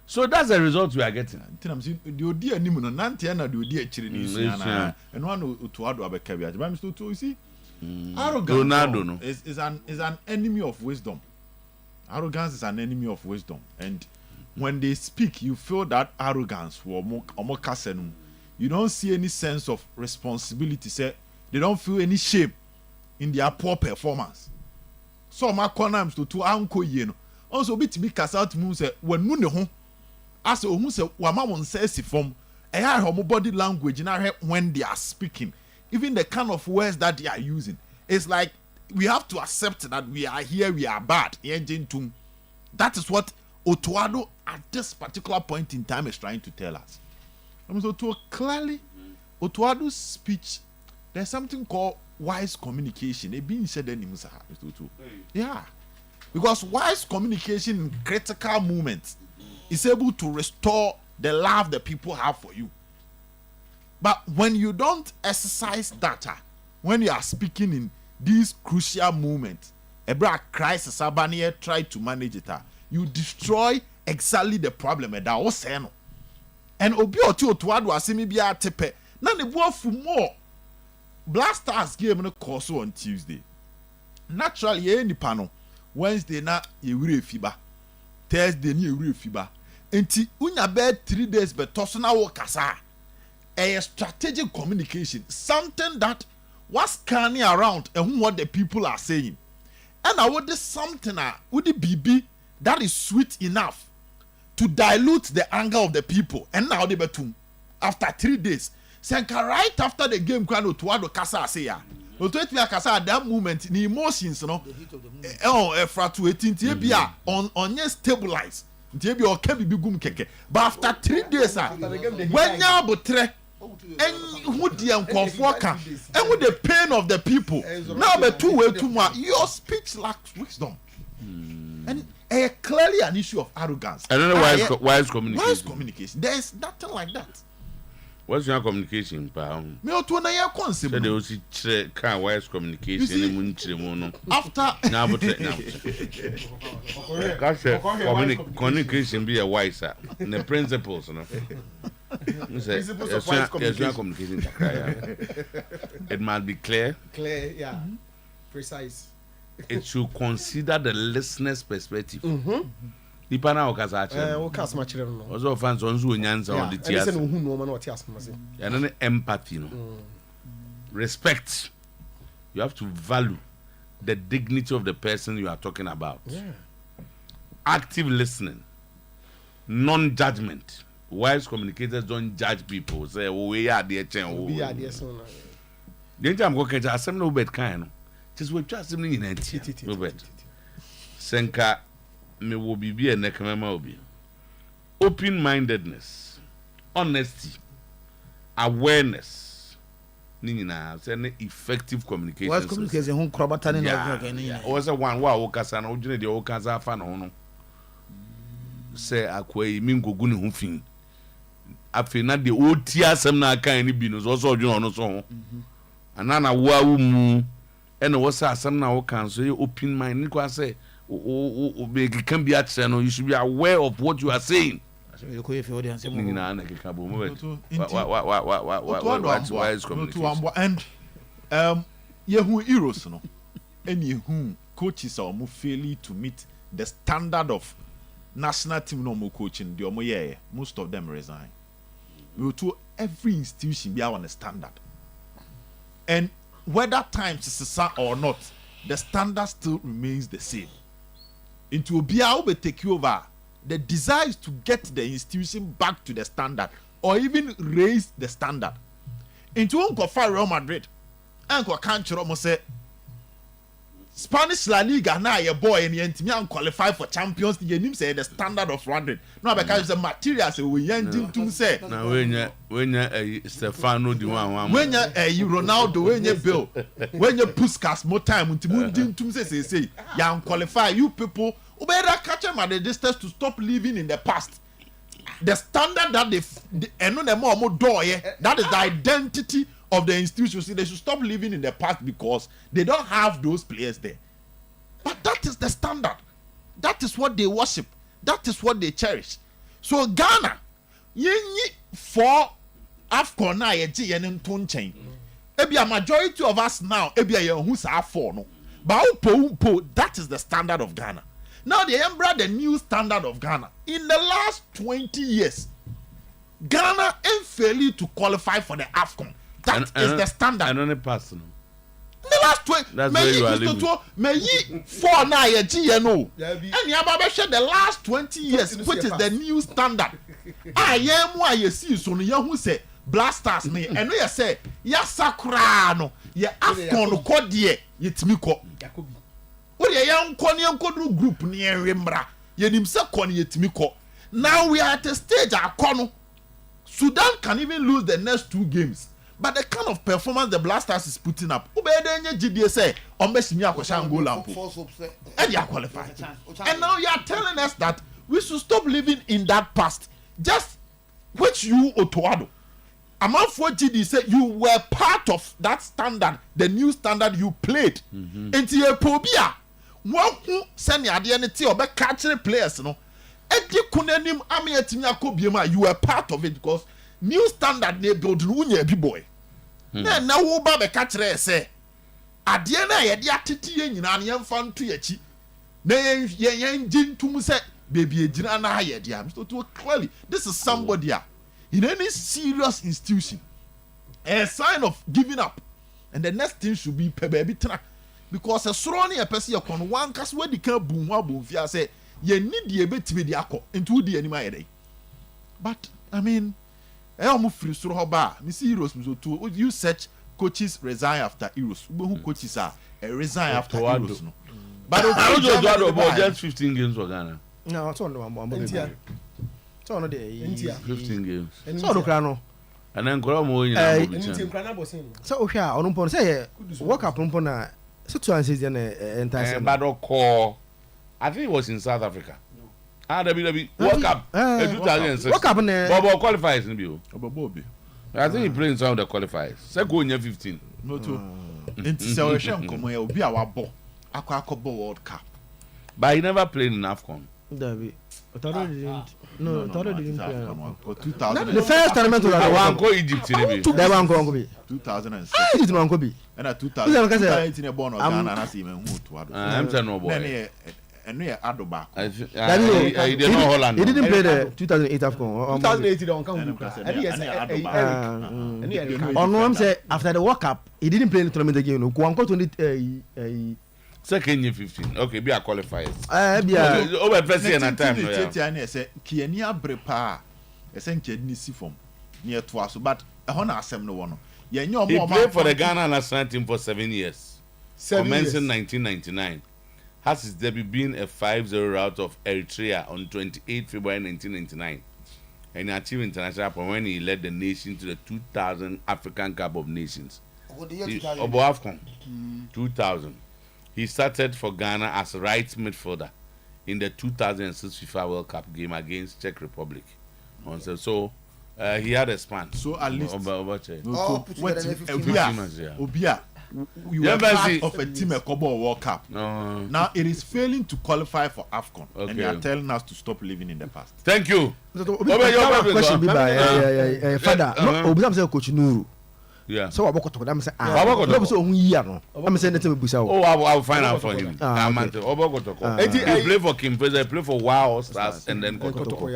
so that's the result we are getting. The odi anim no nante na the odi akire ni suana and one Otuo-Ado abeka bi agba Mr. Otuo, you see, arrogance is an enemy of wisdom. Arrogance is an enemy of wisdom, and when they speak you feel that arrogance you don't see any sense of responsibility. Say they don't feel any shame in their poor performance. So my conams to uncle you also bit me cast out moon say when no ho as who say wama won say si form body language when they are speaking, even the kind of words that they are using, it's like we have to accept that we are here, we are bad. That is what Otuo-Ado at this particular point in time is trying to tell us. So clearly, Otuo-Ado's speech, there's something called wise communication. It being said in yeah, because wise communication in critical moments is able to restore the love the people have for you. But when you don't exercise data, when you are speaking in these crucial moments, a crisis, Abania try to manage it. You destroy exactly the problem that was saying. And Obi Otuo-Ado asemi bia tepe. Na ne bo afu more. Blasters game no course on Tuesday. Naturally, any panel. Wednesday na yewure fiba. Thursday ni yewure fiba. Enti unya be 3 days but tosona wo kasa. A strategic communication, something that was scanning around and what the people are saying. And I would do something would it be that is sweet enough to dilute the anger of the people. And now they betum after 3 days. Senka right after the game kwano Otuo-Ado kasa say ya. Otuo-Ado kasa at that moment the emotions fluctuating tibia on stabilize. Tibia or can be gum keke. But after 3 days when ya botre and who the and with the pain of the people now but too much your speech lacks wisdom. And clearly an issue of arrogance. I don't know wise communication. Wise communication. There is nothing like that. What's your communication, pal? Me Otuo na ya concept. So they also can wise communication. After communication be a wiser. The principles, you know. Principles of wise communication. It must be clear. Clear, yeah. Precise. It should consider the listener's perspective. Nipa na okasa achire. Okasa ma chire no. Ozo fans onzu onyanza on the tears. And hu no ma na otias ma se. And empathy no. Respect. You have to value the dignity of the person you are talking about. Yeah. Active listening. Non-judgment. Wise communicators don't judge people. Say, oh, we are there, we are there, so now. The time go catch us, no bad kind. Just we trust him in it. No bad. Senka, me will be a neck memo. Open-mindedness, honesty, awareness. Nina, say effective communication. Wise communication, who crobatani no. Also, one wow, Okasa, originally the Okasa fan on. Say, Akwe, Mingo Guni Hufin. After not the old TSM na kind of business, also, you know, so. And then I wow, and what's some now can say open mind. Nico say, it can be at channel. You should be aware of what you are saying. What's wise communication? And Yehu heroes, no, and Yehu coaches are more fairly to meet the standard of national team no more coaching. The most of them resign. We will to every institution be on a standard, and whether times is or not, the standard still remains the same. Into be able to take over. The desire is to get the institution back to the standard or even raise the standard. into unko fa Real Madrid anko kan kyerɛ mo sɛ Spanish La Liga na ye boy and yentimi an qualify for Champions League nim say the standard of 100 no be because the materials we yantim tum say na wenya Stefano di wan wenya Ronaldo wenya Bill wenya Puskas more time untim tum say yan qualify you people we better catch them at the distance to stop living in the past. The standard that they that is the identity of the institution. See, they should stop living in the past because they don't have those players there. But that is the standard. That is what they worship. That is what they cherish. So Ghana, for AFCON na yeji yenin tonchen. Ebi a majority of us now, ebi a who's for no. But that is the standard of Ghana. Now they embrace the new standard of Ghana. In the last 20 years, Ghana ain't failing to qualify for the AFCON. That is the standard. And only personal. In the last 20, that's where you are living. May ye for now ye GNO. And Yababa the last 20 years, which is the new standard. I am why you see so who say blasters me and we say ya sakrano ya AFCON ko die yetimi ko. We young Kony group near Rimbra. Yenim se Kony yetimi ko. Now we are at a stage Akono. Sudan can even lose the next 2 games. But the kind of performance the Blasters is putting up, GDA say, and they are qualified. And now you are telling us that we should stop living in that past. Just which you Otuo-Acheampong. Among 4 GD said you were part of that standard, the new standard you played. Into your pobia. One who send your identity or back catching players, no. You were part of it because new standard they build big boy. Now who ba catch say adiana ye dia tete nyina na yemfa nto yachi na yen tum say baby ejina na ye dia Mr. Clearly this is somebody in any serious institution a sign of giving up, and the next thing should be baby track because a sroni a person kon one cast where the can boom wa boom fia say ye need the betimi de akọ into the anima yede. But I mean free Heroes you search coaches resign after Heroes. Who coaches are resign after Heroes no. But Otuo-Acheampong just 15 games for Ghana. No, it's on the 15 games. So no crano. And then Kromo so on say work up na so to answer the entire battle call. I think it was in South Africa. WWE World Cup 2006. World Cup Bobo qualifies in bio. I think he played in some of the qualifiers. Say go in 15. No too. Into celebration come here obi our ball. Akwa World Cup. But he never played in AFCON. David. Otuo-Acheampong didn't. No, Otuo-Acheampong didn't play. For 2000. The first tournament was one go Egypt in the one go be 2006. Egypt man go be. And 2018 born Ghana na see me Otuo-Acheampong. I'm saying no boy. And we are Adoba. He didn't know Holland. He didn't play the 2008 AFCON. 2018 on I'm saying after the World Cup, he didn't play in the tournament again. Go to the second year 15. Okay, be a qualifiers. Over president at time. I say Kiania Brepa. I say Kidney Sifom near Twaso, but a honor assembly one. He played for the Ghana national team for 7 years. Commencing 1999. Has his debut been a 5-0 rout of Eritrea on 28 February 1999 and achieved international point when he led the nation to the 2000 African Cup of Nations. AFCON 2000. He started for Ghana as right midfielder in the 2006 FIFA World Cup game against Czech Republic. So he had a span. So at least Obia. You were part of a team at Kobo World Cup. Now it is failing to qualify for AFCON, and they are telling us to stop living in the past. Thank you. Question be by father. No, Obia say Coach Nuru. Yeah. So I talk to them say no so hu yi no. I'm saying that we busa. Oh, I'll find out for him. He play for Kim Fraser, play for Wow Stars, and then Kotoko.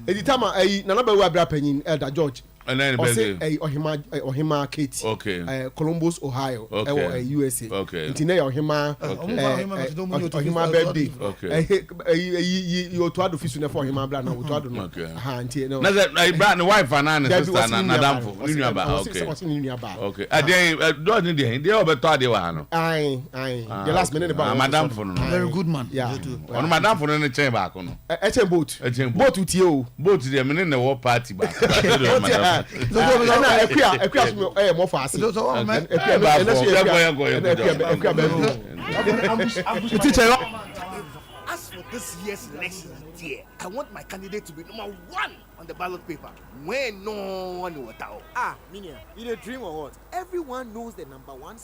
Edi time Nana Bewu Abra Penyin Elder George And then Ohima Katie. Okay. Columbus, Ohio. Okay. USA. Okay. Intine Ohima. Ohima birthday. Okay. You to add office for Ohima brand now. To add no. Okay. No. Na that brand wife and sister na damfo. Ninya ba. Okay. Okay. Ade do ni dey obeto ade wa no. Aye. The last minute about madam for no. Very good man. Yeah. On madam for no chain back no. Echen boat. Boat with you. Boat dey me na war party back. More fast. As for this year's elections, dear, I want my candidate to be number 1 on the ballot paper. When no one will tell. Minia, you a dream or what? Everyone knows the number 1